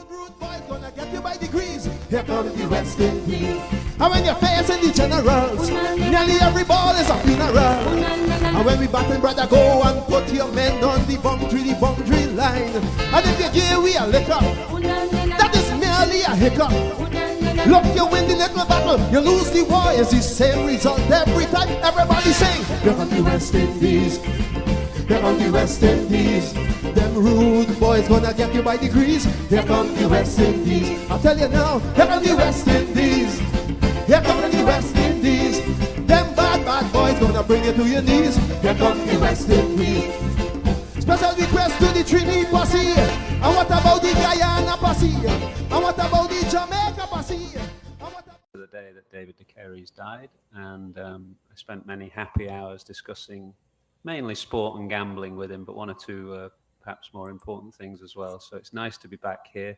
rude boys gonna get you by degrees. Here comes the West Indies. And when you're facing the generals, nearly every ball is a funeral. And when we batting, brother, go and put your men on the boundary line. And if you give we a lick up, that is merely a hiccup. Look, you win the little battle, you lose the war. It's the same result every time. Everybody sing. Here comes the West Indies. Here comes the West Indies. Them rude boys gonna get you by degrees. Here comes the West Indies. I'll tell you now. Here comes the West Indies. Here comes the West Indies. Them bad boys gonna bring you to your knees. Here comes the West Indies. Special request to the Trini posse. And what about the Guyana posse? And what about the Jamaica posse? The day that David de Carey's died, and I spent many happy hours discussing mainly sport and gambling with him, but one or two perhaps more important things as well. So it's nice to be back here.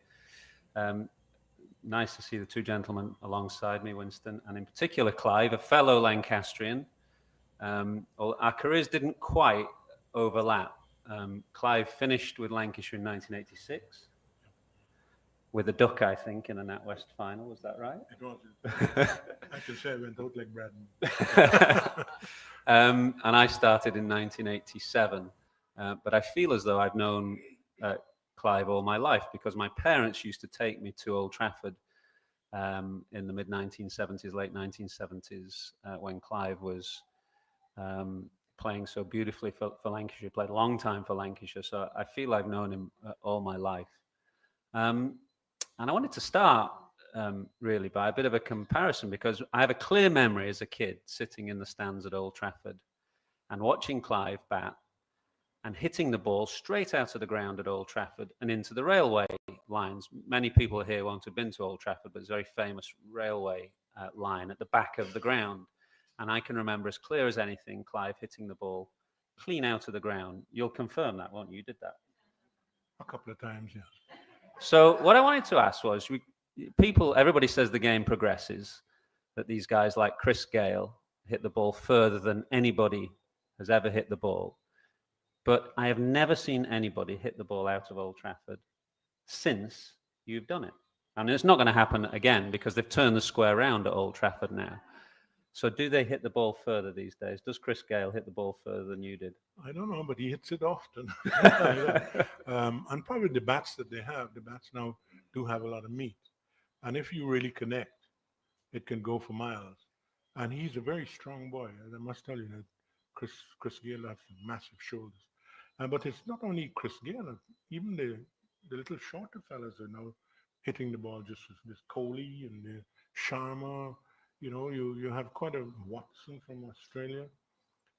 Nice to see the two gentlemen alongside me, Winston, and in particular Clive, a fellow Lancastrian. Our careers didn't quite overlap. Clive finished with Lancashire in 1986 with a duck, I think, in a NatWest final. Was that right? It was. I could say I went out like Braddon. And I started in 1987. But I feel as though I've known Clive all my life, because my parents used to take me to Old Trafford in the mid-1970s, late 1970s, when Clive was playing so beautifully for Lancashire, played a long time for Lancashire. So I feel I've known him all my life. And I wanted to start really by a bit of a comparison, because I have a clear memory as a kid sitting in the stands at Old Trafford and watching Clive bat and hitting the ball straight out of the ground at Old Trafford and into the railway lines. Many people here won't have been to Old Trafford, but it's a very famous railway line at the back of the ground. And I can remember as clear as anything, Clive hitting the ball clean out of the ground. You'll confirm that, won't you? You did that? A couple of times, yes. So what I wanted to ask was, everybody says the game progresses, that these guys like Chris Gale hit the ball further than anybody has ever hit the ball. But I have never seen anybody hit the ball out of Old Trafford since you've done it. And it's not going to happen again, because they've turned the square round at Old Trafford now. So do they hit the ball further these days? Does Chris Gale hit the ball further than you did? I don't know, but he hits it often. And probably the bats that they have, the bats now do have a lot of meat. And if you really connect, it can go for miles. And he's a very strong boy. And I must tell you that Chris Gale has massive shoulders. But it's not only Chris Gale, even the little shorter fellas are now hitting the ball just as this Coley and the Sharma. You know, you have quite a Watson from Australia,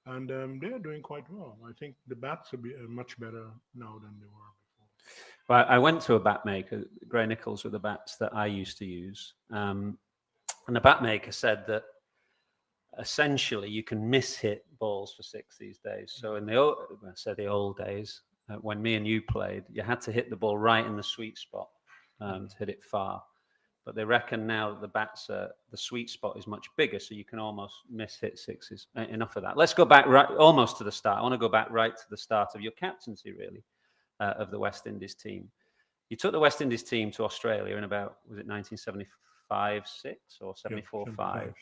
and they're doing quite well. I think the bats are much better now than they were before. Well, I went to a bat maker, Gray Nichols, with the bats that I used to use. And the bat maker said that essentially you can mishit balls for six these days. So in the old days, when me and you played, you had to hit the ball right in the sweet spot to hit it far. But they reckon now that the sweet spot is much bigger, so you can almost miss-hit sixes. Enough of that. Let's go back almost to the start. I want to go back right to the start of your captaincy, really, of the West Indies team. You took the West Indies team to Australia in about, was it 1975-6 or 74-5?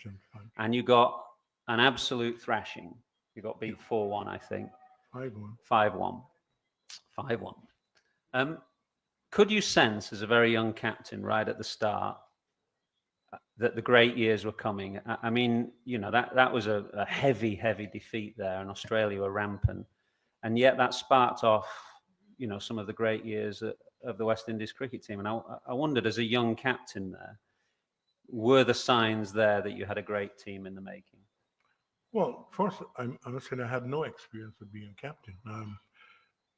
And you got an absolute thrashing. You got beat 4-1, I think. 5-1. 5-1. Could you sense, as a very young captain, right at the start, that the great years were coming? I mean, you know, that was a heavy defeat there, and Australia were rampant. And yet that sparked off, you know, some of the great years of the West Indies cricket team. And I wondered, as a young captain there, were the signs there that you had a great team in the making? Well, first, I must say I had no experience of being captain.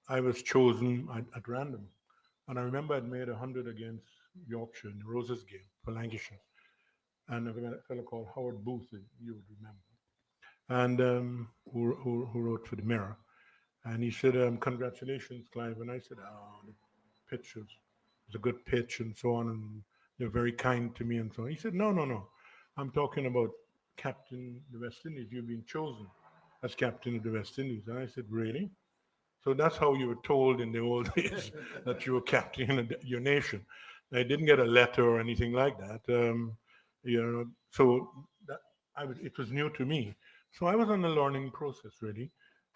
I was chosen at random. And I remember I'd made 100 against Yorkshire in the Roses game for Lancashire. And a fellow called Howard Booth, you would remember, and who wrote for the Mirror. And he said, congratulations, Clive. And I said, the pitch was a good pitch and so on. And they're very kind to me and so on. He said, no. I'm talking about captain of the West Indies. You've been chosen as captain of the West Indies. And I said, really? So that's how you were told in the old days that you were captain of your nation. I didn't get a letter or anything like that. You know, so that it was new to me. So I was on a learning process really,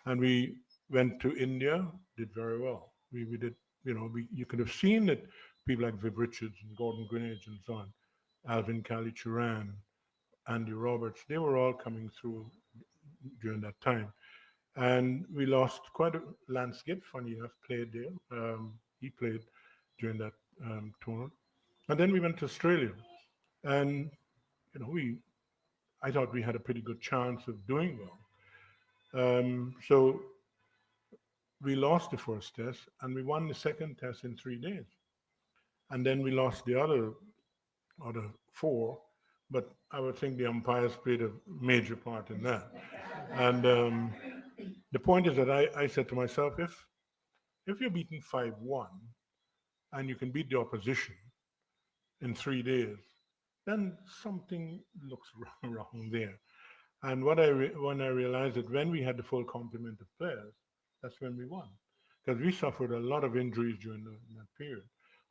and we went to India, did very well. We did, you know, you could have seen that people like Viv Richards and Gordon Greenidge and so on, Alvin Kalichuran, Andy Roberts, they were all coming through during that time. And we lost quite a landscape. Funny enough, played there. He played during that tournament, and then we went to Australia, and you know, I thought we had a pretty good chance of doing well. So we lost the first test, and we won the second test in 3 days, and then we lost the other four. But I would think the umpires played a major part in that. And the point is that I said to myself, if you're beaten 5-1 and you can beat the opposition in 3 days, then something looks wrong there. And when I realized that when we had the full complement of players, that's when we won. Because we suffered a lot of injuries during that period.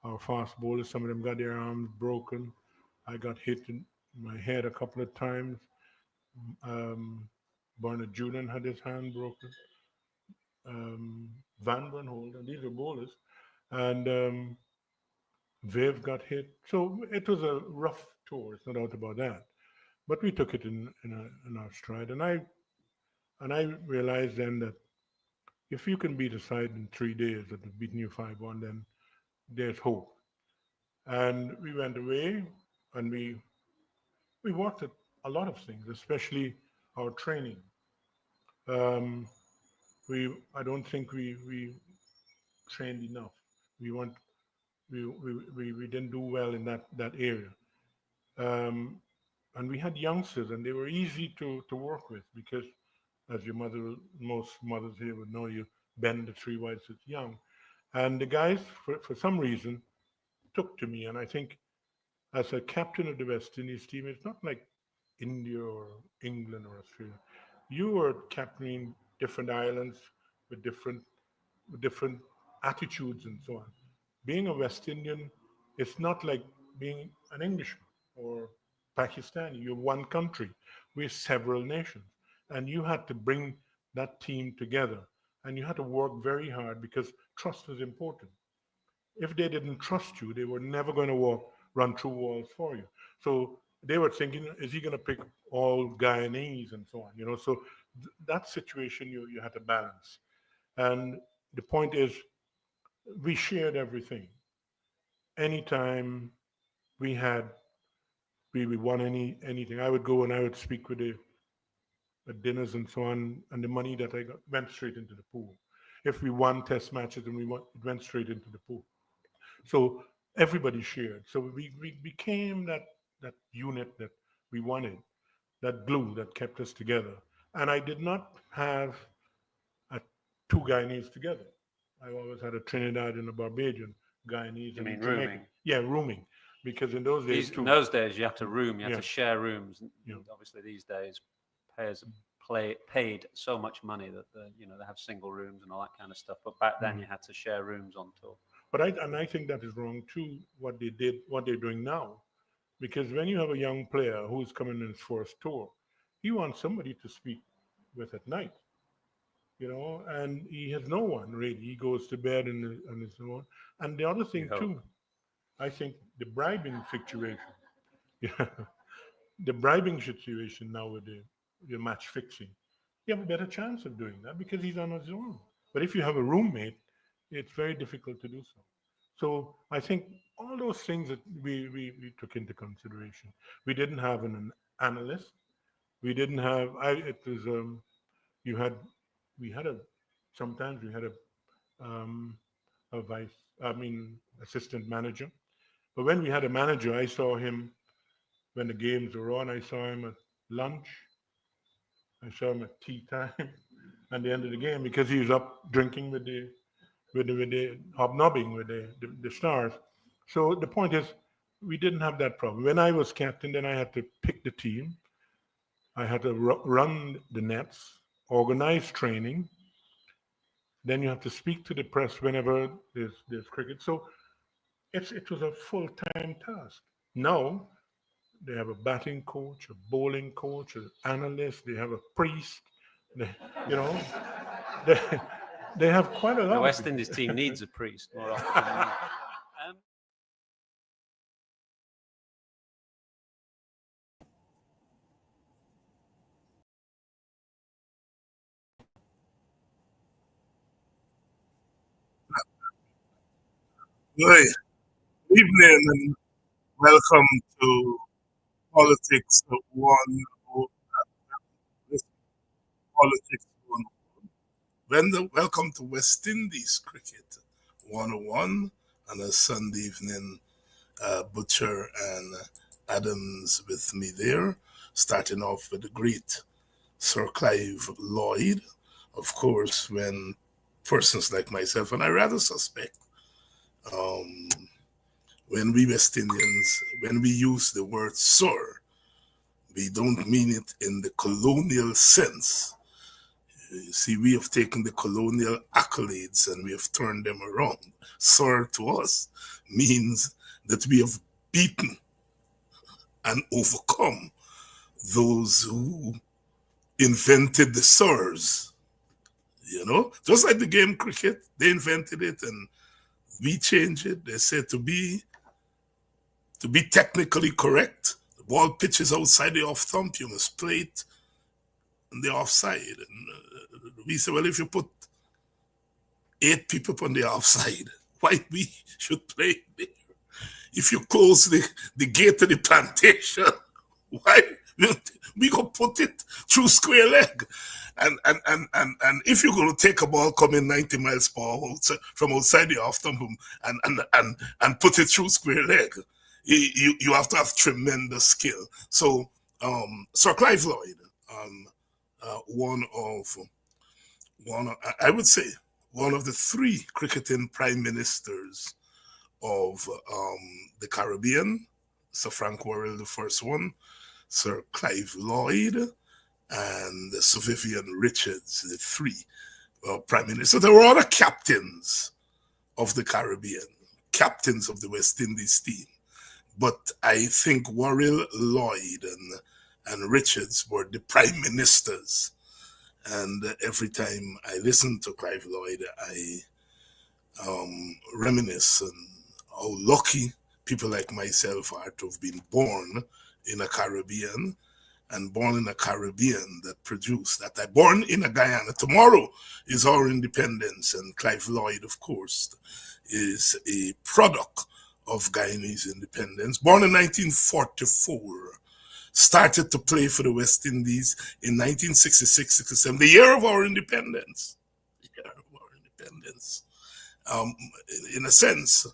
Our fast bowlers, some of them got their arms broken. I got hit in my head a couple of times. Um, Bernard Julian had his hand broken. Van Bernhold, and these were bowlers. And Viv got hit. So it was a rough tour, it's no doubt about that. But we took it in our stride. And I realized then that if you can beat a side in 3 days that has beaten you 5-1, then there's hope. And we went away and we worked at a lot of things, especially our training. Um, I don't think we trained enough. We weren't we didn't do well in that area. Um, and we had youngsters, and they were easy to work with because, as most mothers here would know, you bend the tree while it's young. And the guys, for some reason, took to me. And I think as a captain of the West Indies team, it's not like India or England or Australia. You were captaining different islands with different attitudes and so on. Being a West Indian, it's not like being an Englishman or Pakistani. You're one country. We're several nations. And you had to bring that team together. And you had to work very hard because trust was important. If they didn't trust you, they were never going to run through walls for you. So they were thinking, is he going to pick all Guyanese and so on? You know, so that situation you had to balance. And the point is, we shared everything. Anytime we had we won anything, I would go and I would speak with the at dinners and so on, and the money that I got went straight into the pool. If we won test matches, and it went straight into the pool. So everybody shared. So we became that unit that we wanted, that glue that kept us together. And I did not have two Guyanese together. I always had a Trinidad and a Barbadian, Guyanese You and mean a Jamaican. rooming? Yeah, rooming. Because in those days In too. those days, you had to room, you had Yeah. to share rooms. Yeah. Obviously, these days, players paid so much money that they have single rooms and all that kind of stuff. But back then, you had to share rooms on tour. But I think that is wrong too. What they did, what they're doing now, because when you have a young player who's coming in his first tour, he wants somebody to speak with at night, and he has no one really. He goes to bed and his own. And the other You thing hope. too, I think the bribing situation, yeah, the bribing situation now with the match fixing, you have a better chance of doing that because he's on his own. But if you have a roommate, it's very difficult to do so. So I think all those things that we took into consideration. We didn't have an analyst. We didn't have. It was you had we had a sometimes we had a vice. I mean assistant manager. But when we had a manager, I saw him when the games were on. I saw him at lunch. I saw him at tea time and the end of the game because he was up drinking with the hobnobbing with the stars. So the point is, we didn't have that problem. When I was captain, then I had to pick the team. I had to run the nets, organize training. Then you have to speak to the press whenever there's cricket. So it was a full-time task. Now they have a batting coach, a bowling coach, an analyst. They have a priest. They, you know, they, they have quite a The lot of West people. Indies team needs a priest more often than not. Um, Good evening and welcome to Politics One. This Politics One. Welcome to West Indies Cricket 101 on a Sunday evening. Butcher and Adams with me there. Starting off with the great Sir Clive Lloyd. Of course, when persons like myself, and I rather suspect, um, when we West Indians, when we use the word sir, we don't mean it in the colonial sense. You see, we have taken the colonial accolades and we have turned them around. Sir to us means that we have beaten and overcome those who invented the sirs. You know, just like the game cricket, they invented it and we changed it. They said to be technically correct, the ball pitches outside the off thump, you must play it on the offside. And we say, well, if you put 8 people on the offside, why we should play there? If you close the gate to the plantation, why we go put it through square leg? And if you're going to take a ball coming 90 miles per hour from outside the off thumb and put it through square leg, you have to have tremendous skill. So Sir Clive Lloyd, I would say one of the 3 cricketing prime ministers of the Caribbean. Sir Frank Worrell, the first one, Sir Clive Lloyd, and Sir Vivian Richards, the 3 prime ministers. So there were other captains of the Caribbean, captains of the West Indies team. But I think Worrell, Lloyd, and Richards were the prime ministers. And every time I listen to Clive Lloyd, I reminisce on how lucky people like myself are to have been born in a Caribbean and born in a Caribbean that produced that. I born in a Guyana. Tomorrow is our independence, and Clive Lloyd, of course, is a product of Guyanese independence. Born in 1944, started to play for the West Indies in 1966-67, the year of our independence. The year of our independence. In a sense,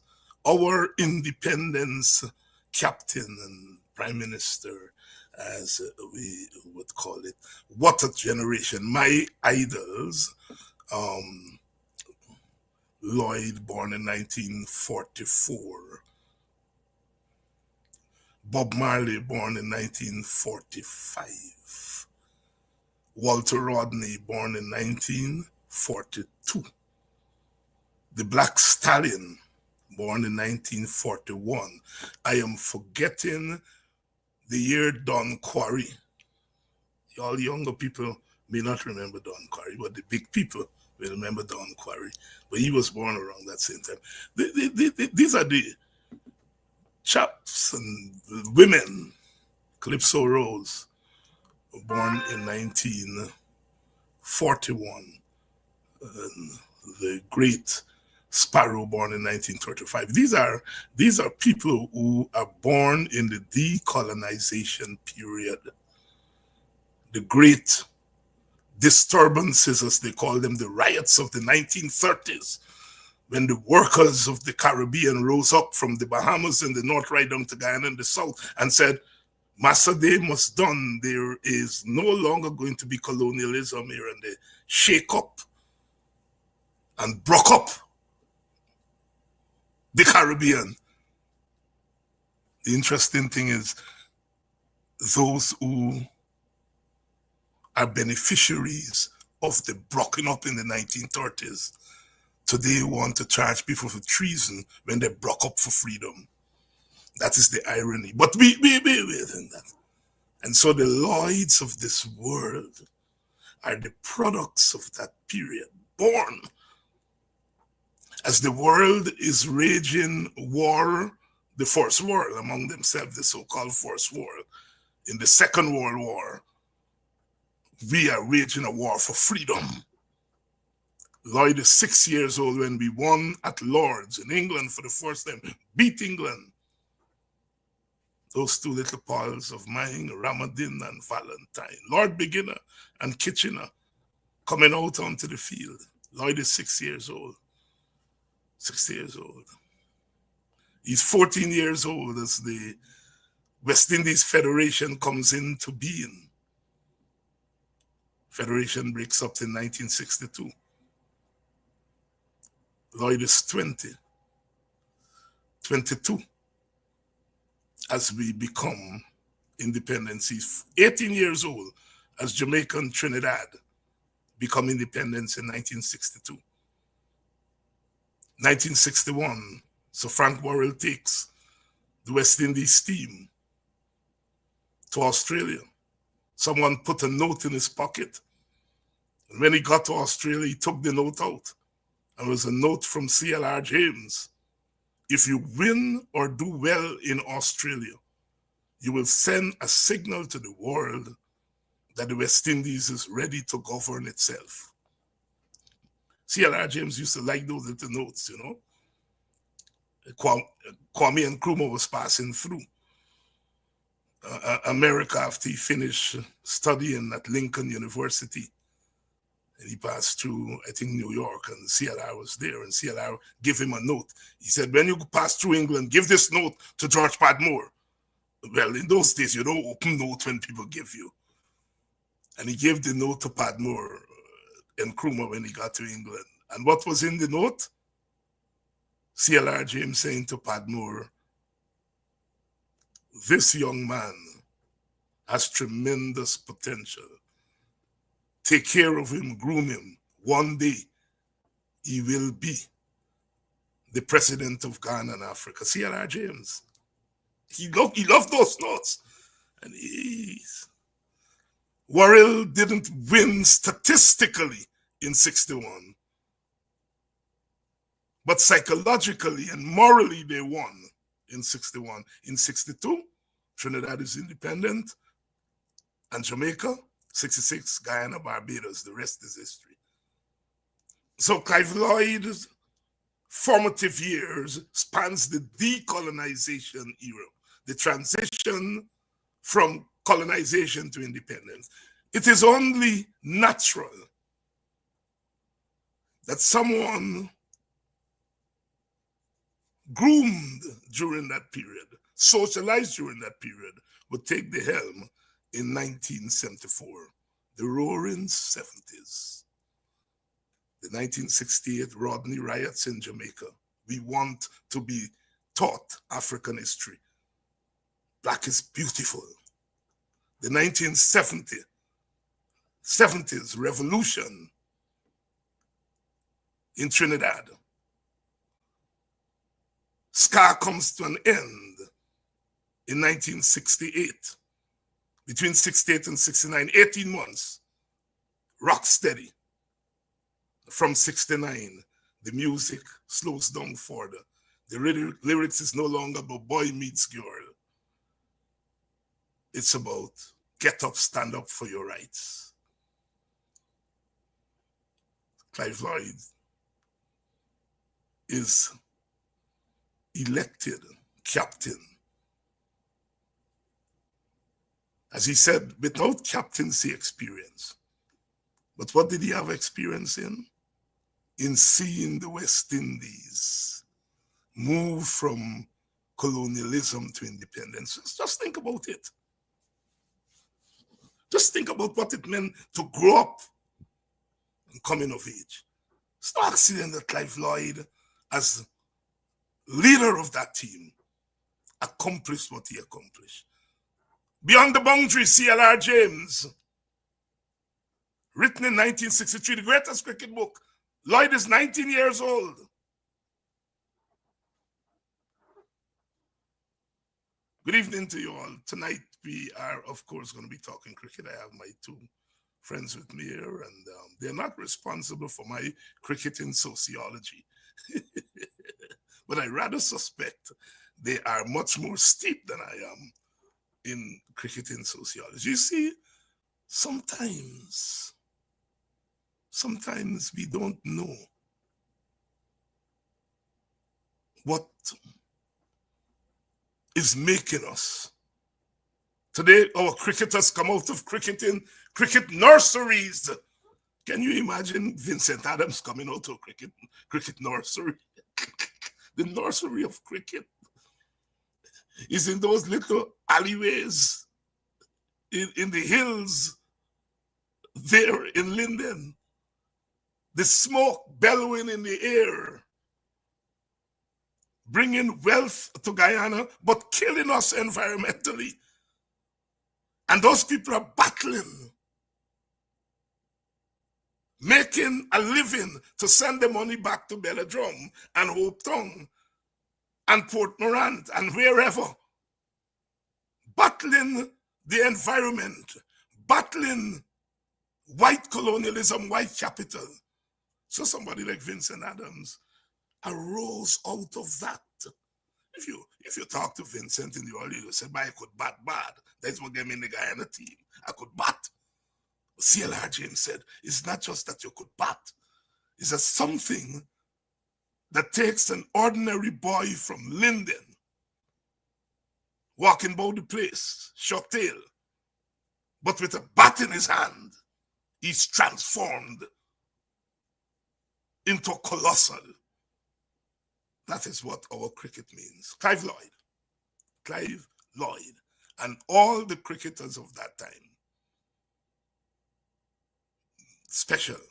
our independence captain and prime minister, as we would call it. What a generation. My idols, Lloyd, born in 1944. Bob Marley, born in 1945. Walter Rodney, born in 1942. The Black Stallion, born in 1941. I am forgetting the year Don Quarry. All younger people may not remember Don Quarry, but the big people will remember Don Quarry. But he was born around that same time. These are the chaps and women. Calypso Rose, born in 1941. And the great Sparrow, born in 1935. These are people who are born in the decolonization period. The great disturbances, as they call them, the riots of the 1930s, when the workers of the Caribbean rose up from the Bahamas and the North right down to Guyana and the South and said, Massa Day must done. There is no longer going to be colonialism here. And they shake up and broke up the Caribbean. The interesting thing is those who are beneficiaries of the broken up in the 1930s Today want to charge people for treason when they broke up for freedom. That is the irony. But we think that. And so the Lloyds of this world are the products of that period, born as the world is raging war, the First World among themselves, the so-called First World. In the Second World War, we are waging a war for freedom. Lloyd is 6 years old when we won at Lord's in England for the first time, beat England. Those two little pals of mine, Ramadan and Valentine, Lord Beginner and Kitchener, coming out onto the field. Lloyd is 6 years old. 6 years old. He's 14 years old as the West Indies Federation comes into being. Federation breaks up in 1962. Lloyd is 22, as we become independence. He's 18 years old as Jamaica and Trinidad become independence in 1962. 1961, Sir Frank Worrell takes the West Indies team to Australia. Someone put a note in his pocket. And when he got to Australia, he took the note out. And it was a note from CLR James. If you win or do well in Australia, you will send a signal to the world that the West Indies is ready to govern itself. CLR James used to like those little notes, you know. Kwame Nkrumah was passing through America after he finished studying at Lincoln University. And he passed through, I think, New York, and CLR was there, and CLR gave him a note. He said, when you pass through England, give this note to George Padmore. Well, in those days, you don't open note when people give you. And he gave the note to Padmore and Nkrumah when he got to England. And what was in the note? CLR James saying to Padmore, this young man has tremendous potential. Take care of him, groom him. One day, he will be the president of Ghana and Africa. CLR James. He loved those notes. And Worrell didn't win statistically in 61. But psychologically and morally, they won in 61. In 62, Trinidad is independent. And Jamaica, 66, Guyana, Barbados. The rest is history. So Clive Lloyd's formative years spans the decolonization era, the transition from colonization to independence. It is only natural that someone groomed during that period, socialized during that period, would take the helm in 1974, the roaring 70s. The 1968 Rodney riots in Jamaica. We want to be taught African history. Black is beautiful. The 1970s revolution in Trinidad. Ska comes to an end in 1968. Between 68 and 69, 18 months, rock steady. From 69, the music slows down further. The lyrics is no longer about boy meets girl. It's about get up, stand up for your rights. Clive Lloyd is elected captain. As he said, without captaincy experience. But what did he have experience in? In seeing the West Indies move from colonialism to independence. Just think about it. Just think about what it meant to grow up and coming of age. It's no accident that Clive Lloyd, as leader of that team, accomplished what he accomplished. Beyond the Boundaries, CLR James, written in 1963, the greatest cricket book, Lloyd is 19 years old. Good evening to you all. Tonight we are, of course, going to be talking cricket. I have my two friends with me here, and they're not responsible for my cricketing sociology. But I rather suspect they are much more steep than I am in cricketing sociology. You see, sometimes we don't know what is making us. Today, our cricketers come out of cricket nurseries. Can you imagine Vincent Adams coming out of cricket nursery? The nursery of cricket is in those little alleyways in the hills there in Linden. The smoke bellowing in the air, bringing wealth to Guyana, but killing us environmentally. And those people are battling, making a living to send the money back to Belladrum and Hope Town and Port Morant and wherever, battling the environment, battling white colonialism, white capital. So somebody like Vincent Adams arose out of that. If you talk to Vincent in the early, you say, I could bat bad. That's what gave me in the Guyana team. I could bat. CLR James said, it's not just that you could bat. It's a something that takes an ordinary boy from Linden, walking about the place, short tail, but with a bat in his hand, he's transformed into colossal. That is what our cricket means. Clive Lloyd, and all the cricketers of that time. Special,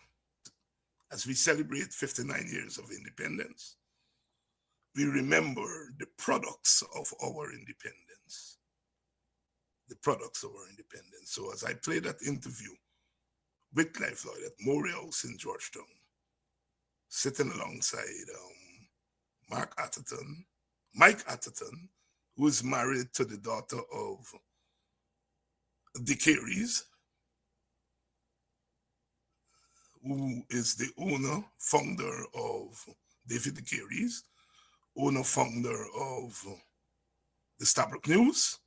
as we celebrate 59 years of independence, we remember the products of our independence. The products of our independence. So as I played that interview with Clive Lloyd at Maury House in Georgetown, sitting alongside Mike Atherton, who is married to the daughter of the Careys, who is the founder of David the Careys, founder of the Stabroek News.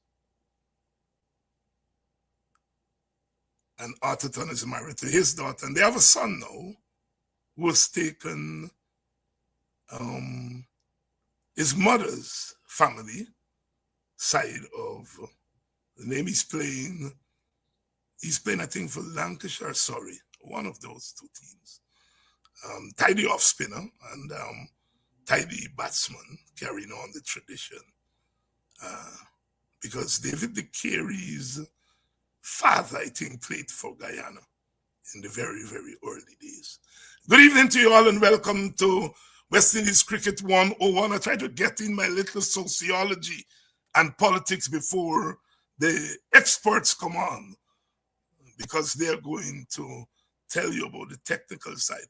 And Atherton is married to his daughter, and they have a son now who has taken his mother's family side of the name. He's playing, I think, for Lancashire, Surrey, one of those two teams. Tidy off spinner and tidy batsman, carrying on the tradition. Because David the Careys' father, I think, played for Guyana in the very, very early days. Good evening to you all and welcome to West Indies Cricket 101. I try to get in my little sociology and politics before the experts come on, because they're going to tell you about the technical side.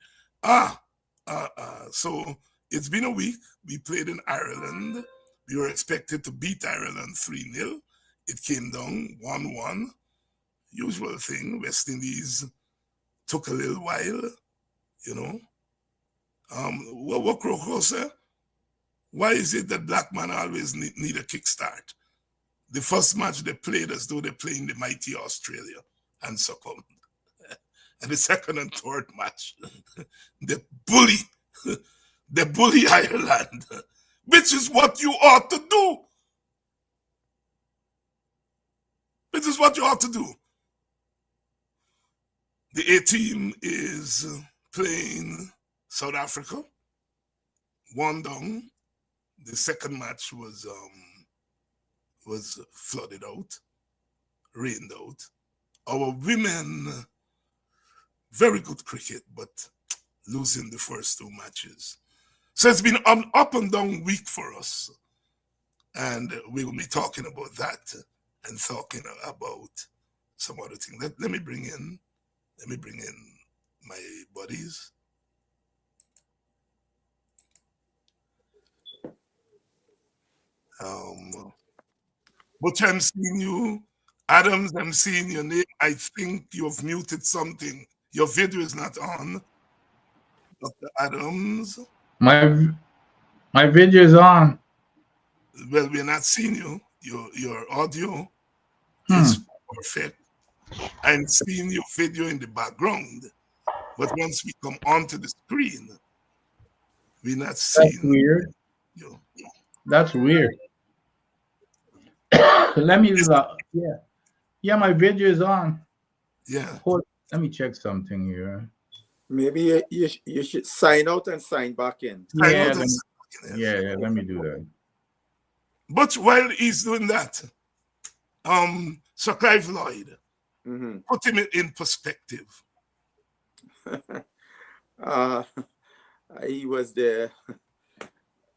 So it's been a week. We played in Ireland. We were expected to beat Ireland 3-0. It came down 1-1. Usual thing. West Indies took a little while, you know. What Croco said? Why is it that black man always need a kickstart? The first match they played as though they're playing the mighty Australia and succumbed. And the second and third match, they bully Ireland, which is what you ought to do. Which is what you ought to do. The A team is playing South Africa, 1 down. The second match was flooded out, rained out. Our women, very good cricket, but losing the first 2 matches. So it's been an up and down week for us. And we will be talking about that and talking about some other things. Let me bring in my buddies. But I'm seeing you, Adams. I'm seeing your name. I think you've muted something. Your video is not on, Dr. Adams. My video is on. Well, we're not seeing you. Your audio Hmm. is perfect. I'm seeing your video in the background, but once we come onto the screen, we're not That's seeing weird. you. That's weird. Let me yeah, my video is on. Yeah. Hold, let me check something here. Maybe you should sign out and sign back in. I Yeah, noticed. let me do that. But while he's doing that, Sir Clive Lloyd, Mm-hmm. put him in perspective. He was the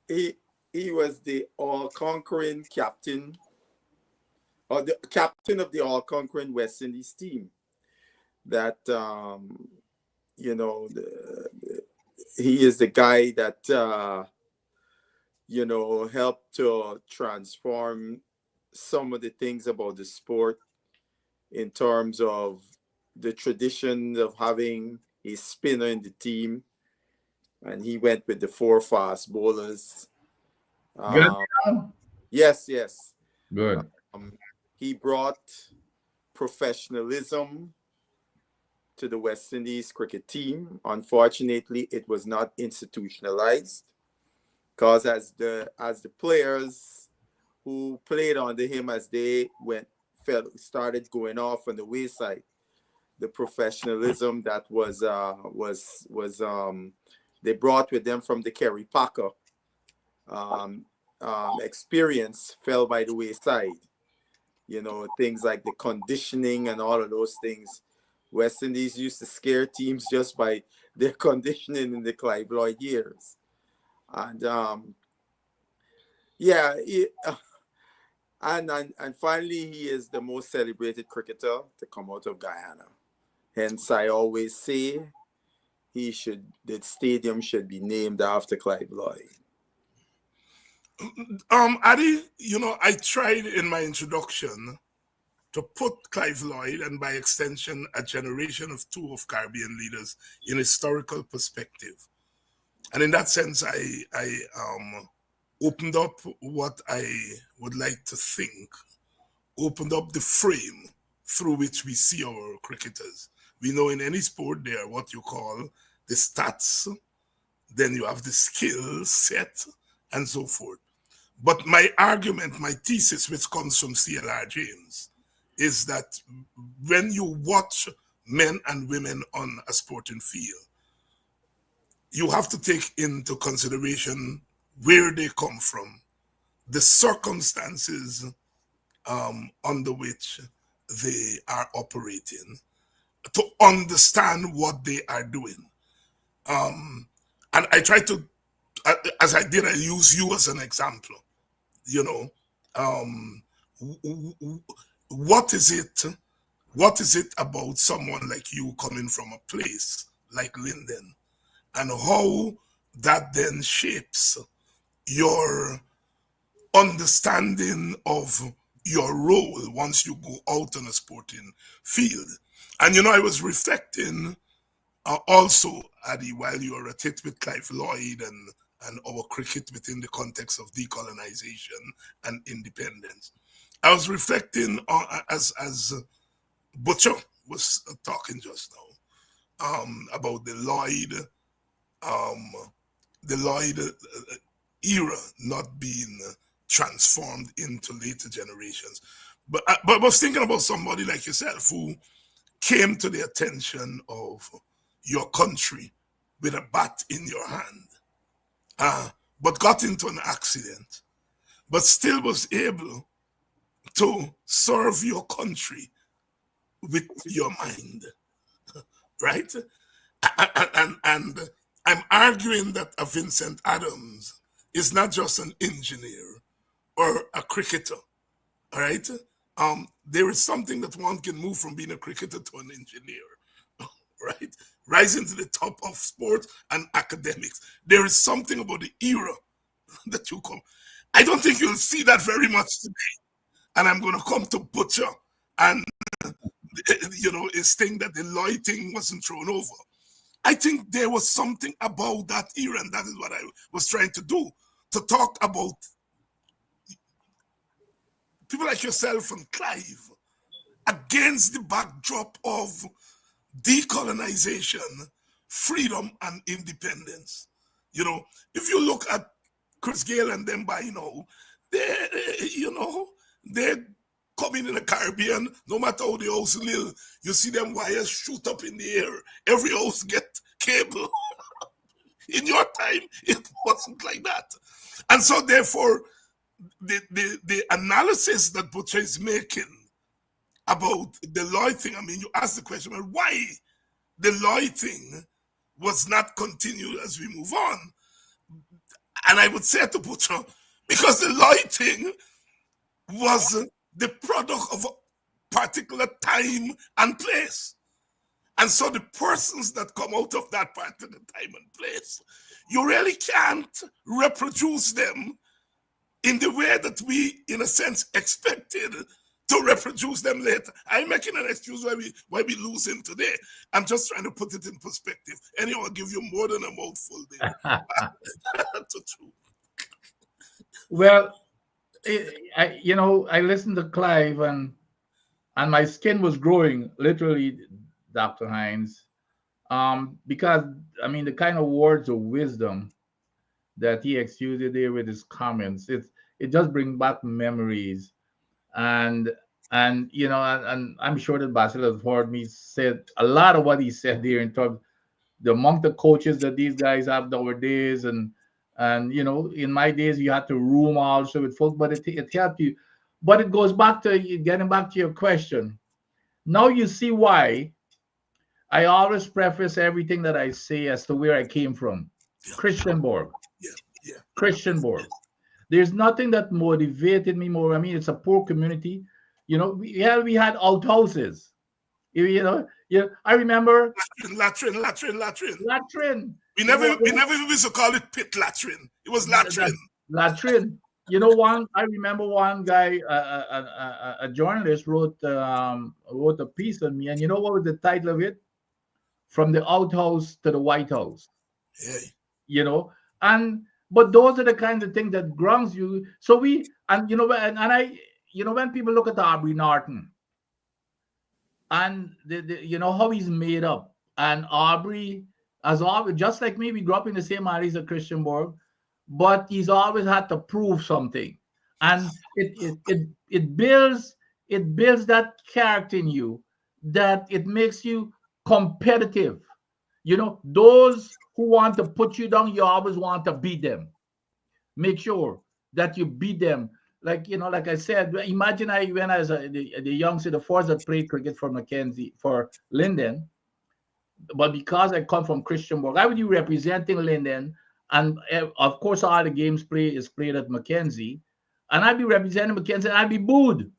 he was the all-conquering captain, or the captain of the all-conquering West Indies team. That he is the guy that helped to transform some of the things about the sport in terms of the tradition of having a spinner in the team, and he went with the 4 fast bowlers. Good now? Yes. Good. He brought professionalism to the West Indies cricket team. Unfortunately, it was not institutionalized, because as the players who played under him, as they started going off on the wayside, the professionalism that was they brought with them from the Kerry Packer experience fell by the wayside. Things like the conditioning and all of those things. West Indies used to scare teams just by their conditioning in the Clive Lloyd years. And and finally, he is the most celebrated cricketer to come out of Guyana. Hence, I always say the stadium should be named after Clive Lloyd. Adi, I tried in my introduction to put Clive Lloyd, and by extension, a generation of 2 of Caribbean leaders, in historical perspective. And in that sense, I opened up what I would like to think, opened up the frame through which we see our cricketers. We know in any sport there are what you call the stats, then you have the skill set, and so forth. But my argument, my thesis, which comes from CLR James, is that when you watch men and women on a sporting field, you have to take into consideration where they come from, the circumstances under which they are operating, to understand what they are doing. And I try to, as I did, I use you as an example. What is it about someone like you coming from a place like Linden, and how that then shapes your understanding of your role once you go out on a sporting field? And I was reflecting also, Adi, while you were at it with Clive Lloyd and our cricket within the context of decolonization and independence, I was reflecting on, as Butcher was talking just now, about the Lloyd era not being transformed into later generations. But I was thinking about somebody like yourself who came to the attention of your country with a bat in your hand, but got into an accident, but still was able to serve your country with your mind, right? And I'm arguing that a Vincent Adams is not just an engineer or a cricketer, all right? There is something that one can move from being a cricketer to an engineer, right? Rising to the top of sports and academics. There is something about the era that you come. I don't think you'll see that very much today. And I'm going to come to Butcher and, his thing that the Lloyd thing wasn't thrown over. I think there was something about that era, and that is what I was trying to do, to talk about people like yourself and Clive against the backdrop of decolonization, freedom, and independence. If you look at Chris Gale and them by they're coming in the Caribbean, no matter how the house live, you see them wires shoot up in the air. Every house get cable. In your time, it wasn't like that. And so therefore, the analysis that Butcher is making about the Lloyd thing, I mean, you asked the question, well, why the Lloyd thing was not continued as we move on. And I would say to Butcher, because the Lloyd thing was the product of a particular time and place. And so the persons that come out of that particular time and place, you really can't reproduce them in the way that we, in a sense, expected to reproduce them later. I'm making an excuse why we lose him today. I'm just trying to put it in perspective. Anyway, I'll give you more than a mouthful there. Well, I listened to Clive, and my skin was growing, literally, Dr. Hinds, because, I mean, the kind of words of wisdom that he exuded there with his comments, it just brings back memories. And I'm sure that Basil has heard me said a lot of what he said there in terms the amount of coaches that these guys have nowadays, and in my days you had to room also with folks, but it helped you. But it goes back to getting back to your question. Now you see why I always preface everything that I say as to where I came from. Christianborg. Yeah. Christianborg. There's nothing that motivated me more. I mean, it's a poor community. We had outhouses. I remember latrine. We never used to call it pit latrine. It was latrine. Latrine. I remember one guy, a journalist, wrote a piece on me, and you know what was the title of it? From the outhouse to the White House. Yeah. But those are the kinds of things that grounds you. So when people look at Aubrey Norton and how he's made up, and Aubrey, as always, just like me, we grew up in the same area as Christianborg, but he's always had to prove something, and it builds that character in you, that it makes you competitive. Those who want to put you down, you always want to beat them. Make sure that you beat them. Like I said, imagine when I was the youngster, the force that played cricket for Mackenzie, for Linden, but because I come from Christianborg, I would be representing Linden, and of course all the games is played at Mackenzie, and I'd be representing Mackenzie, and I'd be booed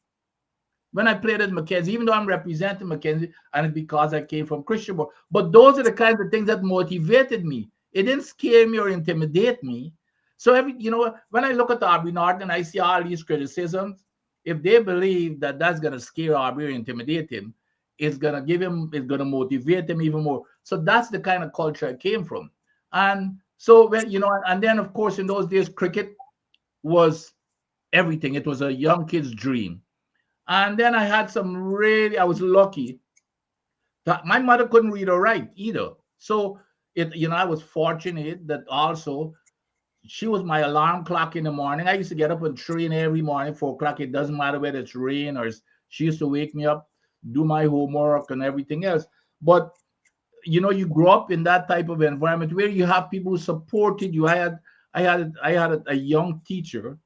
when I played at Mackenzie, even though I'm representing Mackenzie, and it's because I came from Christianborg. But those are the kinds of things that motivated me. It didn't scare me or intimidate me. So when I look at Aubrey Norton and I see all these criticisms, if they believe that that's going to scare Aubrey or intimidate him, it's going to motivate him even more. So that's the kind of culture I came from. And so and then of course in those days, cricket was everything. It was a young kid's dream. And then I was lucky that my mother couldn't read or write either. So I was fortunate that also she was my alarm clock in the morning. I used to get up and train every morning, 4 o'clock. It doesn't matter whether it's rain or she used to wake me up, do my homework and everything else. But you grow up in that type of environment where you have people who supported you. I had a young teacher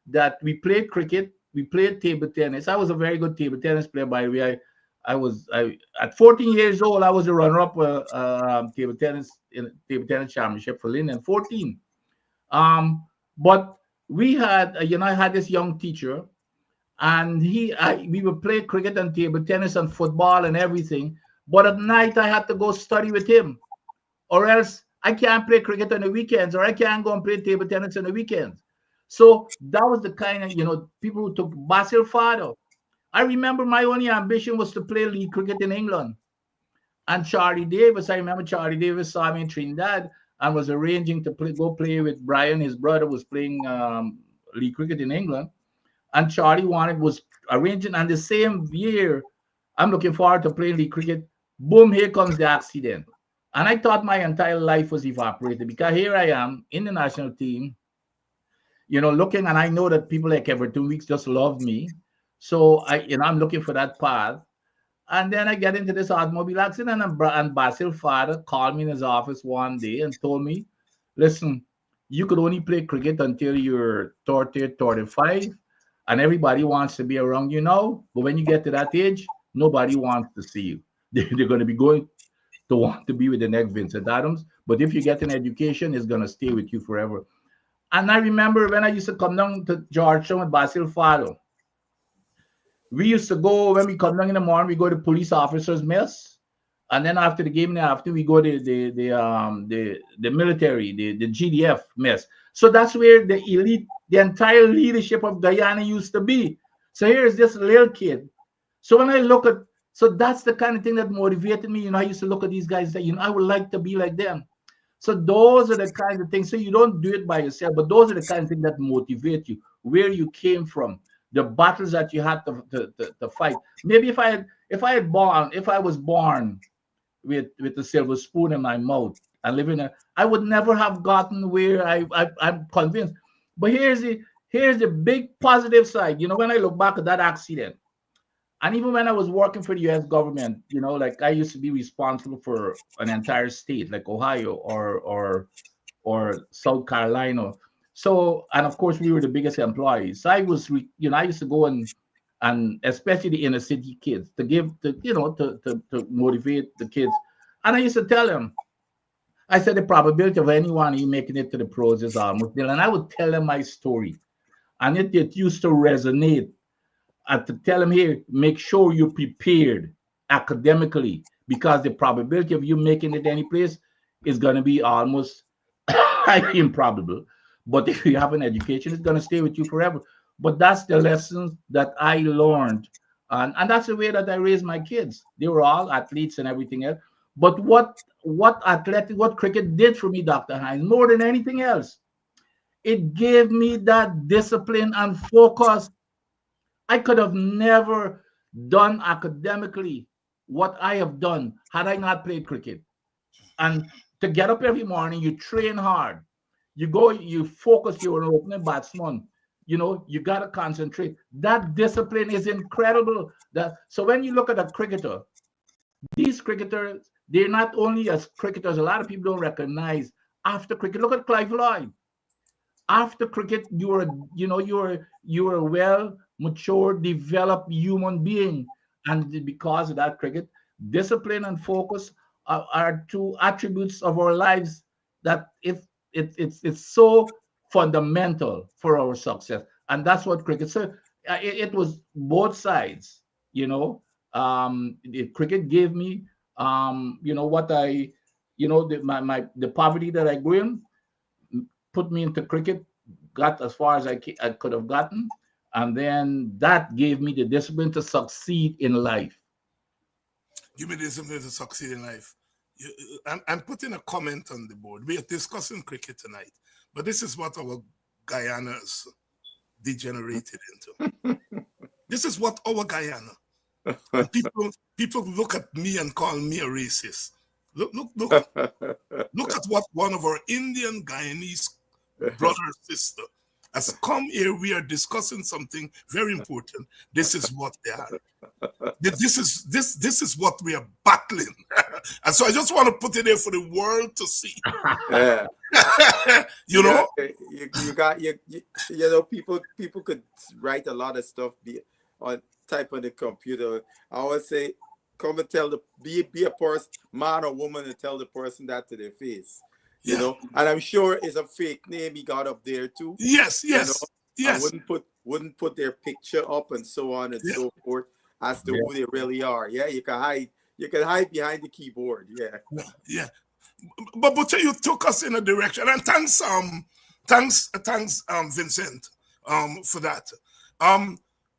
that we played cricket, we played table tennis. I was a very good table tennis player, by the way. I at 14 years old, I was a runner-up table tennis championship for Linden. 14. But we had, I had this young teacher, and we would play cricket and table tennis and football and everything. But at night, I had to go study with him, or else I can't play cricket on the weekends, or I can't go and play table tennis on the weekends. So that was the kind of, people who took Basil Fado. I remember my only ambition was to play league cricket in England. And Charlie Davis, I remember Charlie Davis saw me in Trinidad and was arranging to go play with Brian. His brother was playing league cricket in England. And Charlie was arranging. And the same year, I'm looking forward to playing league cricket. Boom, here comes the accident. And I thought my entire life was evaporated because here I am in the national team, looking, and I know that people like Everton Weeks just love me. So I'm looking for that path. And then I get into this automobile accident, and Basil Father called me in his office one day and told me, listen, you could only play cricket until you're 30, 35, and everybody wants to be around you now. But when you get to that age, nobody wants to see you. They're going to be going to want to be with the next Vincent Adams. But if you get an education, it's going to stay with you forever. And I remember when I used to come down to Georgetown with Basil Fado, we used to go, when we come down in the morning, we go to police officers' mess. And then after the game in the afternoon, we go to the military, the GDF mess. So that's where the elite, the entire leadership of Guyana used to be. So here's this little kid. So when I look at, so that's the kind of thing that motivated me. I used to look at these guys that, I would like to be like them. So those are the kinds of things. So you don't do it by yourself, but those are the kind of things that motivate you, where you came from, the battles that you had to fight. Maybe if I was born with a silver spoon in my mouth and living I would never have gotten where I'm convinced. But here's the big positive side. When I look back at that accident, and even when I was working for the U.S. government, like I used to be responsible for an entire state, like Ohio or South Carolina. So, and of course, we were the biggest employees. So I was, I used to go and especially the inner city kids to motivate the kids. And I used to tell them, I said, the probability of anyone making it to the pros is almost nil. And I would tell them my story. And it used to resonate. And to tell them, here, make sure you're prepared academically, because the probability of you making it any place is going to be almost improbable. But if you have an education, it's going to stay with you forever. But that's the lessons that I learned. And that's the way that I raised my kids. They were all athletes and everything else. But what cricket did for me, Dr. Hinds, more than anything else, it gave me that discipline and focus. I could have never done academically what I have done had I not played cricket. And to get up every morning, you train hard. You go, you focus, you're an opening batsman. You got to concentrate. That discipline is incredible. So when you look at a cricketer, these cricketers, they're not only as cricketers, a lot of people don't recognize after cricket. Look at Clive Lloyd. After cricket, you're a well mature, developed human being. And because of that, cricket, discipline and focus are two attributes of our lives that it's so fundamental for our success. And that's what cricket. So it was both sides. Cricket gave me what I the poverty that I grew in, put me into cricket, got as far as I could have gotten, and then that gave me the discipline to succeed in life. Give me the discipline to succeed in life. I'm putting a comment on the board. We are discussing cricket tonight, but this is what our Guyanas degenerated into. This is what our Guyana. People look at me and call me a racist. Look at what one of our Indian Guyanese brother or sister has come here. We are discussing something very important. This is what they are. This is what we are battling. And so I just want to put it there for the world to see. Yeah. People could write a lot of stuff type on the computer. I always say, come and be a person, man or woman, and tell the person that to their face. And I'm sure it's a fake name he got up there too. Yes. I wouldn't put their picture up and so on and so forth as to who they really are. Yeah, you can hide behind the keyboard. Yeah. But you took us in a direction, and thanks Thanks, Vincent, for that.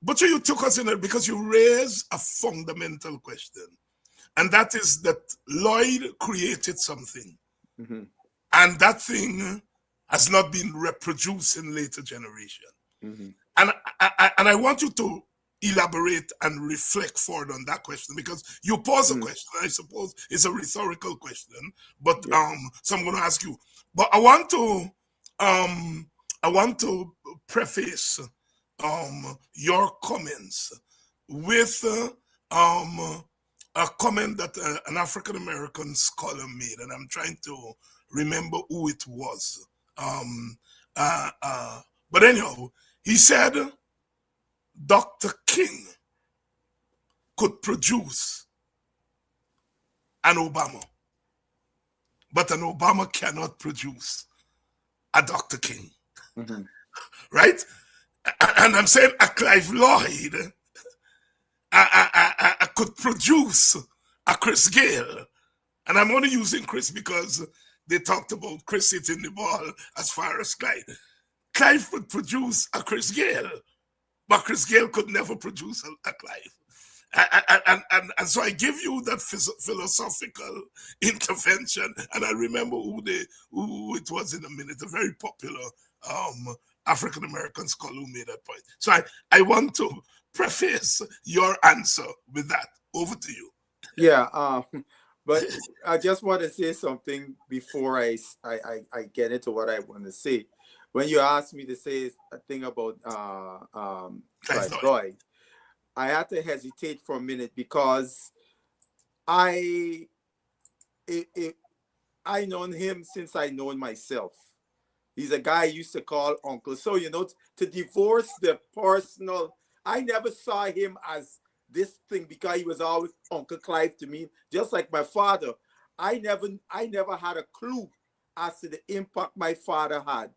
Butcher, you took us in it because you raised a fundamental question, and that is that Lloyd created something, Mm-hmm. and that thing has not been reproduced in later generation. Mm-hmm. And I want you to elaborate and reflect forward on that question, because you pose a question. I suppose it's a rhetorical question, but so I'm going to ask you. But I want to preface your comments with a comment that an African American scholar made, and I'm trying to remember who it was. But anyhow, he said Dr. King could produce an Obama, but an Obama cannot produce a Dr. King, Mm-hmm. right? And I'm saying a Clive Lloyd I could produce a Chris Gale. And I'm only using Chris because they talked about Chris hitting the ball as far as Clive. Clive would produce a Chris Gale, but Chris Gale could never produce a Clive. And so I give you that philosophical intervention, and I remember who it was in a minute, a very popular African American scholar who made that point. So I want to preface your answer with that. Over to you. Yeah, but I just want to say something before I get into what I want to say. When you asked me to say a thing about Clive Lloyd, I had to hesitate for a minute because I known him since I known myself. He's a guy I used to call uncle. So, to divorce the personal, I never saw him as this thing because he was always Uncle Clive to me, just like my father. I never had a clue as to the impact my father had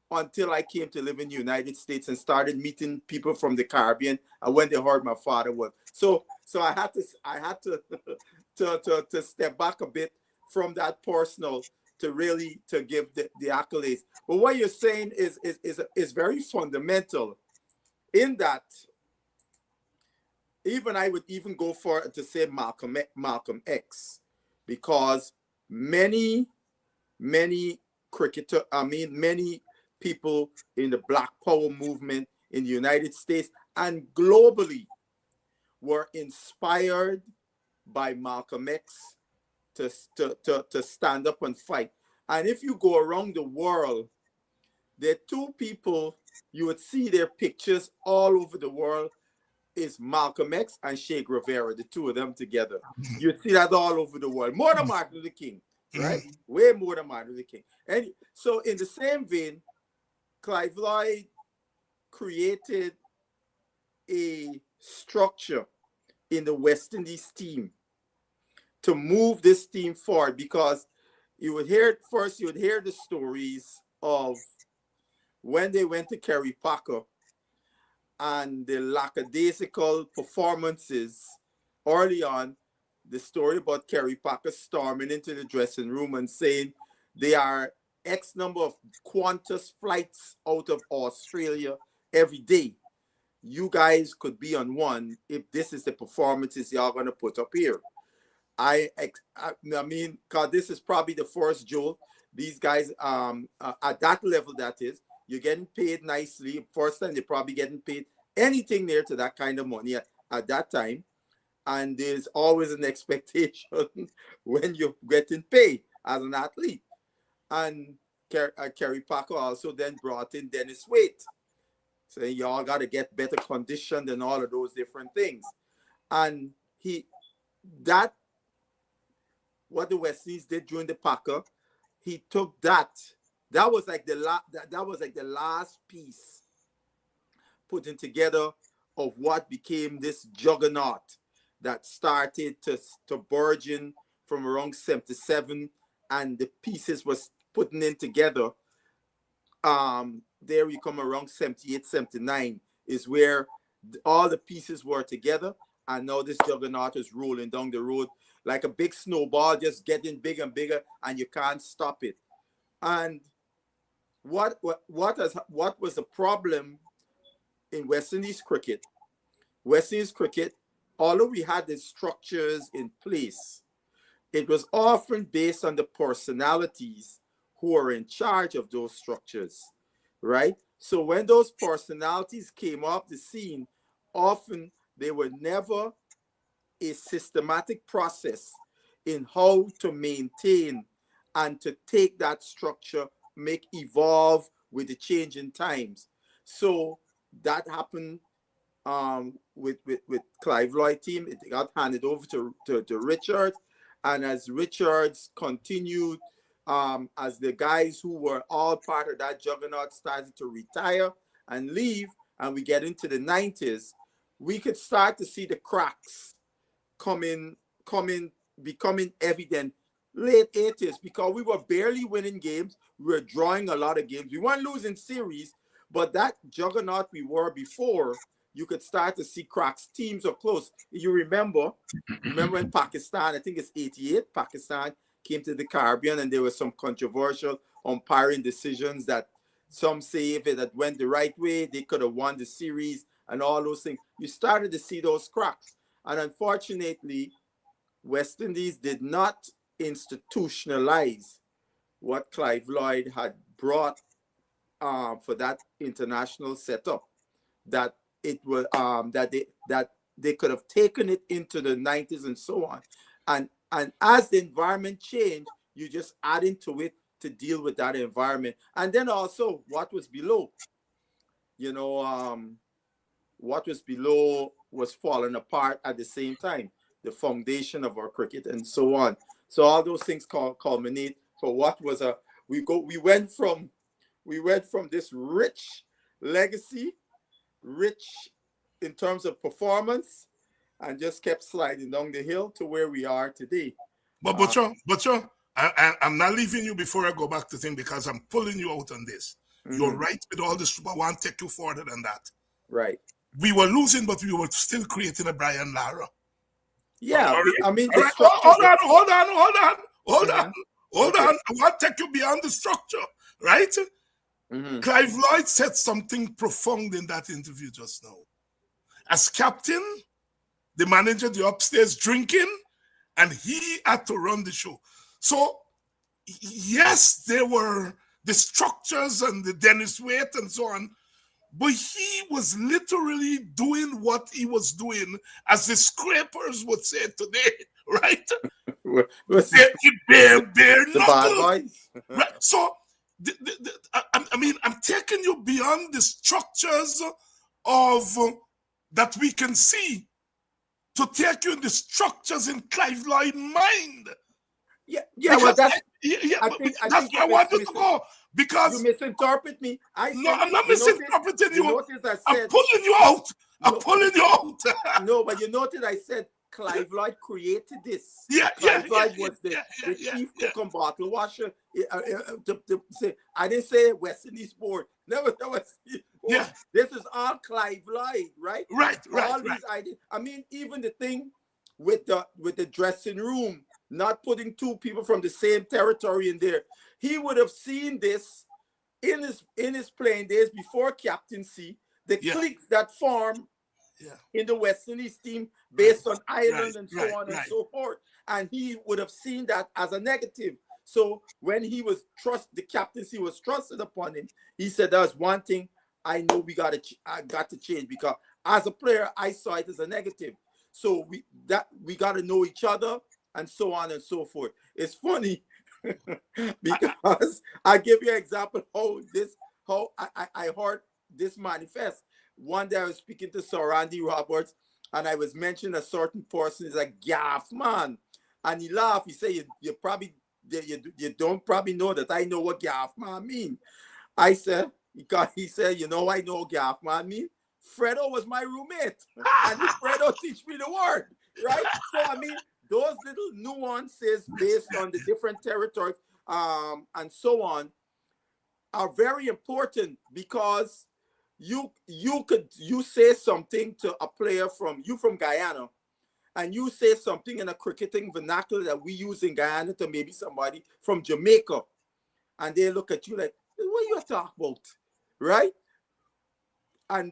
until I came to live in the United States and started meeting people from the Caribbean, and when they heard my father was. So I had to step back a bit from that personal to really to give the accolades. But what you're saying is very fundamental in that even I would even go for to say Malcolm X, because many many people in the Black Power movement in the United States and globally were inspired by Malcolm X to stand up and fight. And if you go around the world, there are two people you would see their pictures all over the world is Malcolm X and Che Guevara, the two of them together. You see that all over the world. More than Martin Luther King, right? Way more than Martin Luther King. And so in the same vein, Clive Lloyd created a structure in the West Indies team to move this team forward, because you would hear the stories of when they went to Kerry Packer and the lackadaisical performances early on. The story about Kerry Packer storming into the dressing room and saying they are X number of Qantas flights out of Australia every day. You guys could be on one if this is the performances y'all going to put up here. I mean, because this is probably the first joke. These guys, at that level, that is, you're getting paid nicely. First time they're probably getting paid anything near to that kind of money at that time. And there's always an expectation when you're getting paid as an athlete. And Kerry Packer also then brought in Dennis Waite, saying y'all got to get better conditioned and all of those different things. And what the West Indies did during the Packer, he took that. That was like the last piece putting together of what became this juggernaut that started to burgeon from around 77, and the pieces was putting in together. There we come around 78, 79 is where all the pieces were together, and now this juggernaut is rolling down the road like a big snowball, just getting bigger and bigger, and you can't stop it. And what was the problem in West Indies cricket? West Indies cricket, although we had the structures in place, it was often based on the personalities who are in charge of those structures, right? So when those personalities came off the scene, often they were never a systematic process in how to maintain and to take that structure, make evolve with the changing times. So that happened with Clive Lloyd team. It got handed over to Richards, and as Richards continued, as the guys who were all part of that juggernaut started to retire and leave, and we get into the 90s, we could start to see the cracks becoming evident late 80s, because we were barely winning games. We were drawing a lot of games. We weren't losing series, but that juggernaut we were before, you could start to see cracks. Teams are close. You remember when Pakistan, I think it's 88, Pakistan came to the Caribbean, and there was some controversial umpiring decisions that some say if it had went the right way, they could have won the series and all those things. You started to see those cracks. And unfortunately, West Indies did not institutionalize what Clive Lloyd had brought for that international setup. That it was that they could have taken it into the 90s and so on. And as the environment changed, you just add into it to deal with that environment. And then also what was below, what was below was falling apart at the same time, the foundation of our cricket and so on. So all those things culminate for what was we went from this rich legacy, rich in terms of performance, and just kept sliding down the hill to where we are today. But I'm not leaving you before I go back to thing, because I'm pulling you out on this. Mm-hmm. You're right with all this, but I want to take you further than that. Right. We were losing, but we were still creating a Brian Lara. Yeah, right. I mean, right. Hold on. I want to take you beyond the structure, right? Mm-hmm. Clive Lloyd said something profound in that interview just now. As captain, the manager, the upstairs drinking, and he had to run the show. So, yes, there were the structures and the Dennis Waite and so on, but he was literally doing what he was doing, as the scrapers would say today, right? Bare knuckles. Right? So, I'm taking you beyond the structures of that we can see to take you in the structures in Clive Lloyd's mind. Yeah. Well, that's. I think I want you to go, because you misinterpret me. I'm not misinterpreting you. I'm pulling you out. No, but you noticed I said Clive Lloyd created this. Clive Lloyd was the chief cook and bottle washer. I didn't say West Indies board. Never West Indies board. Yeah. This is all Clive Lloyd, right? Right. These ideas. I mean, even the thing with the dressing room, not putting two people from the same territory in there. He would have seen this in his playing days before captaincy, the cliques that form in the West Indies team based on Ireland and so on and so forth. And he would have seen that as a negative. So when the captaincy was trusted upon him, he said, there's one thing I know I got to change, because as a player, I saw it as a negative. So we got to know each other and so on and so forth. It's funny because I give you an example how I heard this manifest. One day I was speaking to Sir Randy Roberts, and I was mentioning a certain person is a gaff man, and he laughed. He said, you don't probably know that I know what gaff man mean. I said, because he said, I know gaff man mean. Fredo was my roommate, and Fredo teach me the word, right? So I mean, those little nuances based on the different territories and so on are very important, because you say something to a player from Guyana, and you say something in a cricketing vernacular that we use in Guyana to maybe somebody from Jamaica, and they look at you like, What you talk about, right? And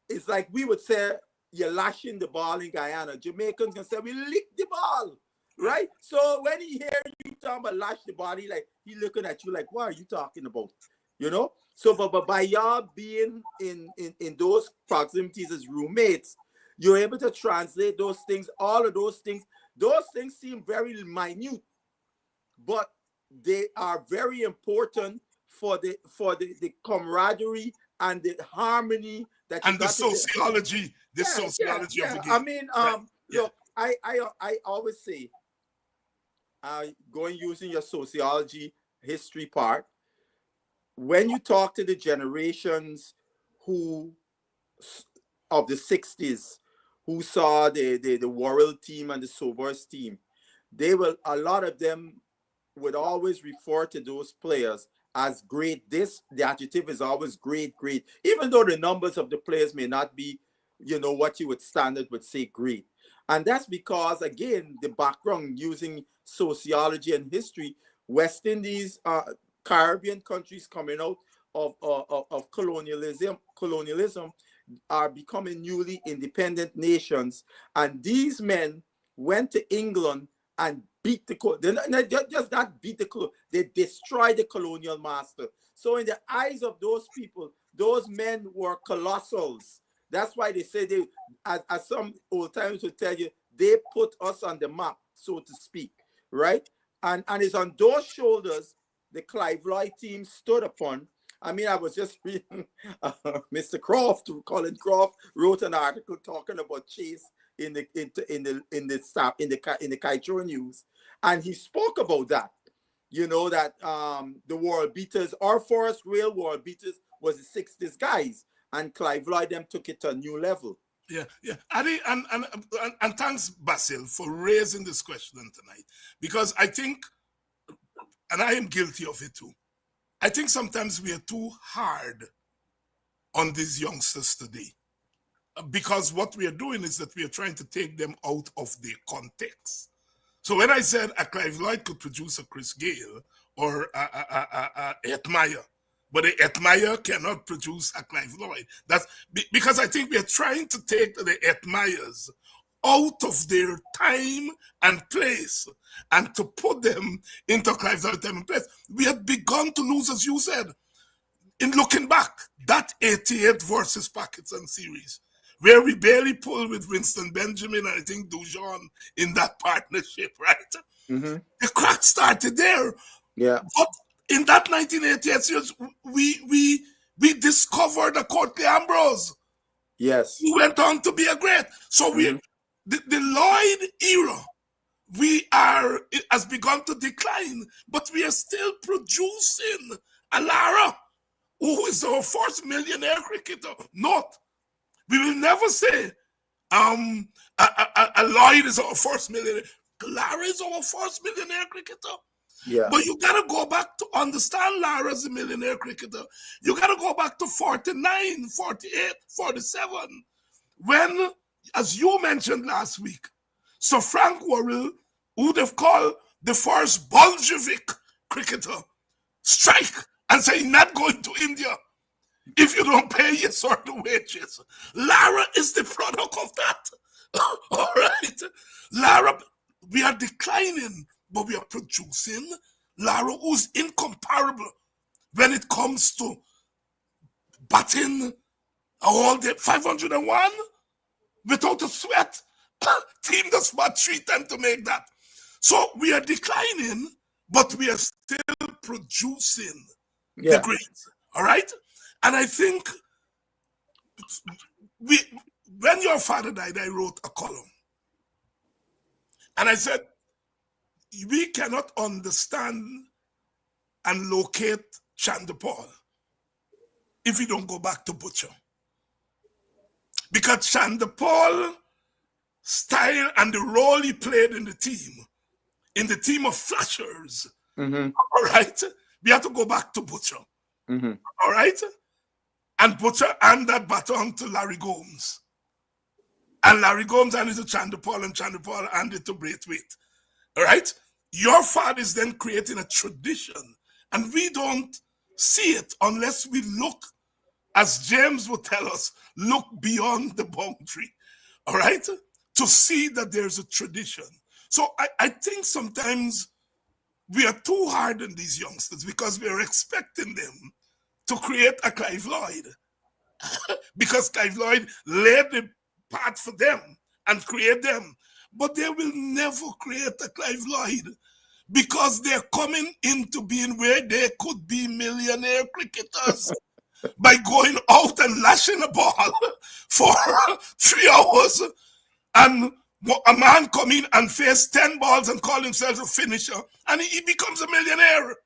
it's like we would say you're lashing the ball in Guyana. Jamaicans can say we lick the ball, right? So when he hear you talking about lash the ball, he looking at you like, what are you talking about? You know? So but by y'all being in those proximities as roommates, you're able to translate those things, all of those things. Those things seem very minute, but they are very important for the camaraderie and the harmony that and the sociology, sociology of the game. I mean, look, I always say, going using your sociology history part, when you talk to the generations who of the 60s who saw the Worrell team and the Sobers team, a lot of them would always refer to those players as great. The adjective is always great, even though the numbers of the players may not be, what you would standard would say great. And that's because, again, the background using sociology and history, West Indies, Caribbean countries coming out of colonialism are becoming newly independent nations. And these men went to England and beat they just not beat they destroyed the colonial master. So in the eyes of those people, those men were colossals. That's why they say as some old timers would tell you, they put us on the map, so to speak, right? And it's on those shoulders the Clive Lloyd team stood upon. I mean, I was just reading Mr. Croft, Colin Croft, wrote an article talking about Chase in the Kaitro News, and he spoke about that. That the world beaters, our Forest Rail world beaters, was the 60s guys, and Clive Lloyd them took it to a new level. Yeah. Adi, and thanks, Basil, for raising this question tonight, because I think, and I am guilty of it too, I think sometimes we are too hard on these youngsters today, because what we are doing is that we are trying to take them out of their context. So when I said a Clive Lloyd could produce a Chris Gale or a Etmeyer, but a Etmeyer cannot produce a Clive Lloyd, that's because I think we are trying to take the Etmeyers out of their time and place and to put them into Clive Lloyd time and place. We had begun to lose, as you said, in looking back, that 88 versus Pakistan series, where we barely pulled with Winston Benjamin and I think Dujon in that partnership, right? Mm-hmm. The crack started there. Yeah. But in that 1988 series, we discovered a Courtney Ambrose. Yes. Who went on to be a great. So the Lloyd era, has begun to decline, but we are still producing a Lara, who is our first millionaire cricketer. Not. We will never say a Lloyd is our first millionaire. Lara is our first millionaire cricketer. Yeah. But you got to go back to understand Lara as a millionaire cricketer. You got to go back to 49, 48, 47. When, as you mentioned last week, Sir Frank Worrell, who they've called the first Bolshevik cricketer, strike and say, not going to India if you don't pay your certain wages. Lara is the product of that. All right. Lara, we are declining, but we are producing Lara, who's incomparable when it comes to batting all the 501 without a sweat. Team does about 3 times to make that. So we are declining, but we are still producing the greats. All right? And I think when your father died, I wrote a column. And I said, we cannot understand and locate Chandapal if we don't go back to Butcher. Because Chandapal style and the role he played in the team of flashers, all right? We have to go back to Butcher, all right? And Butcher and that baton to Larry Gomes. And Larry Gomes handed it to Chandapal, and Chandapal handed it to Braithwaite, all right? Your father is then creating a tradition, and we don't see it unless we look, as James would tell us, look beyond the boundary, all right, to see that there's a tradition. So I think sometimes we are too hard on these youngsters because we're expecting them to create a Clive Lloyd because Clive Lloyd laid the path for them and create them. But they will never create a Clive Lloyd because they're coming into being where they could be millionaire cricketers by going out and lashing a ball for 3 hours, and a man come in and face 10 balls and call himself a finisher, and he becomes a millionaire.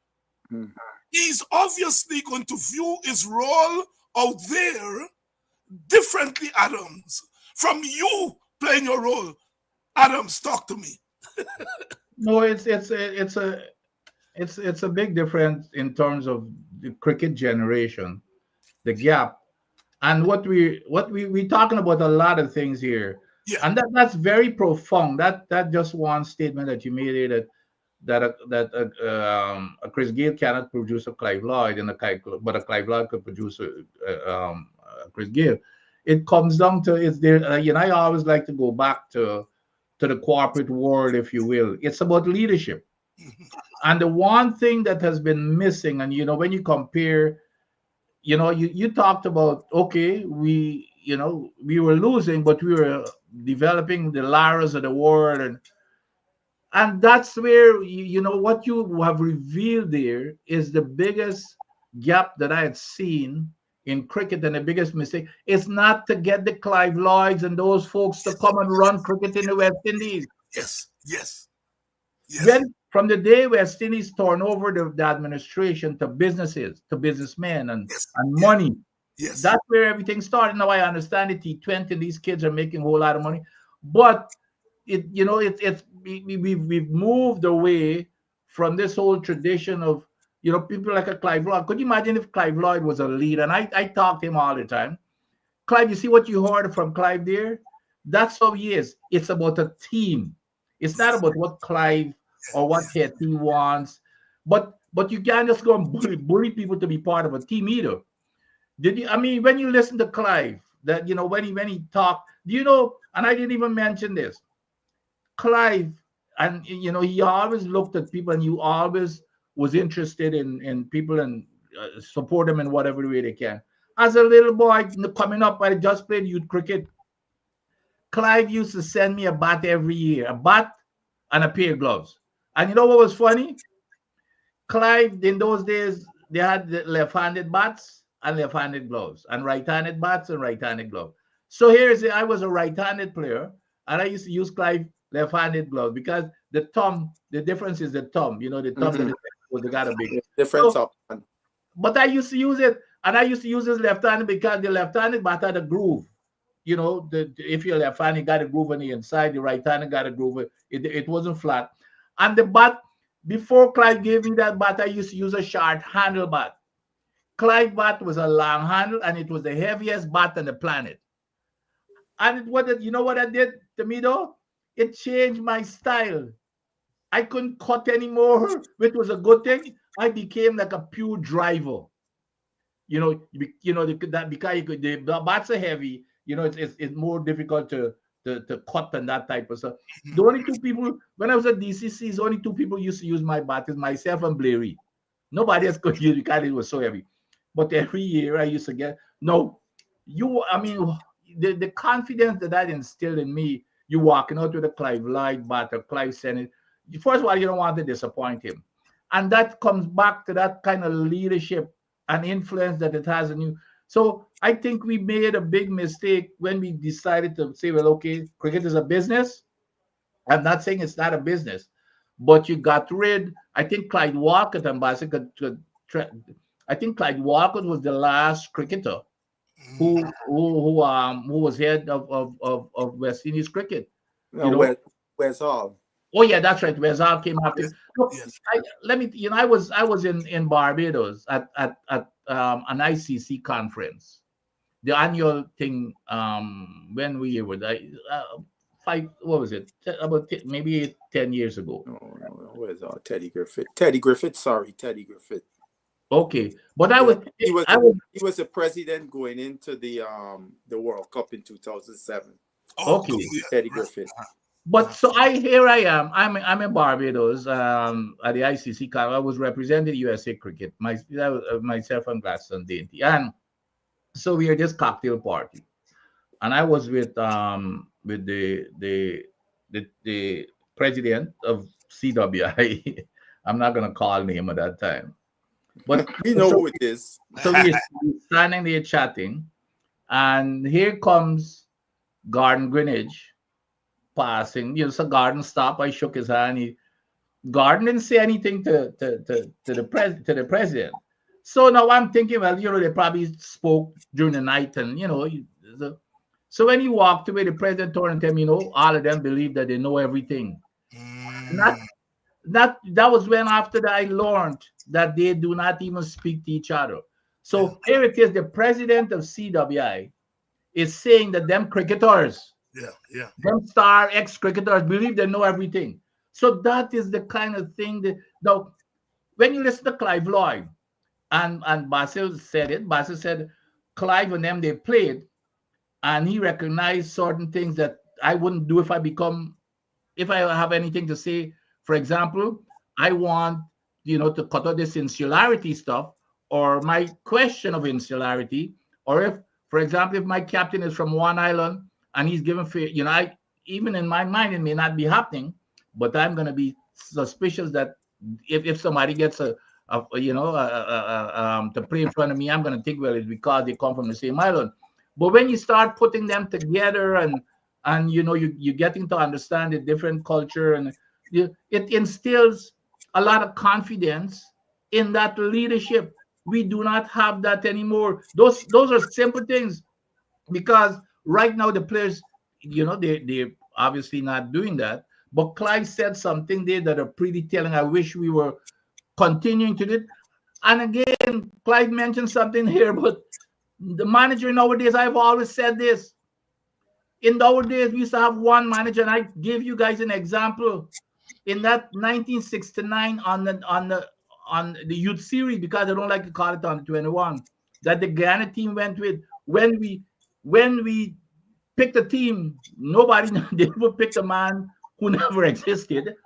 Mm. He's obviously going to view his role out there differently, Adams, from you playing your role. Adams, talk to me. No, it's a big difference in terms of the cricket generation, the gap, and what we talking about a lot of things here, Yeah. and that's very profound. That just one statement that you made here, that Chris Gayle cannot produce a Clive Lloyd, and but a Clive Lloyd could produce a Chris Gayle. It comes down to, is there, I always like to go back to the corporate world, if you will. It's about leadership. And the one thing that has been missing, and when you compare, you talked about, okay, we were losing, but we were developing the Laras of the world, and that's where what you have revealed there is the biggest gap that I had seen in cricket, and the biggest mistake is not to get the Clive Lloyds and those folks to come and run cricket in the West Indies. Yes, yes, yes. When from the day West Indies turned over the administration to businesses, to businessmen, and money, yes, that's where everything started. Now I understand it. T20, these kids are making a whole lot of money, but we've moved away from this whole tradition of people like a Clive Lloyd. Could you imagine if Clive Lloyd was a leader? And I talk to him all the time. Clive, you see what you heard from Clive there? That's how he is. It's about a team. It's not about what Clive or what Hetty wants, but you can't just go and bully people to be part of a team either. When you listen to Clive, that when he talked, and I didn't even mention this, Clive, and he always looked at people, and you always was interested in people and support them in whatever way they can. As a little boy coming up, I just played youth cricket. Clive used to send me a bat every year, a bat and a pair of gloves. And you know what was funny? Clive, in those days, they had the left-handed bats and left-handed gloves, and right-handed bats and right-handed gloves. So I was a right-handed player, and I used to use Clive left-handed gloves because the difference is the thumb. The thumb that was the got a big different top. But I used to use it, and I used to use this left-handed because the left-handed bat had a groove. If you're left-handed, got a groove on the inside. The right-handed got a groove. It wasn't flat. And the bat, before Clive gave me that bat, I used to use a short handle bat. Clive bat was a long handle, and it was the heaviest bat on the planet. And you know what I did to me though? It changed my style. I couldn't cut anymore, which was a good thing. I became like a pure driver. That because the bats are heavy. It's more difficult to cut and that type of stuff. The only two people when I was at DCC, the only two people used to use my bat is myself and Blairy. Nobody else could use it because it was so heavy. But every year I used to get the confidence that instilled in me. You walking out with a Clive Lloyd bat or Clive Senate. First of all, you don't want to disappoint him, and that comes back to that kind of leadership and influence that it has in you. So I think we made a big mistake when we decided to say, well, okay, cricket is a business. I'm not saying it's not a business, but you got rid. I think Clyde Walcott, Ambassador, I think Clyde Walcott was the last cricketer who was head of West Indies cricket. Where's Hall? Oh yeah, that's right. Where's Hall came after. Yes. Look, Yes. I was in Barbados at an ICC conference, the annual thing. When we were what was it? About maybe 10 years ago. No, where's Hall? Teddy Griffith. Teddy Griffith. Sorry, Teddy Griffith. Okay, but Yeah, I was he was a president going into the World Cup in 2007. Oh, okay. Teddy right. Griffin. But so here I am. I'm in Barbados at the ICC Cup. I was representing USA Cricket. Myself and Gladstone Dainty, and so we are this cocktail party, and I was with the president of CWI. I'm not gonna call name at that time, but We know so who it is. so we're standing there chatting, and here comes Gordon Greenwich passing. So Gordon stopped. I shook his hand. Gordon didn't say anything to the president. So now I'm thinking, well, they probably spoke during the night, and so when he walked away, the president told him, all of them believe that they know everything. Not Mm, that was when after that I learned that they do not even speak to each other. So here it is, the president of CWI is saying that them cricketers, yeah. them star ex-cricketers believe they know everything. So that is the kind of thing that now when you listen to Clive Lloyd and Basil said it, Basil said Clive and them they played and he recognized certain things that I wouldn't do if I have anything to say. For example, I want to cut out this insularity stuff or my question of insularity, or if, for example, if my captain is from one island and he's given I even in my mind it may not be happening, but I'm going to be suspicious that if somebody gets to play in front of me, I'm going to think, well, it's because they come from the same island. But when you start putting them together and you're getting to understand the different culture and it instills a lot of confidence in that leadership. We do not have that anymore. Those are simple things because right now the players, they're obviously not doing that. But Clive said something there that are pretty telling. I wish we were continuing to do it. And again, Clive mentioned something here, but the manager nowadays, I've always said this. In the old days, we used to have one manager, and I gave you guys an example in that 1969 on the youth series, because I don't like to call it on the 21, that the Ghana team went with. When we picked a team, nobody they never picked a man who never existed.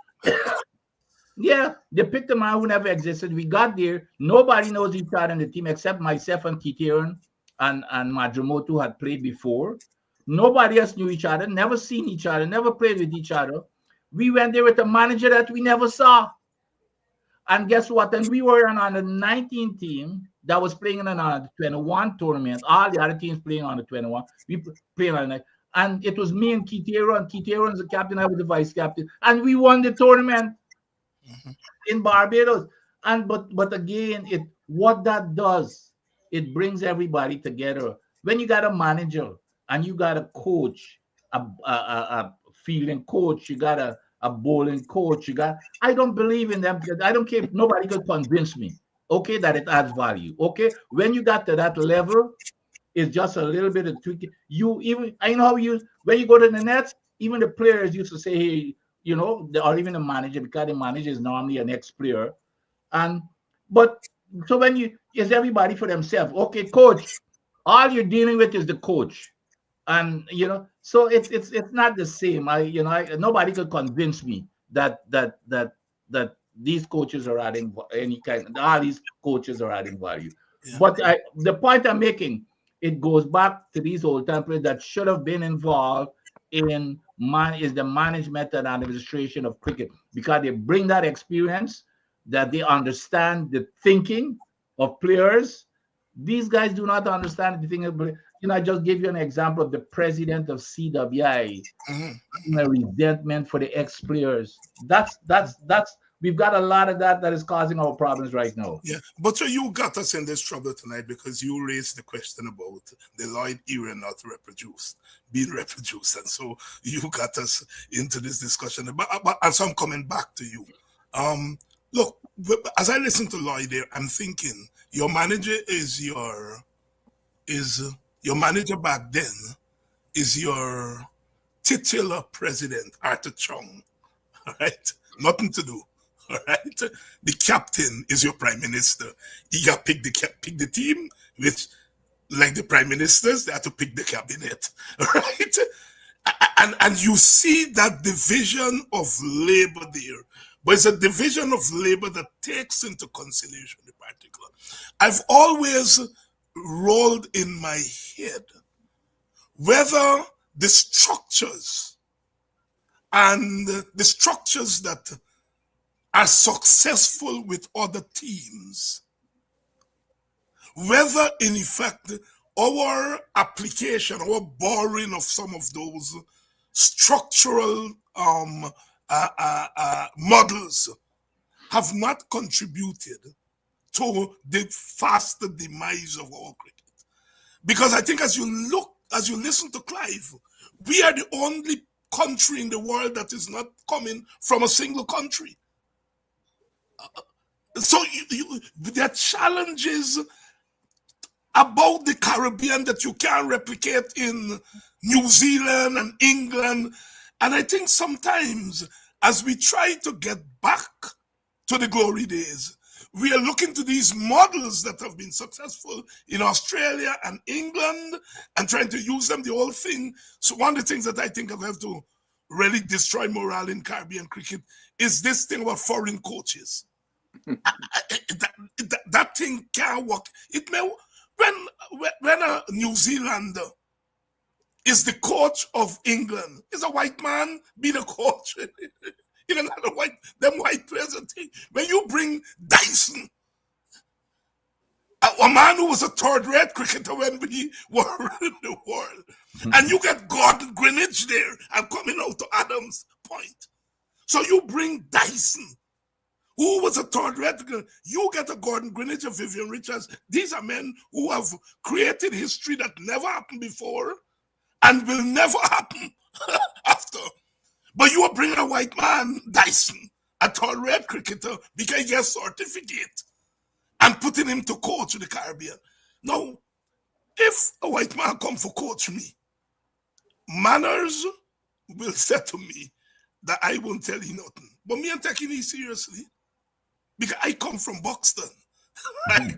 Yeah, they picked a man who never existed. We got there. Nobody knows each other in the team except myself and Kitiran and Madramoto had played before. Nobody else knew each other, never seen each other, never played with each other. We went there with a manager that we never saw. And guess what? And we were on the 19 team that was playing in an 21 tournament. All the other teams playing on the 21. We playing on it. And it was me and Kitero, and Kitero was the captain, I was the vice captain. And we won the tournament in Barbados. And but again, what that does, it brings everybody together. When you got a manager and you got a coach, a fielding coach, you got a bowling coach, I don't believe in them. I don't care if nobody could convince me, okay, that it adds value. Okay, when you got to that level, it's just a little bit of tweaking. I know when you go to the nets, even the players used to say, hey, or even the manager, because the manager is normally an ex-player. But so is everybody for themselves. Okay, coach, all you're dealing with is the coach. And so it's not the same. Nobody could convince me that these coaches are adding all these coaches are adding value. Yeah. But the point I'm making, it goes back to these old templates that should have been involved is the management and administration of cricket, because they bring that experience, that they understand the thinking of players. These guys do not understand the thing. I just gave you an example of the president of CWI, a resentment for the ex-players. That's we've got a lot of that is causing our problems right now. Yeah, but so you got us in this trouble tonight because you raised the question about the Lloyd era not being reproduced, and so you got us into this discussion. But and so I'm coming back to you. Look, as I listen to Lloyd there, I'm thinking your manager your manager back then is your titular president, Arthur Chung. All right, nothing to do. All right, the captain is your prime minister. You got to pick the team, which, like the prime ministers, they have to pick the cabinet. All right, and you see that division of labor there, but it's a division of labor that takes into consideration the particular. I've always rolled in my head whether the structures and the structures that are successful with other teams, whether in effect our application, our borrowing of some of those structural models have not contributed to the faster demise of our cricket. Because I think as you listen to Clive, we are the only country in the world that is not coming from a single country. So there are challenges about the Caribbean that you can't replicate in New Zealand and England. And I think sometimes as we try to get back to the glory days, we are looking to these models that have been successful in Australia and England and trying to use them, the whole thing. So one of the things that I think have to really destroy morale in Caribbean cricket is this thing about foreign coaches. That thing can't work. It may, when a New Zealander is the coach of England, is a white man being a coach. In another white players and thing. When you bring Dyson, a man who was a third-rate cricketer when we were in the world, and you get Gordon Greenwich there, I'm coming out to Adam's point. So you bring Dyson, who was a third-rate, you get a Gordon Greenwich, a Vivian Richards. These are men who have created history that never happened before and will never happen after. But you are bringing a white man, Dyson, a third-rate cricketer, because he gets a certificate, and putting him to coach the Caribbean. Now, if a white man come for coach me, manners will say to me that I won't tell you nothing. But me, I'm taking it seriously, because I come from Buxton, right?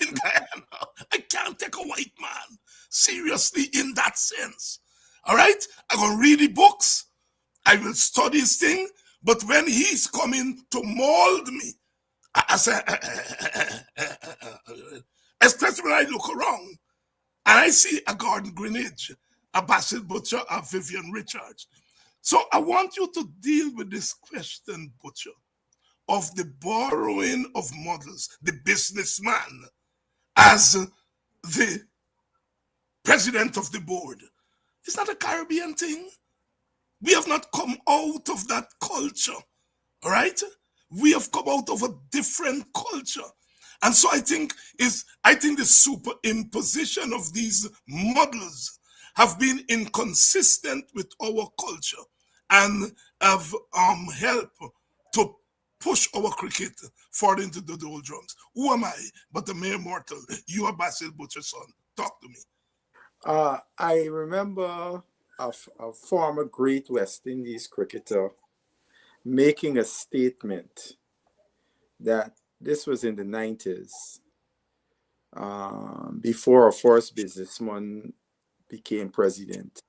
In Guyana. I can't take a white man seriously in that sense. All right? I'm going to read the books. I will study his thing, but when he's coming to mold me, I say, especially when I look around and I see a Gordon Greenwich, a Basil Butcher, a Vivian Richards. So I want you to deal with this question, Butcher, of the borrowing of models, the businessman as the president of the board. It's not a Caribbean thing. We have not come out of that culture, all right? We have come out of a different culture. And so I think the superimposition of these models have been inconsistent with our culture and have helped to push our cricket forward into the doldrums. Who am I but a mere mortal? You are Basil Butcher's son. Talk to me. I remember a former great West Indies cricketer making a statement that this was in the 90s, before our first businessman became president,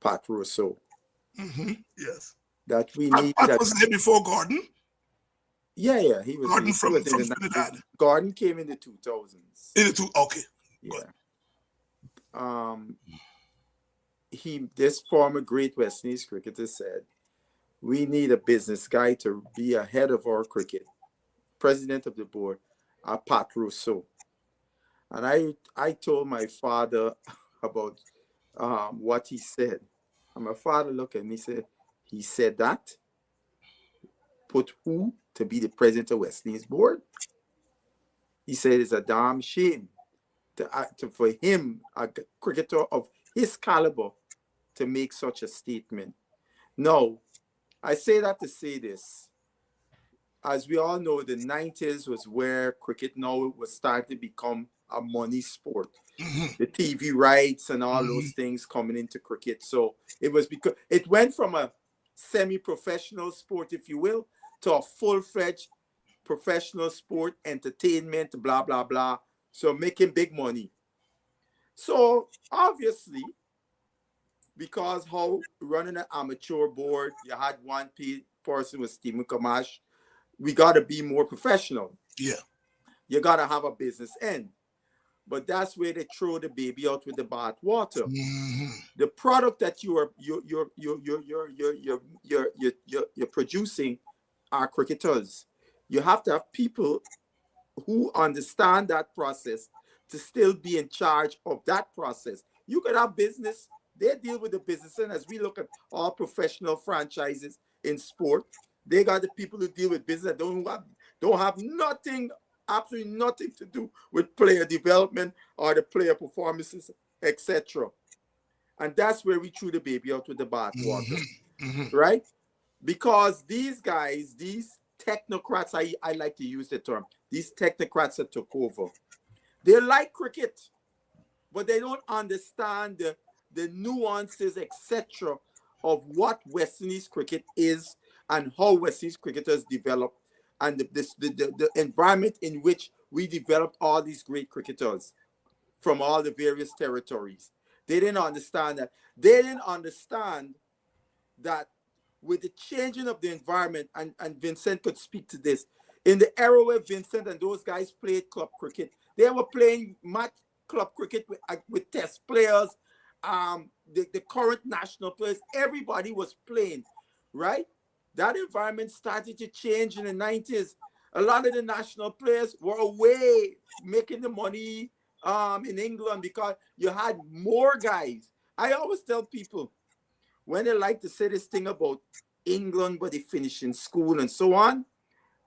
Pat Rousseau. Mm-hmm. Yes. That we Pat, need. Pat was there before Gordon. Yeah, he was. Gordon from Trinidad. Gordon came in the 2000s. Okay. Yeah. This former great West Indies cricketer said, we need a business guy to be ahead of our cricket. President of the board, Pat Rousseau. And I told my father about what he said. And my father looked at me and said, he said that? Put who to be the president of West Indies board? He said it's a damn shame for him, a cricketer of his caliber, to make such a statement. No, I say that to say this. As we all know, the 90s was where cricket now was starting to become a money sport. Mm-hmm. The TV rights and all those things coming into cricket. So it was because it went from a semi-professional sport, if you will, to a full-fledged professional sport, entertainment, blah, blah, blah. So making big money. So obviously, because how running an amateur board, you had one person with Stephen Kamash, we got to be more professional. Yeah. You got to have a business end. But that's where they throw the baby out with the bath water. Mm-hmm. The product that you're producing are cricketers. You have to have people who understand that process to still be in charge of that process. You could have business, they deal with the business, and as we look at all professional franchises in sport, they got the people who deal with business that don't have nothing, absolutely nothing to do with player development or the player performances, etc. And that's where we threw the baby out with the bathwater, right? Because these guys, these technocrats, I like to use the term, these technocrats that took over, they like cricket, but they don't understand the nuances, etc., of what West Indies cricket is and how West Indies cricketers develop, and the environment in which we developed all these great cricketers from all the various territories. They didn't understand that. They didn't understand that with the changing of the environment, and Vincent could speak to this, in the era where Vincent and those guys played club cricket, they were playing match club cricket with test players, the current national players, everybody was playing, right? That environment started to change in the 90s. A lot of the national players were away making the money in England because you had more guys. I always tell people, when they like to say this thing about England, but they finish in school and so on,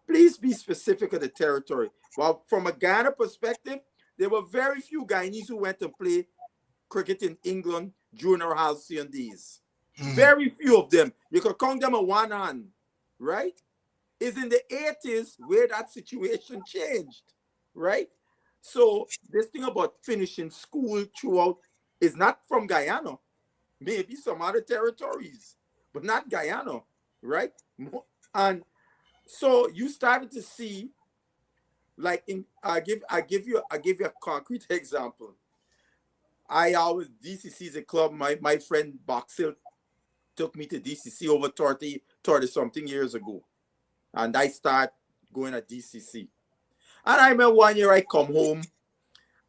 please be specific of the territory. Well, from a Ghana perspective, there were very few Guyanese who went to play cricket in England during our halcyon days. Very few of them. You could count them on one hand, right? It's in the 80s where that situation changed, right? So this thing about finishing school throughout is not from Guyana. Maybe some other territories, but not Guyana, right? And so you started to see, like, I give you a concrete example. DCC is a club. My friend Boxhill took me to DCC over 30 something years ago, and I start going at DCC. And I remember one year I come home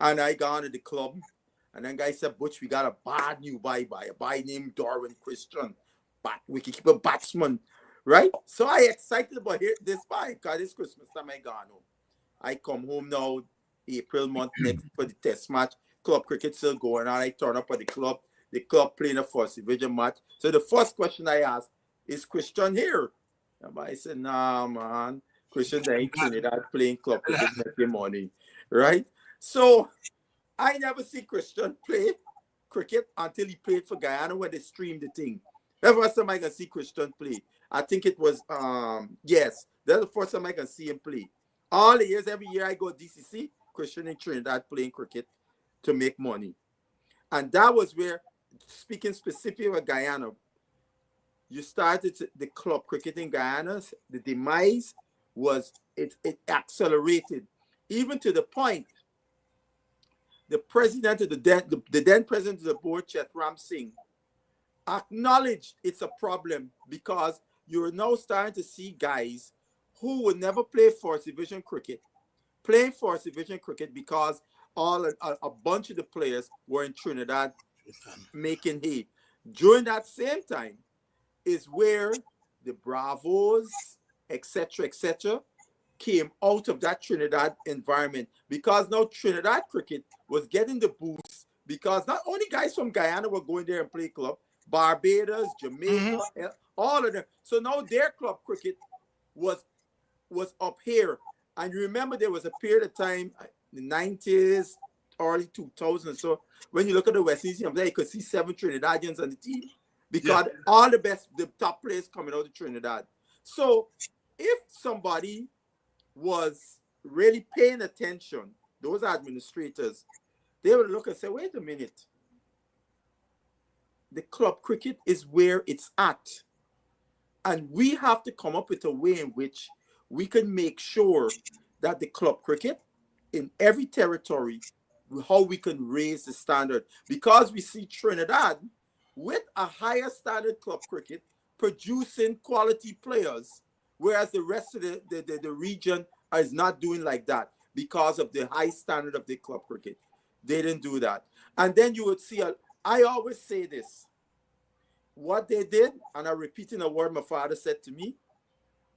and I gone to the club, and then guy said, "Butch, we got a bad new a boy named Darwin Christian, but we can keep a batsman, right?" So I excited about this boy because it's Christmas time. I gone home. I come home now, April month next for the test match. Club cricket still going on. I turn up at the club playing a first division match. So the first question I asked, "Is Christian here?" And I said, "Nah, man. Christian ain't Trinidad playing club cricket, making money." Right? So I never see Christian play cricket until he played for Guyana when they streamed the thing. That's the first time I can see Christian play. I think it was yes, that's the first time I can see him play. All the years, every year I go DCC, Christian in Trinidad playing cricket to make money. And that was where, speaking specifically of Guyana, you started the club cricket in Guyana, the demise was, it accelerated, even to the point the president of the then president of the board, Chetram Singh, acknowledged it's a problem because you're now starting to see guys who would never play first division cricket playing first division cricket because a bunch of the players were in Trinidad making hay. During that same time is where the Bravos, etc., came out of that Trinidad environment, because now Trinidad cricket was getting the boost because not only guys from Guyana were going there and play club, Barbados, Jamaica, all of them. So now their club cricket was up here. And you remember there was a period of time, the 90s, early 2000s. So when you look at the West Indies, you could see 7 Trinidadians on the team because all the top players coming out of Trinidad. So if somebody was really paying attention, those administrators, they would look and say, wait a minute. The club cricket is where it's at. And we have to come up with a way in which we can make sure that the club cricket in every territory, how we can raise the standard. Because we see Trinidad with a higher standard club cricket producing quality players, whereas the rest of the region is not doing like that because of the high standard of the club cricket. They didn't do that. And then you would see, I always say this, what they did, and I'm repeating a word my father said to me,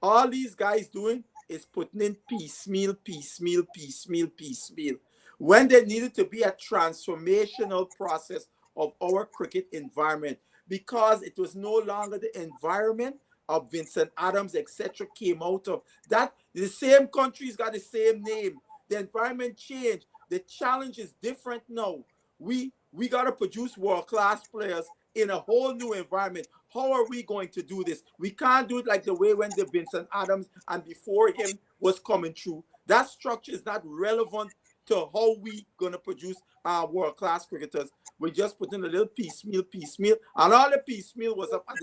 all these guys doing is putting in piecemeal, piecemeal, piecemeal, piecemeal, when there needed to be a transformational process of our cricket environment, because it was no longer the environment of Vincent Adams, etc., came out of that. The same countries got the same name. The environment changed. The challenge is different now. We got to produce world-class players in a whole new environment. How are we going to do this? We can't do it like the way when the Vincent Adams and before him was coming through. That structure is not relevant to how we going to produce our world-class cricketers. We just put in a little piecemeal, and all the piecemeal was up at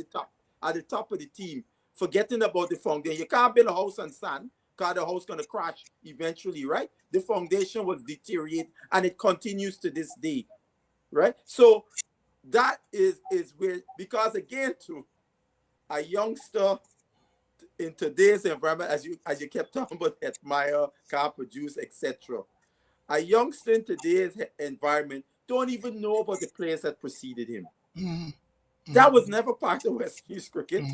the top of the team, forgetting about the foundation. You can't build a house on sand, because the house going to crash eventually, right? The foundation was deteriorate, and it continues to this day, right? So that is where, because again, to a youngster in today's environment, as you kept talking about, admire, can't produce, etc. A youngster in today's environment don't even know about the players that preceded him. That was never part of West Indies cricket.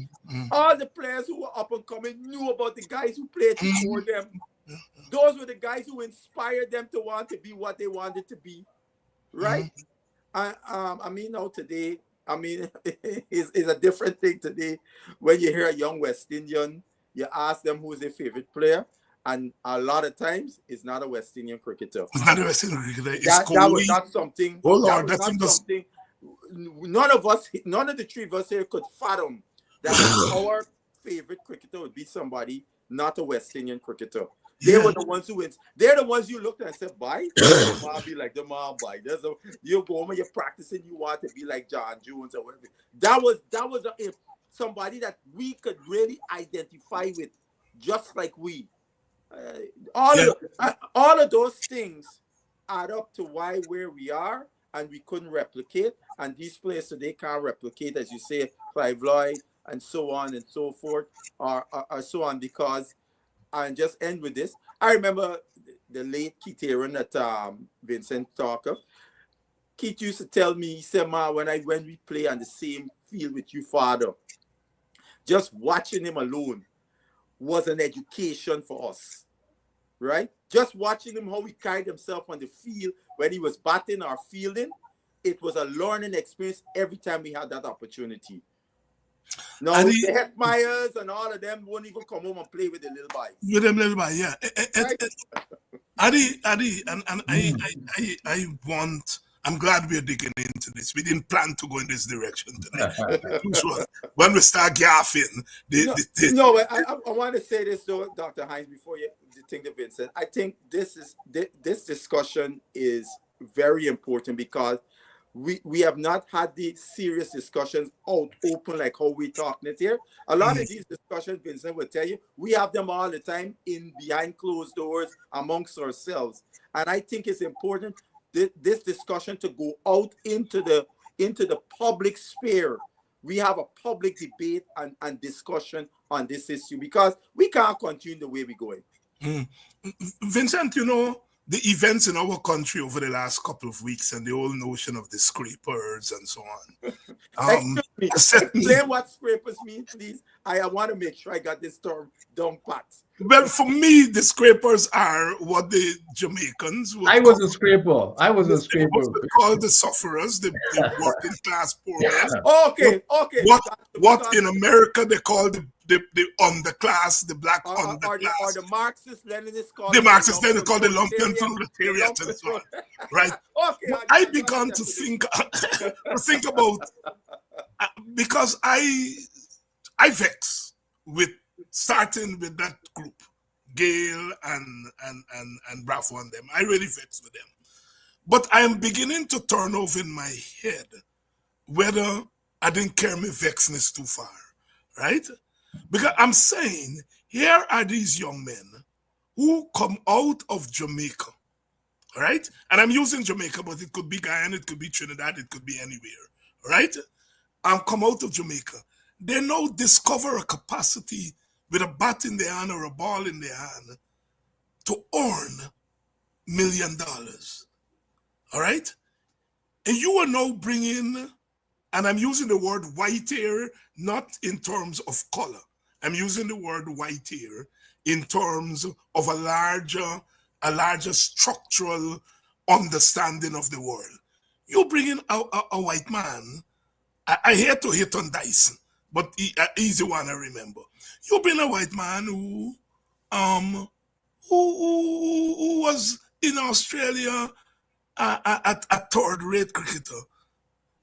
All the players who were up and coming knew about the guys who played before them. Those were the guys who inspired them to want to be what they wanted to be, right? I mean, now today, I mean, it's a different thing today. When you hear a young West Indian, you ask them who's their favorite player, and a lot of times it's not a West Indian cricketer. It's not a West Indian cricketer. It's that was not something. Oh Lord, that was not something. None of the three of us here could fathom that our favorite cricketer would be somebody not a West Indian cricketer. They were the ones who wins. They're the ones you looked at and said, "Bye." I'll be like the mom. Bye. You go home and you're practicing. You want to be like John Jones or whatever. That was somebody that we could really identify with, just like we. All of those things add up to why where we are, and we couldn't replicate. And these players today can't replicate, as you say, Clive Lloyd and so on and so forth, or so on, because. And just end with this. I remember the late Keith Aaron that Vincent talked of. Keith used to tell me, he said, "Ma, when we play on the same field with you, father, just watching him alone was an education for us, right? Just watching him, how he carried himself on the field when he was batting or fielding, it was a learning experience every time we had that opportunity." No, the Hetmeyers and all of them won't even come home and play with the little boys. With them little boys, yeah. Adi, and I'm glad we're digging into this. We didn't plan to go in this direction tonight. When we start gaffing, I want to say this though, Dr. Hinds, before you think of Vincent. I think this discussion is very important, because we have not had the serious discussions out open like how we talking it here. A lot of these discussions, Vincent will tell you, we have them all the time in behind closed doors amongst ourselves. And I think it's important this discussion to go out into the public sphere. We have a public debate and discussion on this issue, because we can't continue the way we're going. Vincent, you know, the events in our country over the last couple of weeks and the whole notion of the scrapers and so on. Explain what scrapers mean, please. I want to make sure I got this term down pat. Well, for me, the scrapers are what the Jamaicans would I was a scraper. Called the sufferers, the working class poor. Okay. What in America they call the underclass, the black underclass, or the Marxist Leninists called the Marxist Leninists called the lumpen proletariat and so on, right? Okay, I began to think about because I vex with starting with that group, Gail and Bravo and them. I really vex with them, but I am beginning to turn over in my head whether I didn't carry my vexness too far, right? Because I'm saying, here are these young men who come out of Jamaica, all right? And I'm using Jamaica, but it could be Guyana, it could be Trinidad, it could be anywhere, all right? Come out of Jamaica. They now discover a capacity with a bat in their hand or a ball in their hand to earn $1 million, all right? And you are now bringing, and I'm using the word white here, not in terms of color. I'm using the word white here in terms of a larger structural understanding of the world. You bring in a white man. I hate to hit on Dyson, but he's the one I remember. You bring a white man who was in Australia a third-rate cricketer,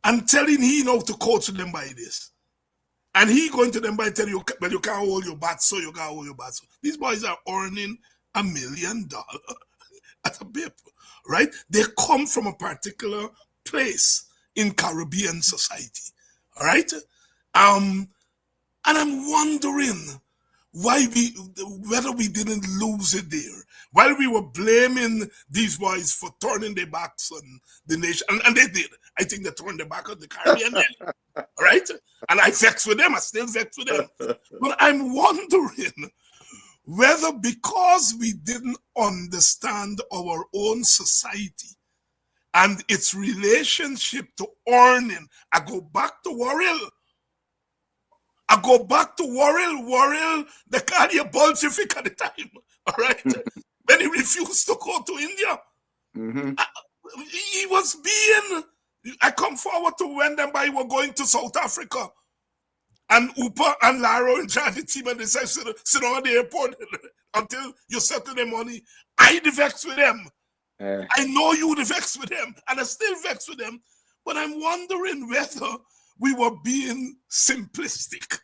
and telling he know to coach them by this. And he going to them by tell you, but you can't hold your bat, so you can't hold your bat. So these boys are earning $1 million at a bip, right? They come from a particular place in Caribbean society, all right? And I'm wondering whether we didn't lose it there. While we were blaming these boys for turning their backs on the nation, and they did. I think they turned their back on the Caribbean, right? And I vex with them. I still vex with them. But I'm wondering whether because we didn't understand our own society and its relationship to earning, I go back to Warrell. Warrell, they called you Bolshevik at the time, all right? When he refused to go to India. Mm-hmm. He was being, I come forward to when them by were going to South Africa. And Upa and Laro in charge of the team, and they said, sit on the airport until you settle the money. I vex with them. I know you vex with them, and I still vex with them. But I'm wondering whether we were being simplistic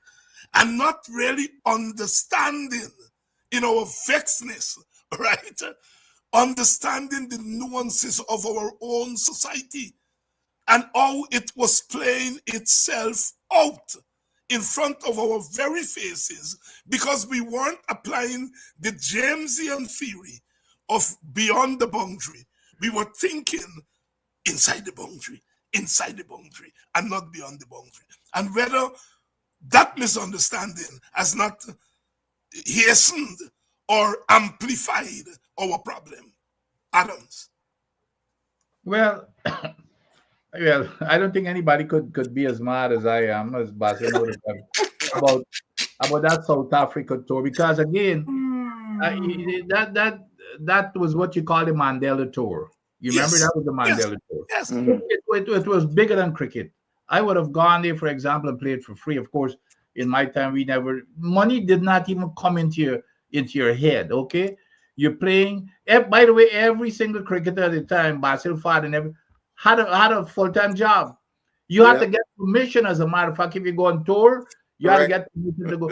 and not really understanding in our vexedness, right? Understanding the nuances of our own society and how it was playing itself out in front of our very faces because we weren't applying the Jamesian theory of beyond the boundary. We were thinking inside the boundary, and not beyond the boundary. And whether that misunderstanding has not hastened or amplified our problem. Adams. Well, well, I don't think anybody could be as mad as I am, as Barcelona about that South Africa tour, because again, that was what you call the Mandela tour. You remember that was the Mandela tour. Yes. It was bigger than cricket. I would have gone there, for example, and played for free. Of course, in my time, money did not even come into your head. Okay, you're playing. By the way, every single cricketer at the time, Basil Fad and every had a full-time job. You had to get permission, as a matter of fact, if you go on tour, you had to get permission to go.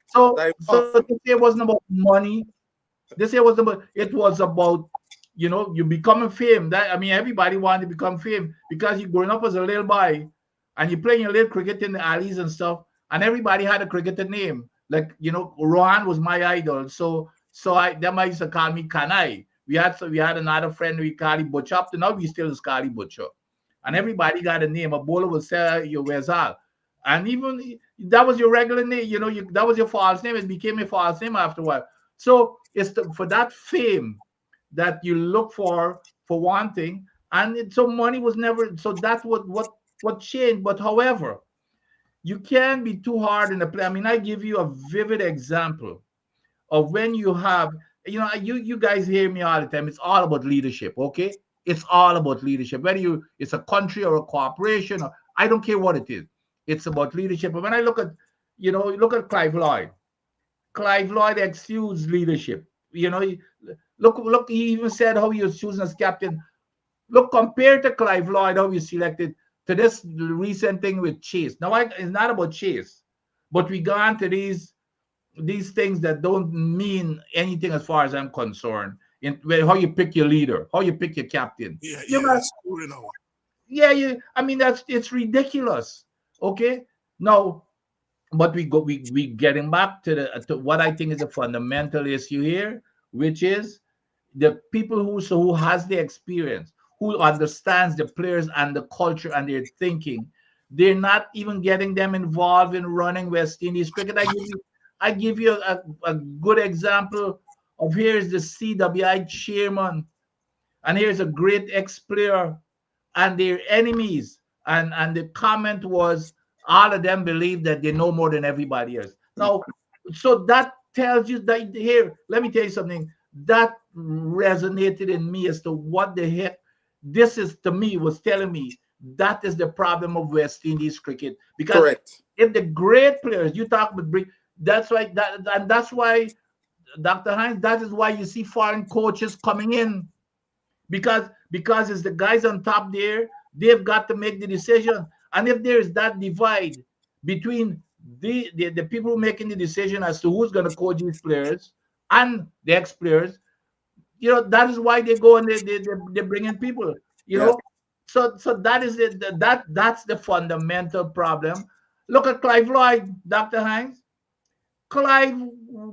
So this year wasn't about money. This year wasn't about. It was about, you becoming fame. Everybody wanted to become fame because you're growing up as a little boy and you're playing your little cricket in the alleys and stuff, and everybody had a cricketer name. Like, Rohan was my idol. So them used to call me Kanai. We had another friend we called him Butcher. Up to now we still call him Butcher. And everybody got a name. A bowler will say your Wezal. And even that was your regular name, that was your false name. It became a false name after a while. So it's for that fame that you look for one thing, and so money was never. So that's what changed. But however, you can't be too hard in the play. I give you a vivid example of when you have, you guys hear me all the time. It's all about leadership, okay? It's all about leadership. Whether it's a country or a corporation, or I don't care what it is. It's about leadership. And when I look at, look at Clive Lloyd. Clive Lloyd exudes leadership. Look, he even said how he was chosen as captain. Look, compared to Clive Lloyd, how he selected to this recent thing with Chase. Now, it's not about Chase, but we go on to these things that don't mean anything as far as I'm concerned. How you pick your leader, how you pick your captain. It's ridiculous. Okay, now but we getting back to the to what I think is a fundamental issue here, which is the people who has the experience, who understands the players and the culture and their thinking. They're not even getting them involved in running West Indies cricket. I give you a good example of, here's the CWI chairman, and here's a great ex-player, and their enemies. And the comment was, all of them believe that they know more than everybody else. Now, so that tells you that, here, let me tell you something that resonated in me as to what the heck this is, to me, was telling me that is the problem of West Indies cricket. Because Correct. if the great players you talk about, that's why and that's why, Dr. Hinds, that is why you see foreign coaches coming in, because it's the guys on top there. They've got to make the decision. And if there is that divide between the people making the decision as to who's going to coach these players and the ex-players, that is why they go and they bring in people, Yes. so that is it. That's the fundamental problem. Look at Clive Lloyd, Dr. Hinds. Clive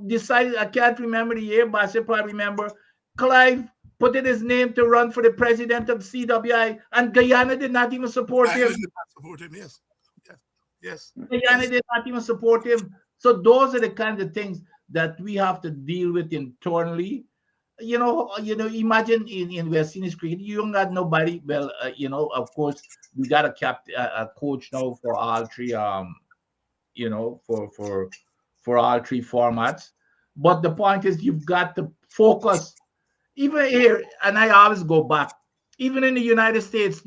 decided, I can't remember the year, but I should probably remember. Clive put in his name to run for the president of CWI, and Guyana did not even support I him. did not support him. Yes, yes, Guyana yes. did not even support him. So those are the kinds of things that we have to deal with internally. Imagine in West Indies cricket, you don't got nobody. Well, of course, we got a coach now for all three. For all three formats. But the point is, you've got to focus. Even here, and I always go back, even in the United States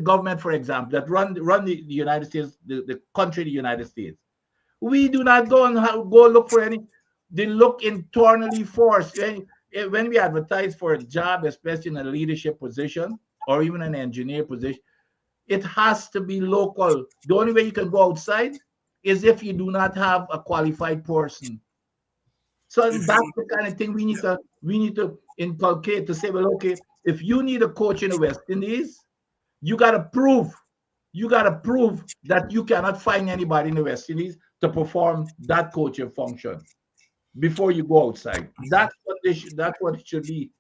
government, for example, that run the United States, the country, the United States. We do not go and go look for any. They look internally first. When we advertise for a job, especially in a leadership position or even an engineer position, it has to be local. The only way you can go outside is if you do not have a qualified person. So If that's you, the kind of thing we need to inculcate, to say, well, okay, if you need a coach in the West Indies, you gotta prove that you cannot find anybody in the West Indies to perform that coaching function before you go outside. That's what it should be.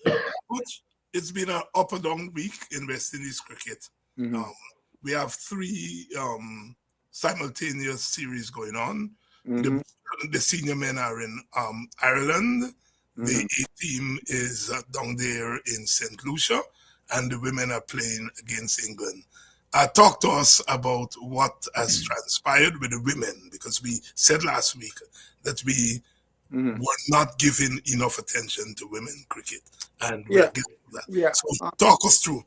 Coach, it's been an up and down week in West Indies cricket. Mhm. We have three simultaneous series going on. Mhm. The senior men are in Ireland. The Mhm. A team is down there in St. Lucia, and the women are playing against England. Talk to us about what has transpired with the women, because we said last week that we Mhm. were not giving enough attention to women cricket, and we're Yeah. getting to that. Yeah. So talk us through.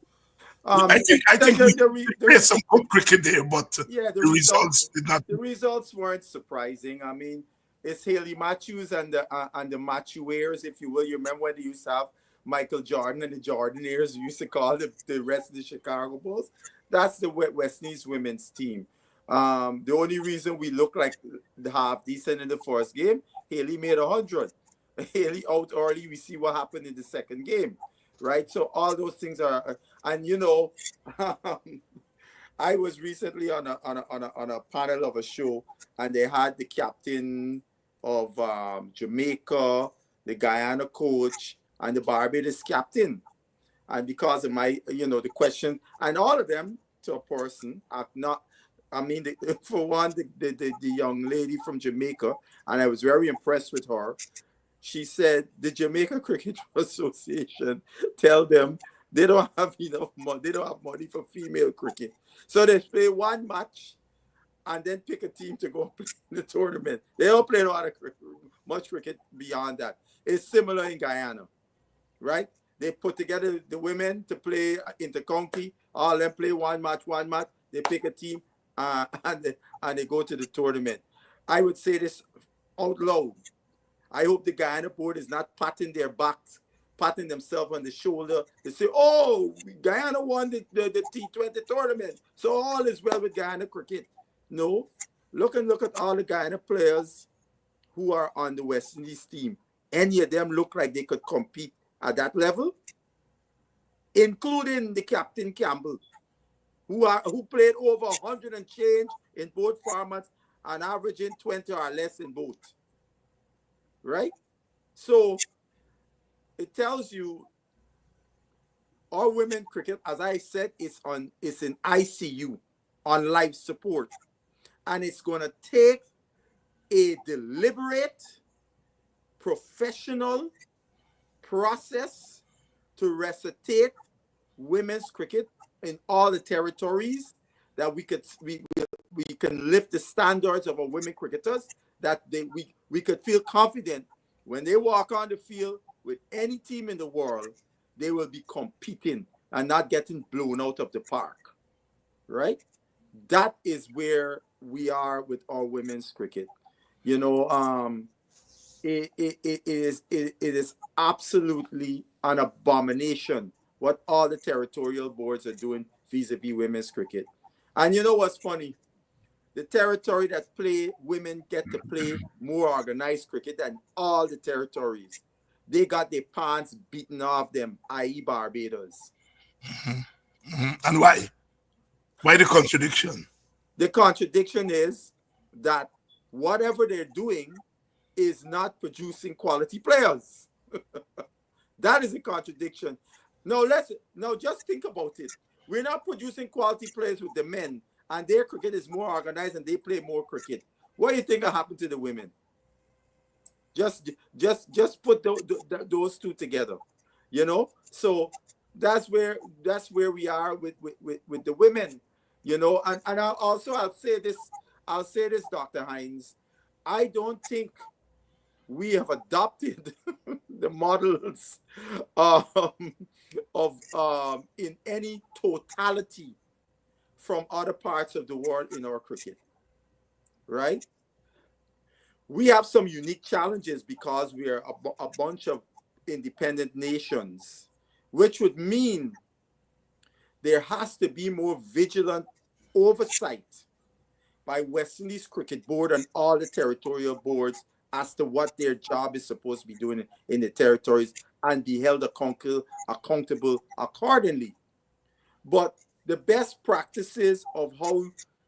I The, think we the, the, played the, some good cricket there, but yeah, the results did not. the results weren't surprising. I mean, it's Haley Matthews and the Matthewares, if you will. You remember when they used to have Michael Jordan and the Jordaneers, we used to call the rest of the Chicago Bulls. That's the West Indies women's team. The only reason we look like half decent in the first game, Haley made 100. Haley out early. We see what happened in the second game, right? So all those things are, and I was recently on a panel of a show, and they had the captain of Jamaica, the Guyana coach, and the Barbados captain. And because of my, the question, and all of them to a person have not. I mean, for one, the young lady from Jamaica, and I was very impressed with her. She said the Jamaica Cricket Association tell them they don't have enough money. They don't have money for female cricket, so they play one match and then pick a team to go play in the tournament. They don't play a lot of much cricket beyond that. It's similar in Guyana, right? They put together the women to play inter-county. All of them play one match. They pick a team and they go to the tournament. I would say this out loud. I hope the Guyana board is not patting their backs, patting themselves on the shoulder. They say, oh, Guyana won the T20 tournament, so all is well with Guyana cricket. No, look at all the Guyana players who are on the West Indies team. Any of them look like they could compete at that level, including the captain Campbell, who played over 100 and change in both formats and averaging 20 or less in both. Right? So it tells you our women cricket, as I said, it's in ICU, on life support. And it's gonna take a deliberate, professional process to resuscitate women's cricket in all the territories, that we can lift the standards of our women cricketers, that we could feel confident when they walk on the field with any team in the world, they will be competing and not getting blown out of the park. Right? That is where we are with our women's cricket. You know, it is absolutely an abomination what all the territorial boards are doing vis-a-vis women's cricket. And you know what's funny? The territory that play women get to play more organized cricket than all the territories. They got their pants beaten off them, i.e. Barbados. And why? Why the contradiction? The contradiction is that whatever they're doing is not producing quality players. That is a contradiction. Now just think about it. We're not producing quality players with the men, and their cricket is more organized and they play more cricket. What do you think will happen to the women? Just put those two together, you know. So that's where we are with the women, you know. And I'll say this, Dr. Hinds. I don't think we have adopted the models in any totality from other parts of the world in our cricket, right? We have some unique challenges because we are a bunch of independent nations, which would mean there has to be more vigilant oversight by West Indies Cricket Board and all the territorial boards as to what their job is supposed to be doing in the territories, and be held accountable accordingly. But the best practices of how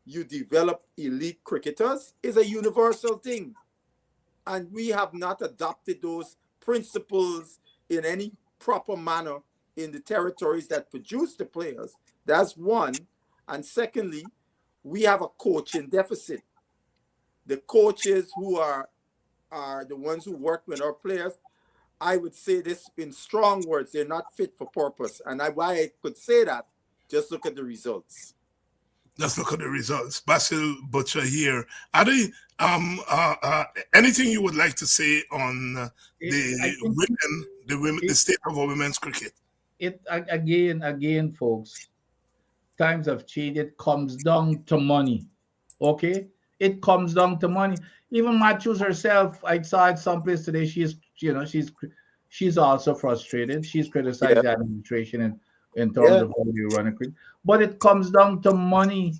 you develop elite cricketers is a universal thing. And we have not adopted those principles in any proper manner in the territories that produce the players. That's one. And secondly, we have a coaching deficit. The coaches who are the ones who work with our players, I would say this in strong words, they're not fit for purpose. And why I could say that, just look at the results. Let's look at the results. Basil Butcher here. Are they anything you would like to say on the state of our women's cricket? It again, folks. Times have changed. It comes down to money. Okay, it comes down to money. Even Matthews herself, I saw it someplace today. She's also frustrated. She's criticized the administration in terms of how they run a cricket. But it comes down to money.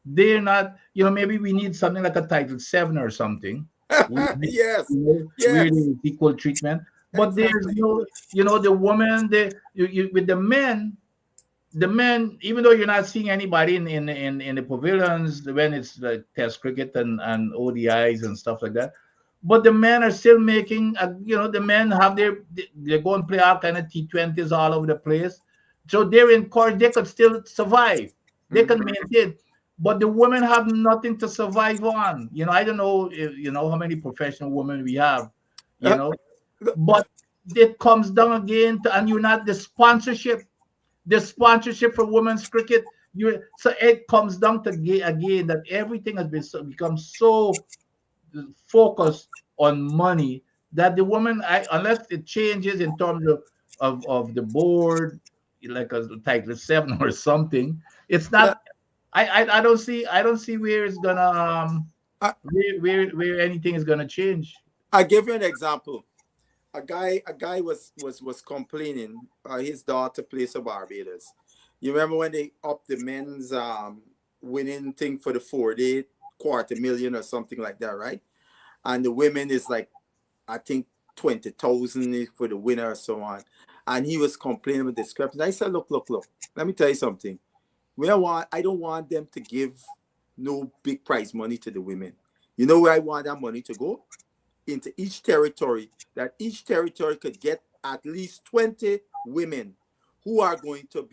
They're not, maybe we need something like a Title VII or something. Yes. Really equal treatment. But there's the woman, with the men, even though you're not seeing anybody in the pavilions when it's like Test cricket and ODIs and stuff like that, but the men are still making, the men have they go and play all kind of T20s all over the place, so they're encouraged. They could still survive. They can maintain, but the women have nothing to survive on. I don't know how many professional women we have, but it comes down again to, and you're not the sponsorship for women's cricket. So it comes down to again that everything has become so focused on money that the woman, unless it changes in terms of the board, like a Title VII or something, it's not. I don't see where it's gonna where anything is gonna change. I give you an example. A guy was complaining. His daughter plays for Barbados. You remember when they upped the men's winning thing for the 4-day, $250,000 or something like that, right? And the women is like, I think 20,000 for the winner or so on. And he was complaining with discrepancy. I said, look. Let me tell you something. I don't want them to give no big prize money to the women. You know where I want that money to go? Into each territory, that each territory could get at least 20 women who are going to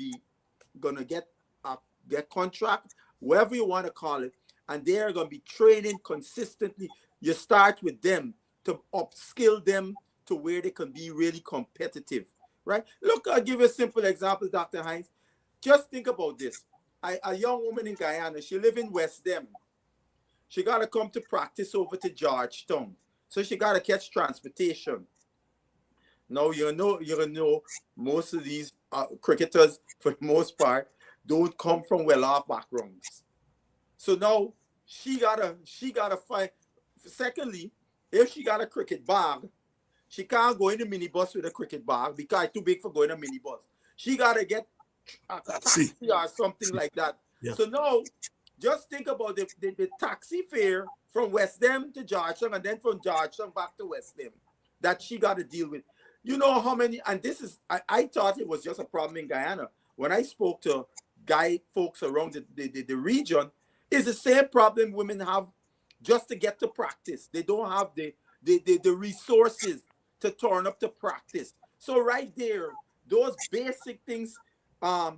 get contract, whatever you want to call it, and they are going to be training consistently. You start with them to upskill them to where they can be really competitive, right? Look, I'll give you a simple example, Dr. Hinds. Just think about this. A young woman in Guyana, she lives in West Dem. She got to come to practice over to Georgetown. So she got to catch transportation. Now, you know, most of these cricketers, for the most part, don't come from well-off backgrounds. So now she gotta find. Secondly, if she got a cricket bag, she can't go in a minibus with a cricket bag because it's too big for going in a minibus. She gotta get a taxi or something like that. Yeah. So now, just think about the taxi fare from West Dem to Georgetown and then from Georgetown back to West Dem that she got to deal with. You know how many, and this is, I thought it was just a problem in Guyana. When I spoke to Guy folks around the region, it's the same problem women have just to get to practice. They don't have the resources to turn up to practice. So right there, those basic things are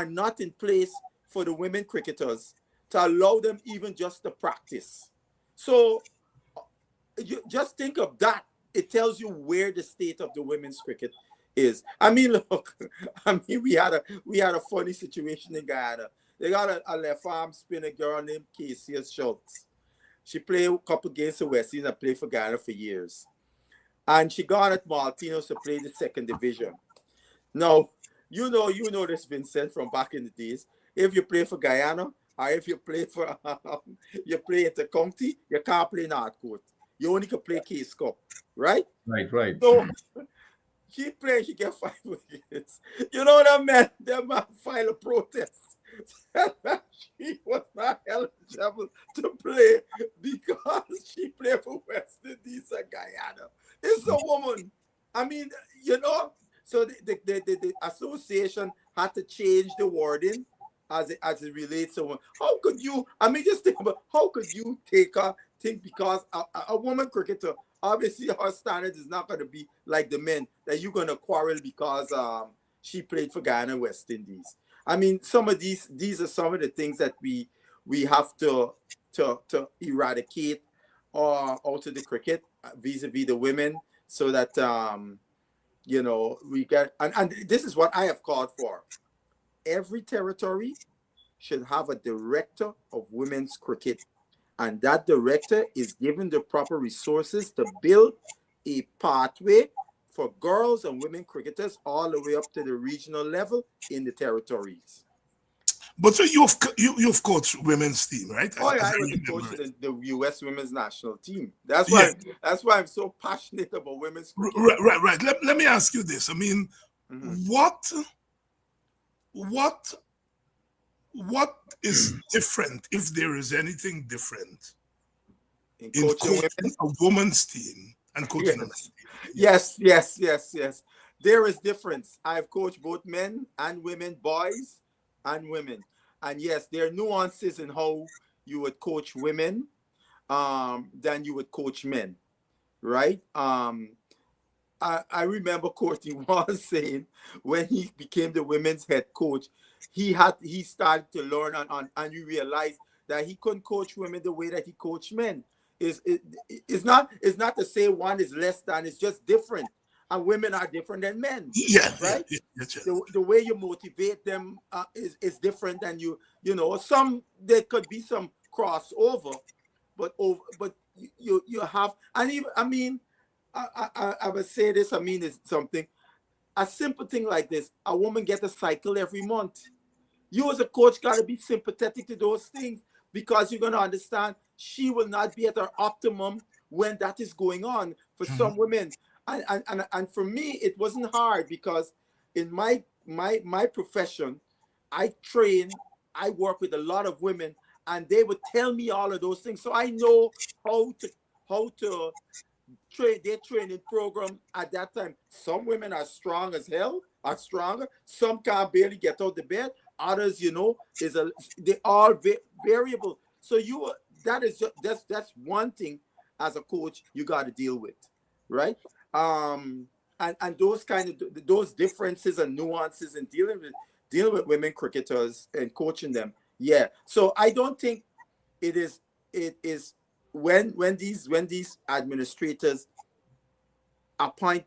not in place for the women cricketers to allow them even just to practice. So you just think of that. It tells you where the state of the women's cricket is. I mean, look, we had a funny situation in Guyana. They got a left arm spinner girl named Casey Schultz. She played a couple games for West Indies and played for Guyana for years. And she got at Martinos to play the second division. Now, you know this, Vincent, from back in the days. If you play for Guyana, or if you play for you play at the county, you can't play North Court. You only can play Case Cup, right? Right. So she played, she get 5 wickets. You know what I meant? Them man file a protest. She was not eligible to play because she played for West Indies and Guyana. It's a woman. I mean, you know, so the association had to change the wording as it relates to women. How could you, I mean, just think about, how could you think because a woman cricketer, obviously her standards is not going to be like the men, that you're going to quarrel because she played for Guyana and West Indies. I mean, some of these are some of the things that we have to eradicate out of the cricket vis-a-vis the women, so that you know, we get, and this is what I have called for. Every territory should have a director of women's cricket, and that director is given the proper resources to build a pathway for girls and women cricketers all the way up to the regional level in the territories. But so you've coached women's team, right? Oh yeah, I was the coach of the U.S. women's national team. That's why I'm so passionate about women's cricket. Right. Let me ask you this. I mean, what is different, if there is anything different, in coaching a women's team and coaching a men's team? Yes. There is difference. I've coached both men and women, boys and women. And yes, there are nuances in how you would coach women than you would coach men, right? I remember Courtney was saying when he became the women's head coach, he started to learn and you realize that he couldn't coach women the way that he coached men. It's not to say one is less than, it's just different. And women are different than men. Right? The way you motivate them is different than you know. There could be some crossover, but you have, and even, I mean, I would say this, I mean, it's something, a simple thing like this, a woman gets a cycle every month. You as a coach got to be sympathetic to those things, because you're going to understand she will not be at her optimum when that is going on for some women. And for me, it wasn't hard, because in my profession, I work with a lot of women, and they would tell me all of those things. So I know how to train their training program at that time. Some women are strong as hell, are stronger. Some can't barely get out of bed. Others, you know, they all variable. So that's one thing as a coach you got to deal with, right? And those kind of those differences and nuances in dealing with women cricketers and coaching them. Yeah. So I don't think it is when these administrators appoint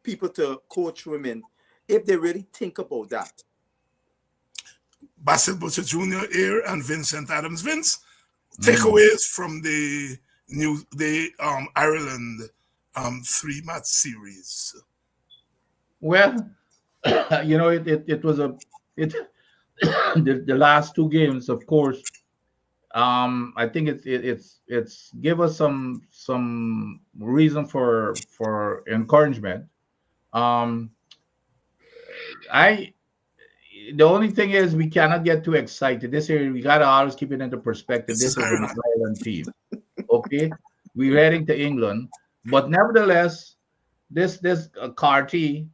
people to coach women, if they really think about that. Bassett Butcher Jr. here and Vincent Adams. Vince, takeaways from the Ireland 3-match series. Well, it was the last two games, of course. I think it's give us some reason for encouragement. The only thing is we cannot get too excited. This year we gotta always keep it into perspective. This is an Ireland team. Okay, we're heading to England, but nevertheless, this Carty,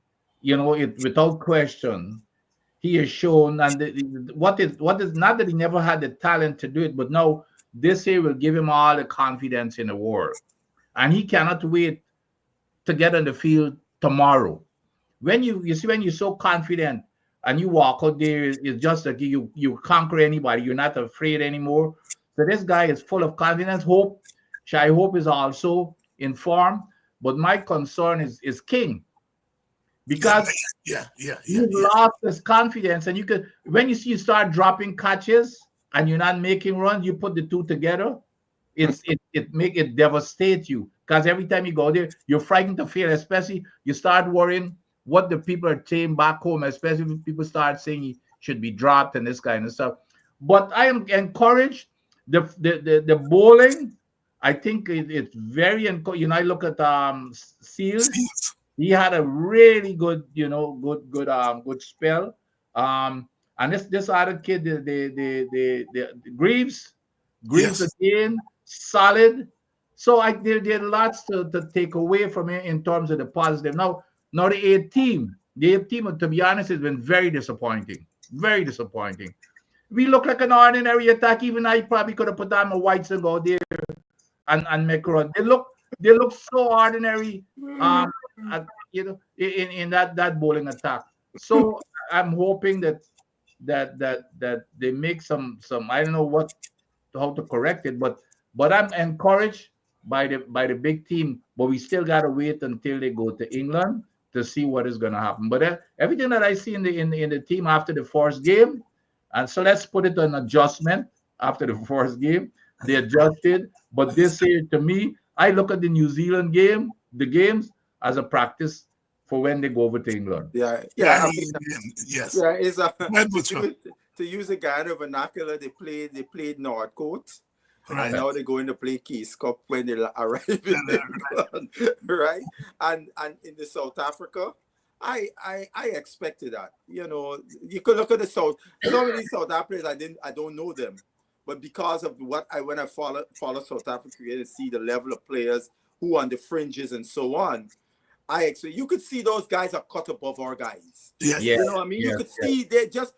without question, he has shown, and what is not that he never had the talent to do it, but now this year will give him all the confidence in the world, and he cannot wait to get on the field tomorrow. When you see when you're so confident and you walk out there, it's just like you conquer anybody. You're not afraid anymore. So this guy is full of confidence. Shai Hope is also in form, but my concern is King, because he lost his confidence. And when you start dropping catches and you're not making runs, you put the two together, it devastate you, because every time you go there, you're frightened to fail. Especially you start worrying what the people are saying back home, especially if people start saying he should be dropped and this kind of stuff. But I am encouraged. The bowling, I think it's very encouraging. I look at Seals. He had a really good, good spell. And this other kid, the Greaves again, solid. So there are lots to take away from it in terms of the positive. Now the A team, to be honest, has been very disappointing. Very disappointing. We look like an ordinary attack. Even I probably could have put down my whites and go there and make a run. They look so ordinary. In that bowling attack. So I'm hoping that they make some I don't know how to correct it, but I'm encouraged by the big team. But we still gotta wait until they go to England to see what is gonna happen. But everything that I see in the team after the first game, and so let's put it on adjustment after the first game. They adjusted, but this year to me, I look at the New Zealand the games as a practice for when they go over to England. Yes. Yeah, it's to use a Ghana vernacular. They played Northcote, and now they're going to play Keys Cup when they arrive in England, right? And in the South Africa, I expected that. You could look at the South. Some of these South Africans, I don't know them, but because of when I follow South Africa and see the level of players who are on the fringes and so on, you could see those guys are cut above our guys. Yeah. You know what I mean? You could see they just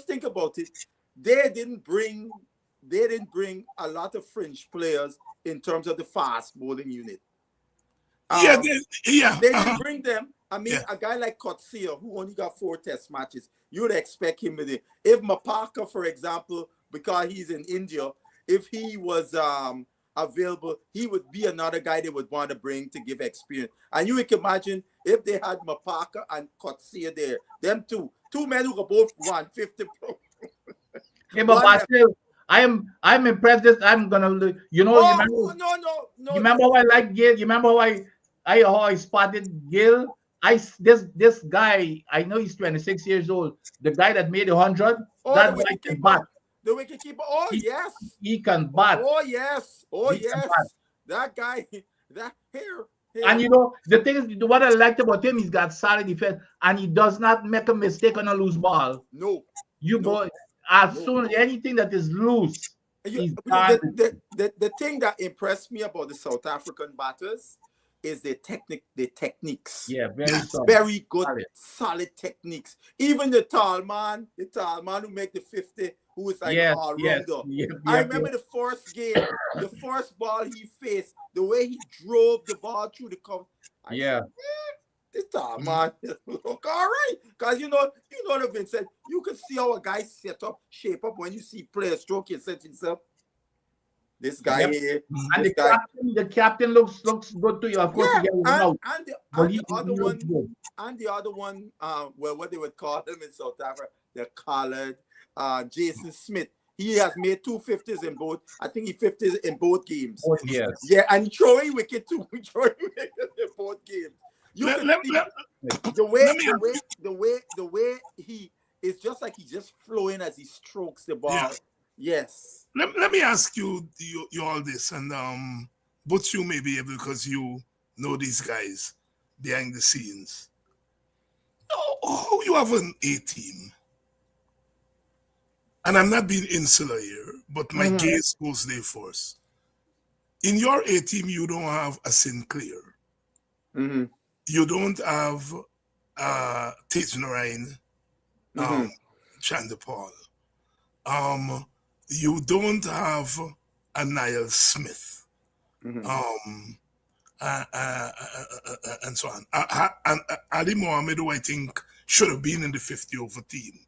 think about it. They didn't bring a lot of fringe players in terms of the fast bowling unit. They didn't bring them. I mean, a guy like Kotsia, who only got 4 test matches, you would expect him to. If Mapaka, for example, because he's in India, if he was available, he would be another guy they would want to bring to give experience. And you can imagine if they had Mapaka and Kotsia there, them two men who could both 150 pro. Yeah, but still, I'm impressed. I'm gonna remember. No. You remember how I like Gil? You remember how I spotted Gil? This guy, I know he's 26 years old. The guy that made 100, that guy can bat. The wicketkeeper. Yes. He can bat. Yes. That guy. Here. And the thing is, what I liked about him, he's got solid defense, and he does not make a mistake on a loose ball. No. Soon as anything that is loose, he's the thing that impressed me about the South African batters is their techniques. Yeah, very good, solid techniques. Even the tall man who make the 50, who is like Yes, all yes, rounder. yep, I yep, remember the first game, the first ball he faced, the way he drove the ball through the cover. I yeah. said, this time, man, look all right. Because you know, Vincent, you can see how a guy set up, shape up when you see players stroke and set himself. This guy Yep. here, And this guy. the captain looks good to you. Of course, he Yeah, get one out, but and the other he looks one, good. well, what they would call him in South Africa, the collared Jason Smith. He has made 250s in both. I think he 50s in both games. Oh, yes. Yeah, and throwing wicket too. Throwing wicket in both games. You Let, can let, see let, the way let me ask the way he is just like he's just flowing as he strokes the ball. Yeah. Yes. let me ask you all this, and but you may be able, because you know these guys behind the scenes. Oh, you have an A team, and I'm not being insular here, but my gaze goes there first. In your A team, you don't have a Sinclair. Mm-hmm. You don't have Tejnarain, Chandapal. You don't have a Niall Smith, and so on. And Ali Mohammed, who I think should have been in the 50 over team,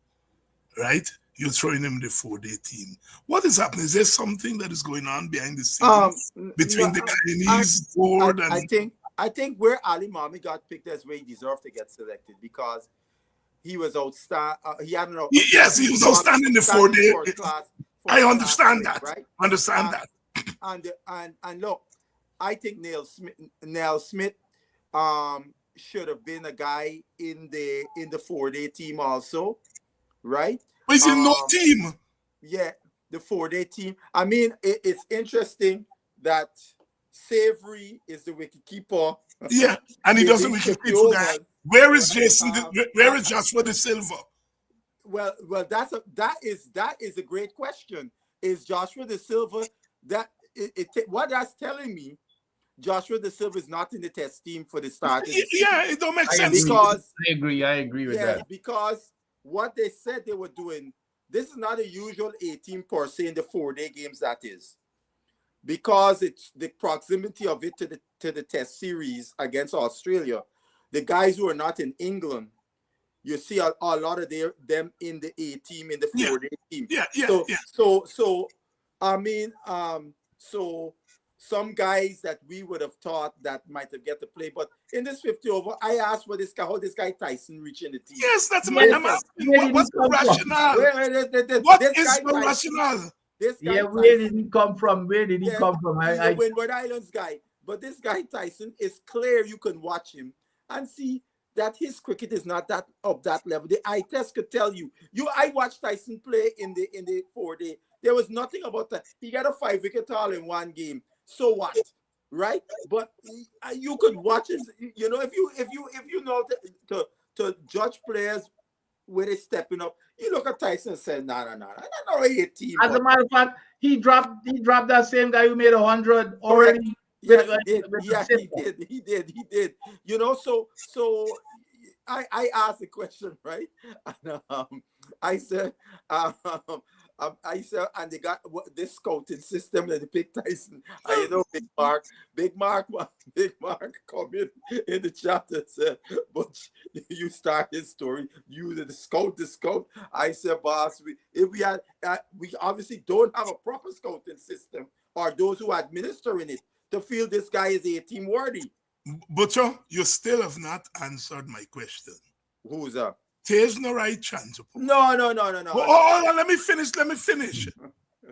right? You're throwing him in the 4-day team. What is happening? Is there something that is going on behind the scenes between the Guyanese board and? I think where Ali Mohammed got picked as where he deserved to get selected, because he was outstanding. Yes, he was outstanding in the 4-day. I understand that. Right? Understand that. And look, I think Neil Smith should have been a guy in the 4-day team also, right? But he's in no team. Yeah, the 4-day team. I mean, it's interesting that Savory is the wicketkeeper. Yeah, and he doesn't wicket keep for that. Where is Jason? Where is Joshua De Silva? Well, that is a great question. Is Joshua De Silva what that's telling me? Joshua De Silva is not in the test team for the start. Yeah, it don't make sense. Because I agree with that. Because what they said they were doing, this is not a usual A team per se in the 4-day games. That is because it's the proximity of it to the test series against Australia. The guys who are not in England, you see a lot of them in the A team, in the 4-day team. So I mean, so some guys that we would have thought that might have get to play, but in this 50 over, I asked for this guy, how this guy Tyson reaching the team. Yes, that's my. I'm asking, what's the rationale? What is the rationale? Where did he come from? Where did he come from? He's a Windward Islands guy, but this guy Tyson is clear. You can watch him and see that his cricket is not that of that level. The eye test could tell you. I watched Tyson play in the 4-day. There was nothing about that. He got a 5-wicket haul in one game. So what, right? But you could watch it. You know, if you know to judge players where they're stepping up, you look at Tyson and say, no, I don't know a team. As a matter of fact, he dropped that same guy who made 100 already. Yes, he did. You know, so I asked the question, right? And I said, and they got this scouting system that they picked Tyson. I know Big Mark come in the chat and said, but you start his story, you the scout. I said, boss, we obviously don't have a proper scouting system or those who are administering it to feel this guy is A team worthy. But you still have not answered my question. Who's up? There's no right chance. No. Oh, let me finish.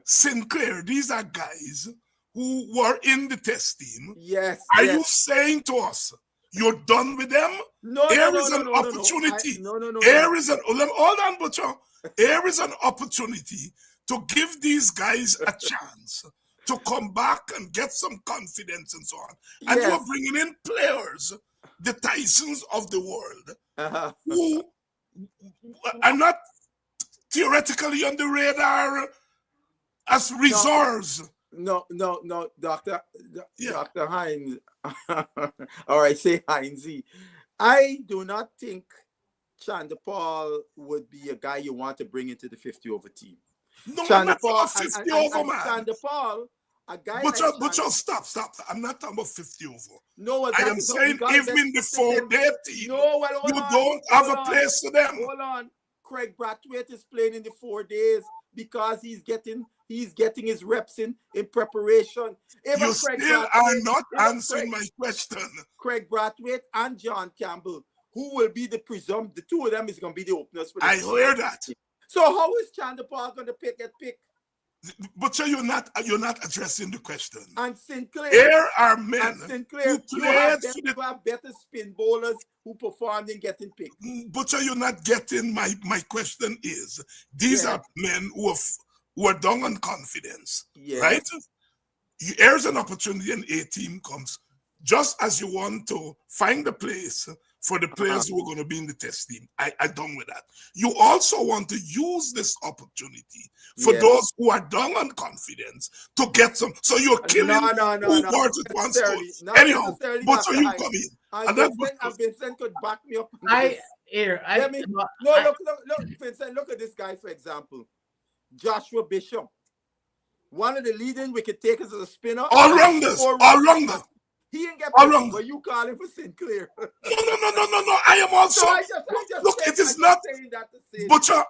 Sinclair, these are guys who were in the test team. Yes. Are you saying to us you're done with them? Here is an opportunity. Here is an hold on, Butcher. Here is an opportunity to give these guys a chance to come back and get some confidence and so on. And you're bringing in players, the Tysons of the world, who are not theoretically on the radar as reserves. No, Dr. Hinds. All right, say Hindsy. I do not think Chandapal would be a guy you want to bring into the 50 over team. No, I'm Chandler not talking Paul about 50 over, man. Chandler Paul, a guy But like you stop. I'm not talking about 50 over. No, well, I that am is saying even in the 4-day team, No, well, hold you on, don't have a place for them. Hold on. Craig Brathwaite is playing in the 4 days because he's getting his reps in preparation. You still are not answering my question. Craig Brathwaite and John Campbell, who will be the two of them is going to be the openers for the I hear that. So how is Chandler Paul going to pick? But you're not addressing the question. And Sinclair. Here are men Sinclair, who have better spin bowlers who performed in getting picked. But you're not getting my question is these are men who are down on confidence, right? Here's an opportunity and a team comes. Just as you want to find a place for the players who are going to be in the test team. I'm done with that. You also want to use this opportunity for those who are down on confidence to get some. So you're killing two birds with one stone. Anyhow, but so you come in. And Vincent could back me up. Look, Vincent, look at this guy, for example. Joshua Bishop. One of the leading wicket takers as a spinner. All rounders. He ain't get picked, but you call him for Sinclair. No. I am also. Look, it is not. Butcher,